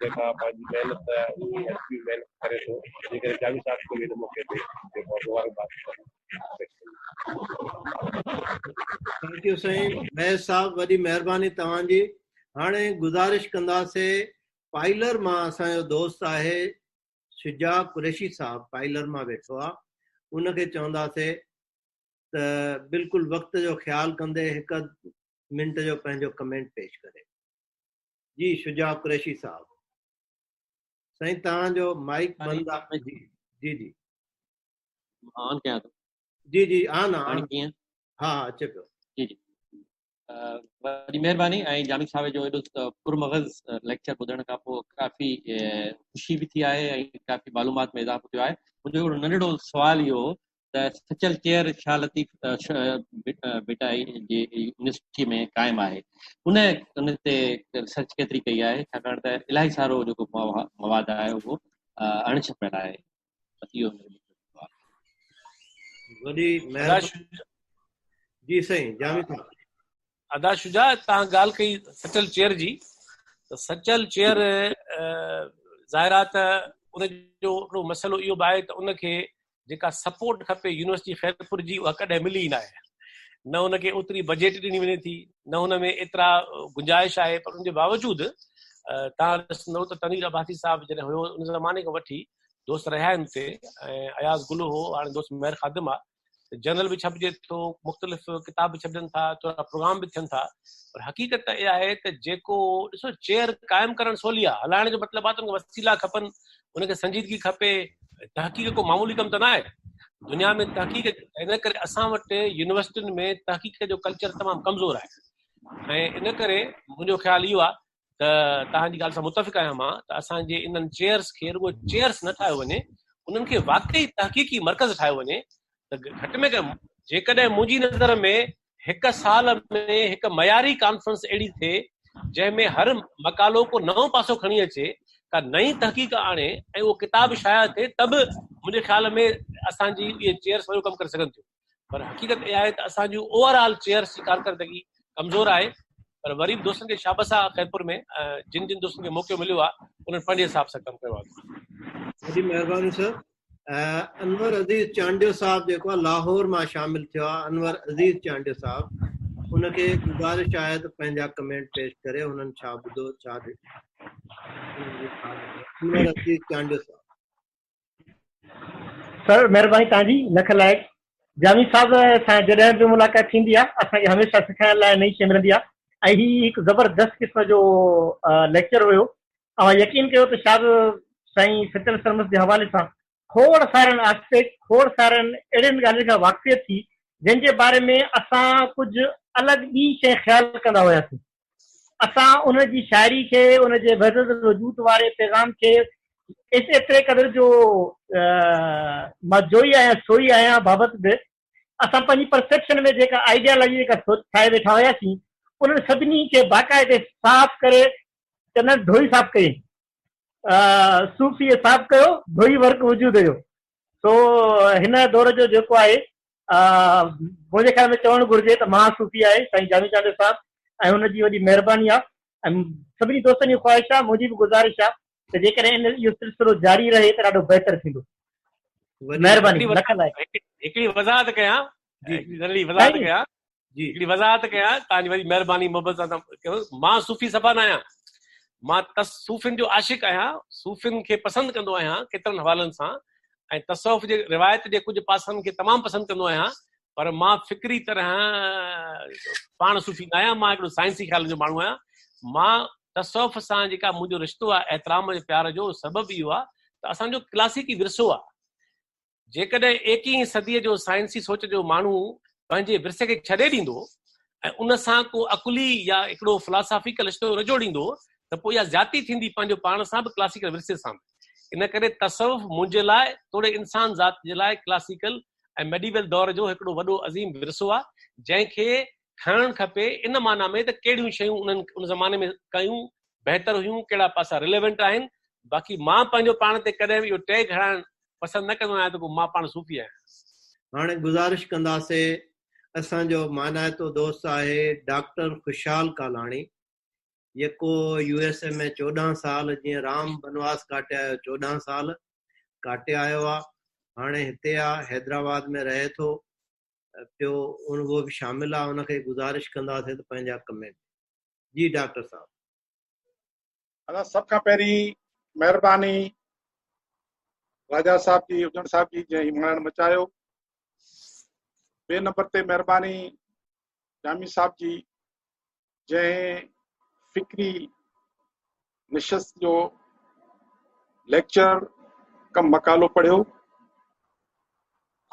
जेका पंहिंजी महिनत आहे महिनत करे थो, इन करे जामी साहब खे हिन मौक़े ते जेको मुबारकबाद। थैंक यू साईं। महेश साहब वॾी महिरबानी तव्हांजी। हाणे गुज़ारिश कंदासीं, पाइलर मां असांजो दोस्त आहे शुजा कुरैशी साहब, पाइलर मां वेठो आहे, उनखे चवंदासीं त बिल्कुलु वक़्त जो ख़्यालु कंदे 1 मिंट जो पंहिंजो कमेंट पेश करे। जी शुजा कुरैशी साहब। साईं तव्हांजो माइक बंदि आहे। जी जी जी ऑन कयां थो। जी जी आन हाणे कीअं? हा अचे पियो। जी जी वॾी महिरबानी। ऐं जामी साहब जो एॾो पुरमग़ज़ लेक्चर ॿुधण खां पोइ काफ़ी ख़ुशी बि थी आहे ऐं काफ़ी मालूमात में इज़ाफ़ो थियो आहे। मुंहिंजो हिकिड़ो नंढिड़ो सुवालु इहो हो त सचल चेयर शाह लतीफ़ बिटाई जी यूनिवर्सिटी में क़ाइमु आहे, उन ते रिसर्च केतिरी कई आहे? छाकाणि त इलाही सारो जेको मवाद आहे उहो अणछपियल आहे। इहो वॾी महिरबानी। जी साईं जामी साहब। अदा शुजा, तव्हां ॻाल्हि कई सचल चेयर जी, त सचल चेयर ज़ाहिर आहे त उनजो हिकिड़ो मसइलो इहो बि आहे त उनखे जेका सपोर्ट खपे यूनिवर्सिटी ख़ैरपुर जी उहा कॾहिं मिली ई न आहे। न उनखे ओतिरी बजेट ॾिनी वञे थी, न हुन में एतिरा गुंजाइश आहे। पर उनजे बावजूदि तव्हां ॾिसंदव त तनीर अब्बासी साहब जॾहिं हुयो उन ज़माने खां वठी दोस्त रहिया आहिनि हुते, ऐं अयाज़ गुल हो, हाणे दोस्त महर ख़ादिम आहे, जर्नल भी छपजे थो, मुख़्तलिफ़ किताब बि छपजनि था, थोरा प्रोग्राम बि थियनि था, पर हक़ीक़त इहा आहे त जेको ॾिसो चेयर क़ाइमु करणु सवली आहे, हलाइण जो मतिलबु आहे त वसीला खपनि, उनखे संजीदगी खपे। तहक़ीक़ को मामूली कमु त न आहे दुनिया में तहक़ीक़। इन करे असां वटि यूनिवर्सिटियुनि में तहक़ीक़ जो कल्चर तमामु कमज़ोर आहे, ऐं इन करे मुंहिंजो ख़्यालु इहो आहे त तव्हांजी ॻाल्हि सां मुतफ़िक़ आहियां मां त असांजे इन्हनि चेयर्स खे रुॻो चेयर्स न ठाहियो वञे, उन्हनि खे वाक़ई तहक़ीक़ी मर्कज़ ठाहियो वञे त घटि में घटि जेकॾहिं मुंहिंजी नज़र में हिकु साल में हिकु मयारी कॉन्फ्रेंस अहिड़ी थिए जंहिंमें हर मकालो को नओं पासो खणी अचे, का नई तहक़ीक़ आणे ऐं उहो किताब शाया थिए, त बि मुंहिंजे ख़्याल में असांजी इहे चेयर्स वॾो कमु करे सघनि थियूं। पर हक़ीक़त इहा आहे त असांजी ओवरऑल चेयर्स जी कारकर्दगी कमज़ोर आहे। पर वरी बि दोस्तनि खे शाबस आहे ख़ैरपुर में, जिन जिन दोस्तनि खे मौक़ो मिलियो आहे उन्हनि पंहिंजे हिसाब सां कमु कयो आहे। वॾी महिरबानी सर। अनवर अज़ीज़ चांडियो साहब जेको आहे लाहौर मां शामिल थियो आहे, अनवर अज़ीज़ चांडियो साहब, उनखे गुज़ारिश आहे त पंहिंजा कमेंट पेश करे, हुननि छा ॿुधो छा अनवर अज़ीज़ चांडियो साहब। सर महिरबानी तव्हांजी लख लाइक़। जामी साहब सां जॾहिं बि मुलाक़ात थींदी आहे असांखे हमेशह सिखाइण लाइ नई शइ मिलंदी आहे, ऐं हीउ हिकु ज़बरदस्त क़िस्म जो लेक्चर हुयो। ऐं यकीन कयो त शायदि साईं सचल सरमस जे हवाले सां खोड़ सारनि आस्पेक्ट, खोड़ सारनि अहिड़ियुनि ॻाल्हियुनि खां वाक़फ़ियत थी जंहिंजे बारे में असां कुझु अलॻि ॿी शइ ख़्यालु कंदा हुयासीं। असां उनजी शाइरी खे, उनजे वज़द वजूद वारे पैगाम खे एतिरे क़दुरु जो मां जोई आहियां, सोई आहियां बाबति बि असां पंहिंजी परसेप्शन में जेका आइडियालॉजी जेका ठाहे वेठा हुयासीं उन्हनि सभिनी खे बाक़ाइदे साफ़ करे चवंदा धोई साफ़ कई, सूफ़ीअ साफ़ कयो, धोई वर्क वजूद हुयो। सो हिन दौर जो जेको आहे मुंहिंजे ख़्याल में चवणु घुरिजे त महासूफ़ी आहे साईं जामी चांडियो साहब, ऐं हुनजी वॾी महिरबानी आहे। ऐं सभिनी दोस्तनि जी ख़्वाहिश आहे, मुंहिंजी बि गुज़ारिश आहे त जेकॾहिं इहो सिलसिलो जारी रहे त ॾाढो बहितर थींदो। महिरबानी। हिकिड़ी वज़ाहत कयां, हिकिड़ी वज़ाहत कयां तव्हांजी वरी महिरबानी मोहबत सां कयो। मां सूफ़ी सफ़ा न आहियां, मां सूफ़ियुनि जो आशिक़ आहियां, सूफ़ियुनि खे पसंदि कंदो आहियां केतिरनि हवालनि सां, ऐं तसव्वुफ़ जे रिवायत जे कुझु पासनि खे तमामु पसंदि कंदो आहियां। पर मां फिक्री तरह पाण सूफ़ी न आहियां, मां हिकिड़ो साइंसी ख़्याल जो माण्हू आहियां। मां तसव्वुफ़ सां जेका मुंहिंजो रिश्तो आहे एतिराम जे प्यार जो, सबबु इहो आहे त असांजो क्लासिकी विरसो आहे। जेकॾहिं 21वीं सदीअ जो साइंसी सोच जो माण्हू पंहिंजे विरसे खे छॾे ॾींदो ऐं उन सां को अकुली या हिकिड़ो फिलासॉफिकल रिश्तो न जोड़ींदो त पोइ इहा ज़्यादती थींदी पंहिंजो पाण सां बि, क्लासिकल विरसे सां बि। इन करे तसव्वुफ़ मुंहिंजे लाइ थोरे इंसान ज़ात जे लाइ क्लासिकल ऐं मेडिवल दौर जो हिकिड़ो वॾो अज़ीम विरसो आहे, जंहिंखे खणणु खपे इन माना में त कहिड़ियूं शयूं उन ज़माने में कयूं बहितर हुयूं, कहिड़ा पासा रिलेवेंट आहिनि। बाक़ी मां पंहिंजो पाण ते कॾहिं बि इहो टैग हणाइणु पसंदि न कंदो आहियां त मां पाण सूफ़ी आहियां। हाणे गुज़ारिश कंदासीं, असांजो मानाइतो दोस्त आहे डॉक्टर खुशहाल कालाणी, जेको USA में 14 साल, जीअं राम बनवास काटे आयो 14 साल काटे आयो आहे, हाणे हिते आहे हैदराबाद में रहे थो पियो, उहो बि शामिल आहे। उनखे गुज़ारिश कंदासीं त पंहिंजा कमेंट। जी डॉक्टर साहब। सभ खां पहिरीं महिरबानी राजा साहब जी, उजण साहब जी, जंहिं हिमायत मचायो। ॿिए नंबर ते महिरबानी जामी साहब जी, जंहिं फिक्री निशस्त जो लेक्चर कम मकालो पढ़ियो।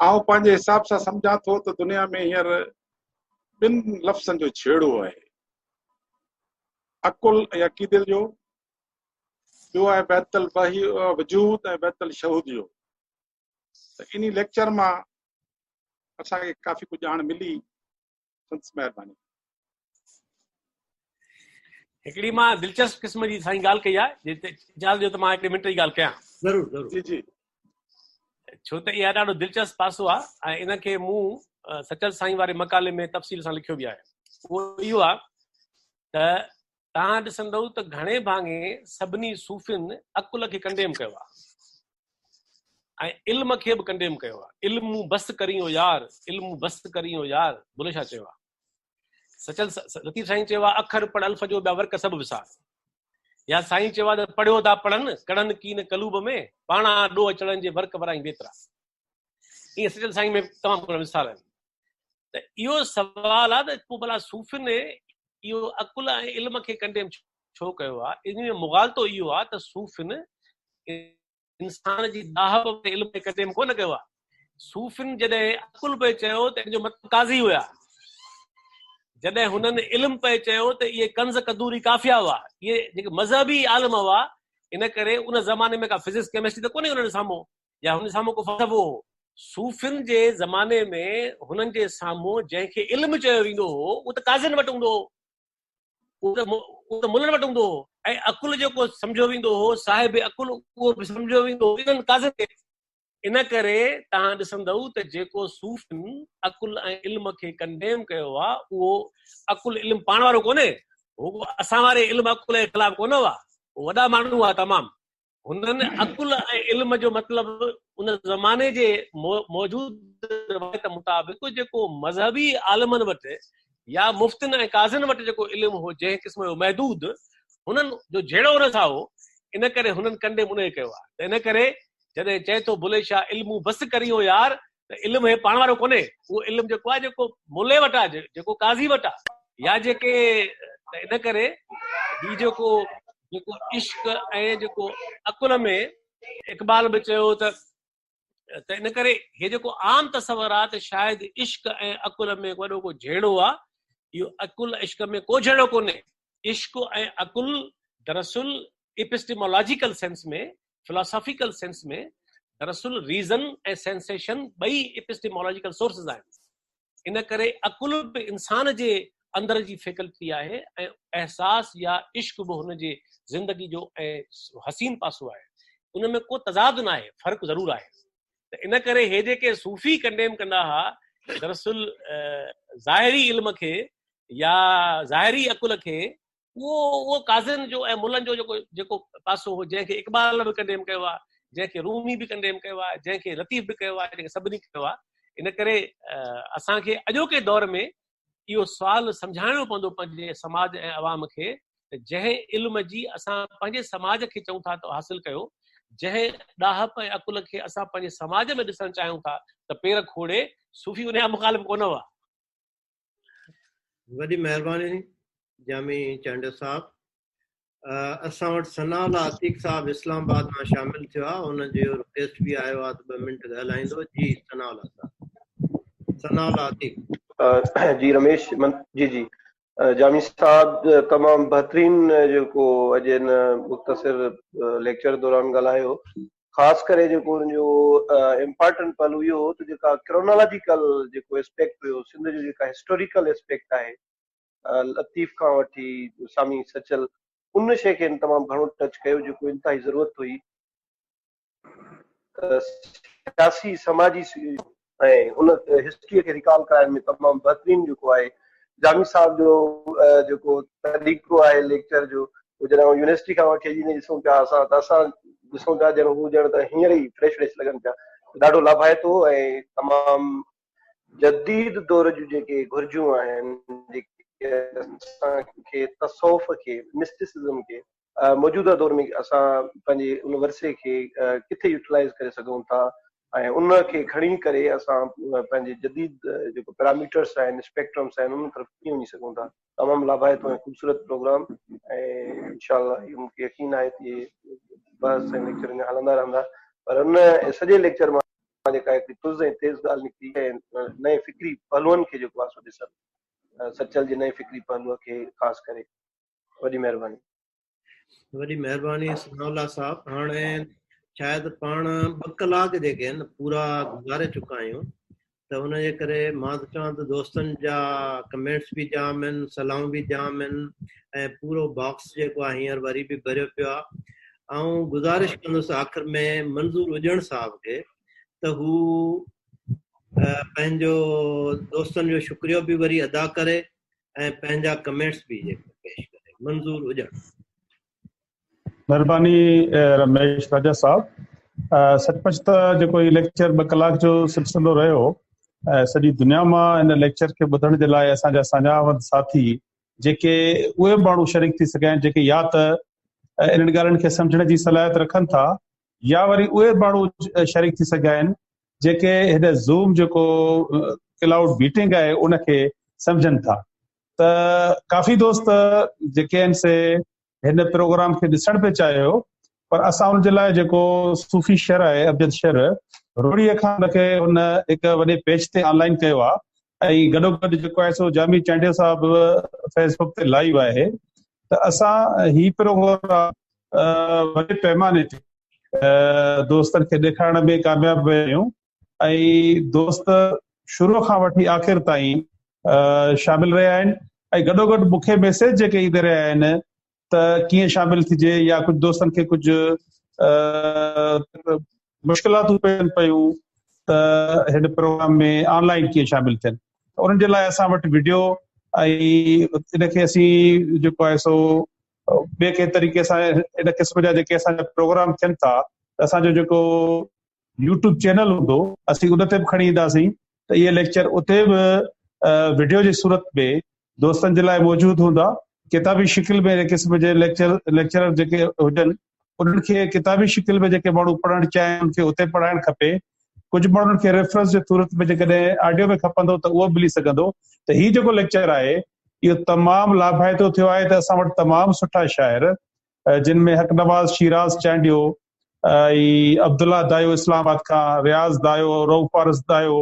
आउं पंहिंजे हिसाब सां सम्झां थो त दुनिया में हींअर ॿिनि लफ़्ज़नि जो छेड़ो आहे, अकुल ऐं अक़ीदे जो, ॿियो आहे बैतल वजूद ऐं बैतल शहूद जो। त इन लेक्चर मां असांखे काफ़ी कुझु ॼाण मिली। संस महिरबानी। हिकिड़ी मां दिलचस्प क़िस्म जी साईं ॻाल्हि कई आहे, इजाज़त ॾियो त मां हिकिड़े मिंट जी ॻाल्हि कयां। ज़रूरु ज़रूरु। जी जी। छो त इहा ॾाढो दिलचस्प पासो आहे ऐं इनखे मूं सचल साईं वारे मकाले में तफ़सील सां लिखियो बि आहे। उहो इहो आहे त तव्हां ॾिसंदव त घणे भाङे सभिनी सूफ़ियुनि अकुल खे कंडेम कयो आहे ऐं इल्म खे बि कंडेम कयो आहे। इल्मू बस करियो यार, इल्मू बस करियो यार, बुले छा चयो आहे? सचल लतीफ़ साईं चयो आहे अखर पढ़ अल्फ जो ॿिया वर्क सभु विसार। या साईं चयो आहे त पढ़ियो था पढ़नि कड़नि कीन कलूब में, पाणा ॾोह चढ़नि जे वर्क वराई बेतरा। ईअं सचल साईं में तमामु घणा मिसाल आहिनि। त इहो सवाल आहे त पोइ भला सूफ़ियुनि इहो अकुल ऐं इल्म खे कंडेम छो कयो आहे? इन में मुगालतो इहो आहे त सूफ़ियुनि इंसान जी दाहब में इल्म खे कंडेम कोन कयो आहे। सूफ़ियुनि जॾहिं अकुल पे चयो त इन जो मतिलबु काज़ी हुया, जॾहिं हुननि इल्म पे चयो त इहे कंज़ कदूरी काफ़िया हुआ, इहे जेके मज़हबी आलिम हुआ, इन करे उन ज़माने में का फिज़िक्स केमिस्ट्री त कोन्हे हुननि साम्हूं, या हुन साम्हूं को फ़लसफ़ो हो। सूफ़ियुनि जे ज़माने में हुननि जे साम्हूं जंहिंखे इल्म चयो वेंदो हो उहो त काज़िन वटि हूंदो हो, उहो त मुलनि वटि हूंदो हो, ऐं अकुल जेको सम्झो वेंदो हो, साहिब अकुल उहो बि सम्झो वेंदो हो इन्हनि काज़िन खे। इन करे तव्हां ॾिसंदव त जेको सूफ़ियुनि अकुल ऐं इल्म खे कंडेम कयो आहे उहो अकुल इल्म पाण वारो कोन्हे, उहो असां वारे इल्म अकुल जे ख़िलाफ़ कोन हुआ, उहो वॾा माण्हू हुआ तमामु। हुननि अकुल ऐं इल्म जो मतिलबु उन ज़माने जे मौजूद रवायत मुताबिक़ जेको मज़हबी आलिमनि वटि या मुफ़्तिन ऐं काज़िन वटि जेको इल्म हो जंहिं क़िस्म जो महदूद हुननि जो जहिड़ो हुन सां हो, इन करे हुननि कंडेम उन कयो आहे। त इन करे जॾहिं चए थो बुले शाह इल्मू बसि करी हो यार, त इल्म हे पाण वारो कोन्हे, उहो इल्म जेको आहे जेको मुले वटि आहे, जेको काज़ी वटि आहे, या जेके इन करे ही जेको इश्क ऐं जेको अकुल में इक़बाल बि चयो त इन करे हे जेको आम तसवर आहे त शायदि इश्क ऐं अकुल में वॾो को जहिड़ो आहे, इहो अकुल इश्क में को जहिड़ो कोन्हे। इश्क ऐं अकुल दरअसल एपिस्टेमोलॉजिकल सेंस में, फिलोसॉफिकल सेंस में दरअसल रीज़न ऐं सेंसेशन ॿई एपिस्टेमोलॉजिकल सोर्सिस आहिनि। इन करे अकुल बि इंसान जे अंदर जी फैकल्टी आहे ऐं एहसास या इश्क बि हुनजे ज़िंदगी जो ऐं हसीन पासो आहे, उन में को तज़ाद न आहे, फ़र्क़ु ज़रूरु आहे। त इन करे हे जेके सूफ़ी कंडेम कंदा हुआ दरअसल ज़ाहिरी इल्म खे या ज़ाहिरी अकुल खे, उहो काज़िन जो ऐं मुलनि जो जेको पासो हो, जंहिंखे इक़बाल बि कंडेम कयो आहे, जंहिंखे रूमी बि कंडेम कयो आहे, जंहिंखे लतीफ़ बि कयो आहे, जंहिंखे सभिनी कयो आहे। इन करे असांखे अॼोके दौर में इहो सुवाल सम्झाइणो पवंदो पंहिंजे समाज ऐं अवाम खे त जंहिं इल्म जी असां पंहिंजे समाज खे चऊं था त हासिल कयो, जंहिं ॾाहप ऐं अकुल खे असां पंहिंजे समाज में ॾिसणु चाहियूं था त पेर खोड़े, सूफ़ी उन जा मुखालिफ़ कोन हुआ। वॾी महिरबानी जामी चांडो साहब। असां वटि सनाउल्ला अतीक साहब इस्लामाबाद मां शामिल थियो आहे, हुनजो रिक्वेस्ट बि आयो आहे त 2 मिंट ॻाल्हाईंदो। जी सनाउल्ला साहब। सनाउल्ला अतीक जी रमेश जी जी जामी साहब तमामु बहितरीन जेको अॼु हिन मुख़्तसिर लेक्चर दौरान ॻाल्हायो, ख़ासि करे जेको हुनजो इम्पॉर्टेंट पहलू इहो हो त जेका क्रोनोलॉजिकल जेको एस्पेक्ट हुयो, सिंध जो जेका हिस्टोरिकल एस्पेक्ट आहे, लतीफ़ खां वठी सामी सचल, उन शइ खे तमामु घणो टच कयो जेको इंतिहाई ज़रूरत हुई। सियासी समाजी ऐं उन हिस्ट्रीअ खे रिकॉल कराइण में तमामु बहितरीन जेको आहे जामी साहब जो जेको तरीक़ो आहे लेक्चर जो, जॾहिं यूनिवर्सिटी खां वठी अॼु ॾिसूं पिया असां ॾिसूं था ॼण हू ॼण त हींअर ई फ्रेश लॻनि पिया, ॾाढो लाभाइतो ऐं तमामु जदीद दौर जूं जेके घुर्जूं आहिनि, जेके असांखे तसौफ़ खे, मिस्टिसिज़म खे मौजूदा दौर में असां पंहिंजे उन वर्से खे किथे यूटिलाइज़ करे सघूं था ऐं उन खे खणी करे असां पंहिंजे जदीद जेको पैरामीटर्स आहिनि, स्पेक्ट्रम्स आहिनि, उन तरफ़ कीअं वञी सघूं था। तमामु लाभाइतो ऐं ख़ूबसूरत प्रोग्राम, ऐं इंशाअल्लाह इहो मूंखे यकीन आहे त इहे बहस ऐं लेक्चर में हलंदा रहंदा। पर उन सॼे लेक्चर मां जेका हिकिड़ी तुज़ ऐं तेज़ ॻाल्हि निकिती ऐं नए फ़िक्री पहलुअनि खे जेको आहे सो ॾिसनि, सचल जे नए फ़िक्री पहलूअ खे ख़ासि करे। वॾी महिरबानी। वॾी महिरबानी सनाउल्ला साहब। हाणे शायदि पाण 2 कलाक जेके आहिनि पूरा गुज़ारे चुका आहियूं, त हुनजे करे मां त चवां त दोस्तनि जा कमेंट्स बि जाम आहिनि, सलाहूं बि जाम आहिनि, ऐं पूरो बॉक्स जेको आहे हींअर वरी बि भरियो पियो आहे। ऐं गुज़ारिश कंदुसि आख़िर में मंज़ूर हुजण साहब खे त हू पंहिंजो दोस्तनि जो शुक्रियो बि वरी अदा करे ऐं पंहिंजा कमेंट्स बि जेके पेश करे। मंज़ूर हुजण। महिरबानी रमेश राजा साहब। सचमुच त जेको ई लेक्चर 2 कलाक जो सिलसिलो रहियो, सॼी दुनिया मां हिन लेक्चर खे ॿुधण जे लाइ असांजा संजावत साथी जेके उहे माण्हू शरीक थी सघिया आहिनि जेके या त इन्हनि ॻाल्हियुनि खे सम्झण जी सलाहियत रखनि था, या वरी उहे माण्हू शरीक थी सघिया आहिनि जेके हिन ज़ूम जेको क्लाउड मीटिंग आहे उनखे सम्झनि था। त काफ़ी दोस्त जेके आहिनि से हिन प्रोग्राम खे ॾिसण पिए चाहियो, पर असां हुनजे लाइ जेको सूफ़ी शहर आहे अमजद शहर रोड़ीअ खां हुनखे हुन हिकु वॾे पेज ते ऑनलाइन कयो आहे, ऐं गॾोगॾु जेको आहे सो जामी चांडिया साहब फेसबुक ते लाइव आहे। त असां ही प्रोग्राम वॾे पैमाने ते दोस्तनि खे ॾेखारण में कामयाबु विया आहियूं, ऐं दोस्त शुरू खां वठी आख़िर ताईं शामिल रहिया आहिनि, ऐं गॾोगॾु मूंखे मैसेज जेके ईंदे रहिया आहिनि त कीअं शामिल थिजे, या कुझु दोस्तनि खे कुझु मुश्किलातूं पइनि पियूं त हिन प्रोग्राम में ऑनलाइन कीअं शामिल थियनि। उन्हनि जे लाइ असां वटि वीडियो ऐं इनखे असीं जेको आहे सो ॿिए कंहिं तरीक़े सां इन क़िस्म जा जेके असांजा प्रोग्राम थियनि था, असांजो जेको यूट्यूब चैनल हूंदो असीं उन ते बि खणी ईंदासीं, त इहे लेक्चर उते बि वीडियो जी सूरत में दोस्तनि जे लाइ मौजूदु हूंदा। किताबी शिकिल में इन क़िस्म जे लेक्चर जेके हुजनि उन्हनि खे किताबी शिकिल में जेके माण्हू पढ़णु चाहिनि उनखे उते पढ़ाइणु खपे। कुझु माण्हुनि खे रेफरेंस जे सूरत में जेकॾहिं ऑडियो में खपंदो त उहो मिली सघंदो। त हीउ जेको लेक्चर आहे इहो तमामु लाभाइतो थियो आहे। त असां वटि तमामु सुठा शाइर जिन में हक़नवाज़ शिराज़ चांडियो, ऐं अब्दुल्ला दायो इस्लामाबाद खां, रियाज़ दायो, रऊफ़ फारस दायो,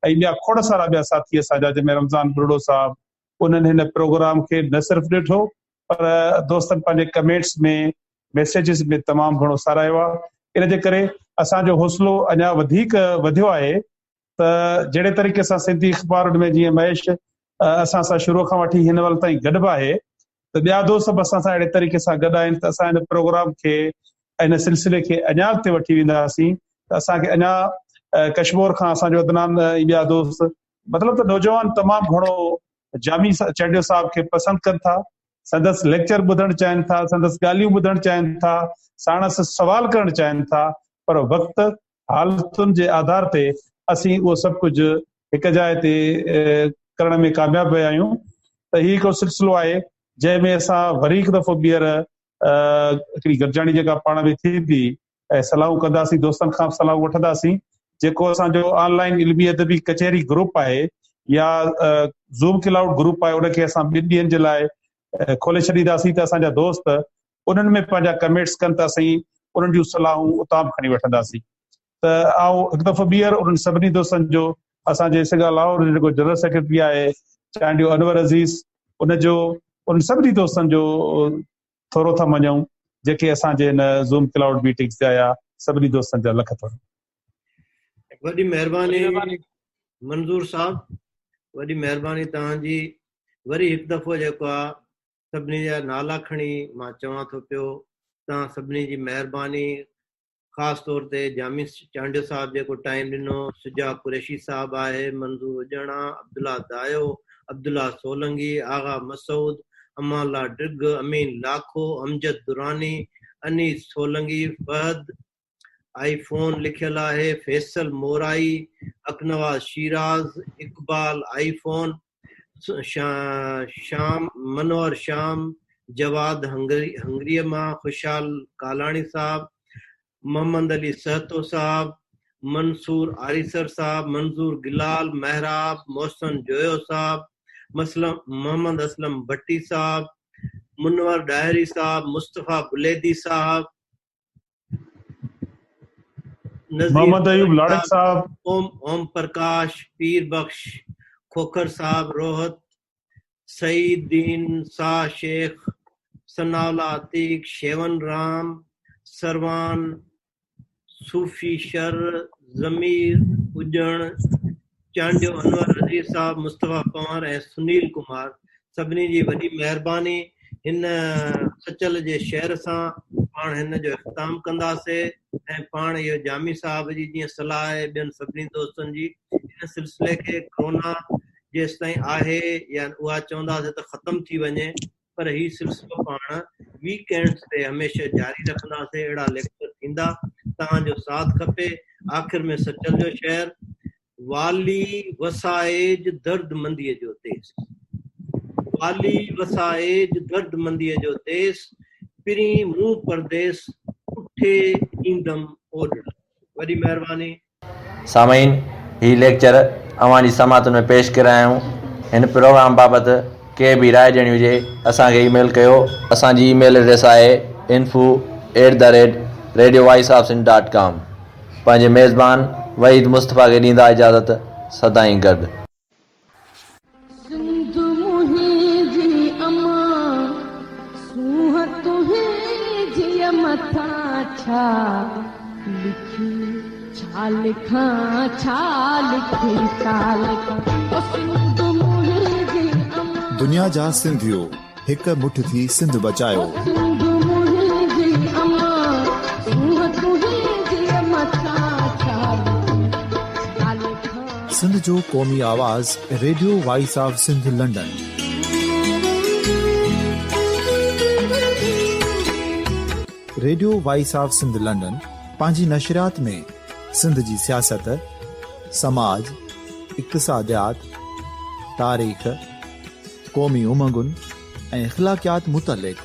ऐं ॿिया खोड़ सारा ॿिया साथी असांजा जंहिंमें रमज़ान बुरड़ो साहब, उन्हनि हिन प्रोग्राम खे न सिर्फ़ु ॾिठो पर दोस्तनि पंहिंजे कमेंट्स में मैसेजिस में तमामु घणो सारायो आहे। इन जे करे असांजो हौसलो अञा वधीक वधियो आहे। त जहिड़े तरीक़े सां सिंधी अख़बारुनि में जीअं महेश असां सां शुरू खां वठी हिन वक़्तु ताईं गॾु आहे, त ॿिया दोस्त बि असां सां अहिड़े तरीक़े सां गॾु आहिनि। त असां हिन प्रोग्राम खे हिन सिलसिले खे अञा अॻिते वठी वेंदासीं। त असांखे अञा कश्मीर खां असांजो अदनान ॿिया दोस्त, मतिलबु त नौजवान तमामु घणो जामी चांडियो साहब खे पसंदि कनि था, संदसि लेक्चर ॿुधणु चाहिनि था, संदसि ॻाल्हियूं ॿुधणु चाहिनि था, साणसि सवाल करणु चाहिनि था, पर वक़्तु हालतुनि जे आधार ते असीं उहो सभु कुझु हिकु जाइ ते करण में कामयाबु विया आहियूं। त हीउ हिकिड़ो सिलसिलो आहे जंहिंमें असां वरी हिकु दफ़ो ॿीहर हिकिड़ी गॾिजाणी जेका पाण में थींदी ऐं सलाहूं कंदासीं, दोस्तनि खां सलाहूं वठंदासीं। जेको असांजो ऑनलाइन इल्मी अदबी कचहरी ग्रुप आहे या ज़ूम क्लाउड ग्रुप आहे, उनखे असां 2 ॾींहंनि जे लाइ खोले छॾींदासीं। त असांजा दोस्त उन्हनि में पंहिंजा कमेंट्स कनि त असीं उन्हनि जूं सलाहूं उतां बि खणी वठंदासीं। त आऊं हिकु दफ़ो ॿीहर उन्हनि सभिनी दोस्तनि जो, असांजे सिगा लाहौर जेको जनरल सेक्रेटरी आहे चांडियो अनवर अज़ीज़, उनजो उन सभिनी दोस्तनि जो थोरो था मञूं जेके असांजे हिन ज़ूम क्लाउड मीटिंग्स जा या सभिनी दोस्तनि जा लख थोरा। वॾी महिरबानी मंज़ूर साहब, वॾी महिरबानी तव्हांजी। वरी हिकु दफ़ो जेको आहे सभिनी जा नाला खणी मां चवां थो पियो, तव्हां सभिनी जी महिरबानी। ख़ासि तौर ते जामी चांडियो साहब जेको टाइम ॾिनो, सुजा कुरैशी साहब आहे, मंज़ूर उजणा, अब्दुल्ला दायो, अब्दुल्ला सोलंगी, आगा मसूद, अमाला ड्रिग, अमीन लाखो, अमजद दुरानी, अनीस सोलंगी, फहद आईफोन लिखियल आहे, फैसल मोराई, अकनवाज शिराज, इकबाल आईफोन, शाम मनोहर शाम, जवाद हंगरीअ मां, खुशाल कालाणी साहब, मोहम्मद अली सहतो साहब, मंसूर आरिसर साहब, मंजूर गिलाल, महराब, मोहसन जोयो साहब, मोहम्मद असलम भट्टी साहब, मुनवर डायरी साहब, मुस्तफ़ा बुलेदी साहब, मोहम्मद अयूब लाड़क साहब, ओम प्रकाश, पीर बख्श खोखर साहब, रोहत सईदीन शाह शेख, सनाउल्ला अतीक, शेवन राम, सरवान, सूफी शर, ज़मीर उजण, चांडियो अनवर अज़ीज़ साहब, मुस्तफ़ा पंवर ऐं सुनील कुमार, सभिनी जी वॾी महिरबानी। हिन सचल जे शहर सां पाण हिन जो इख़्तिताम कंदासीं ऐं पाण इहो जामी साहब जी जीअं सलाह आहे ॿियनि सभिनी दोस्तनि जी, हिन सिलसिले खे कोरोना जेसि ताईं आहे या उहा चवंदासीं त ख़तमु थी वञे, पर हीउ सिलसिलो पाण वीकेंड्स ते हमेशह जारी रखंदासीं। अहिड़ा लेक्चर थींदा, तव्हांजो साथ खपे। आख़िर में सचल जो शहर, वाली वसाएज दर्द मंदीअ जो देस, वाली वसाएज दर्द मंदीअ जो देस, पिरी मुंह परदेस उठे ईंदम ओॾ। वॾी महिरबानी। सामाईन ही लेक्चर अवां जी समात में पेश कराया आहियूं। हिन प्रोग्राम बाबति के भी राय ॾियणी हुजे असांखे ईमेल कयो। असांजी ईमेल एड्रेस आहे info@radiovoiceofsindh.com। पंहिंजे मेज़बान वहीद मुस्तफ़ा खे ॾींदा इजाज़त सदाईं गॾु। दुनिया जा सिंधियो हिक मुठ थी सिंध बचायो। सिंध जो क़ौमी आवाज़ Radio voice of Sindh London. Radio voice of Sindh London पंहिंजी नशरियात में सिंध जी सियासत, समाज, इक़्तिसादियात, तारीख़, क़ौमी उमंगुनि ऐं इख़्लाक़ियात मुतलिक़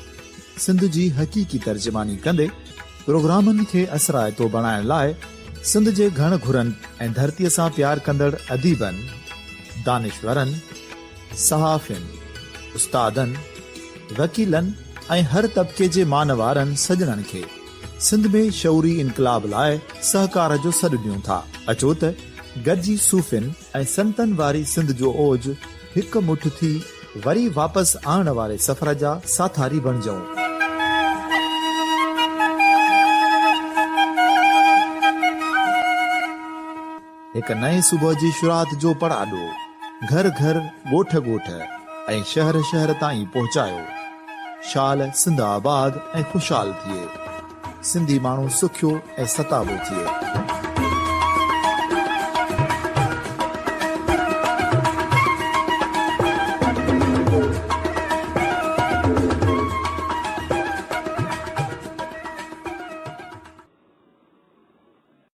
सिंध जी हक़ीक़ी तर्जमानी कंदे प्रोग्रामनि खे असराइतो बणाइण लाइ सिंध जे घण घुरनि ऐं धरतीअ सां प्यार कंदड़ अदीबनि, दानिशवरनि, सहाफ़ियुनि, उस्तादनि, वकीलनि ऐं हर तबिके जे मानवारनि सजणनि खे सिंध में शऊरी इनकलाब लाइ सहकार जो सॾु ॾियूं था। अचो त गॾिजी सूफ़ियुनि ऐं संतनि वारी सिंध जो ओज हिक मुठ थी वरी वापसि आणण वारे सफ़र जा साथारी बणिजऊं। हिक नए सुबुह जी शुरूआत जो पड़ाॾो घर घर, ॻोठ ॻोठ ऐं शहर शहर ताईं पहुचायो। शाल सिंध आबाद ऐं ख़ुशहाल थिए, सिंधी माण्हू सुखियो ऐं सताबो थिए।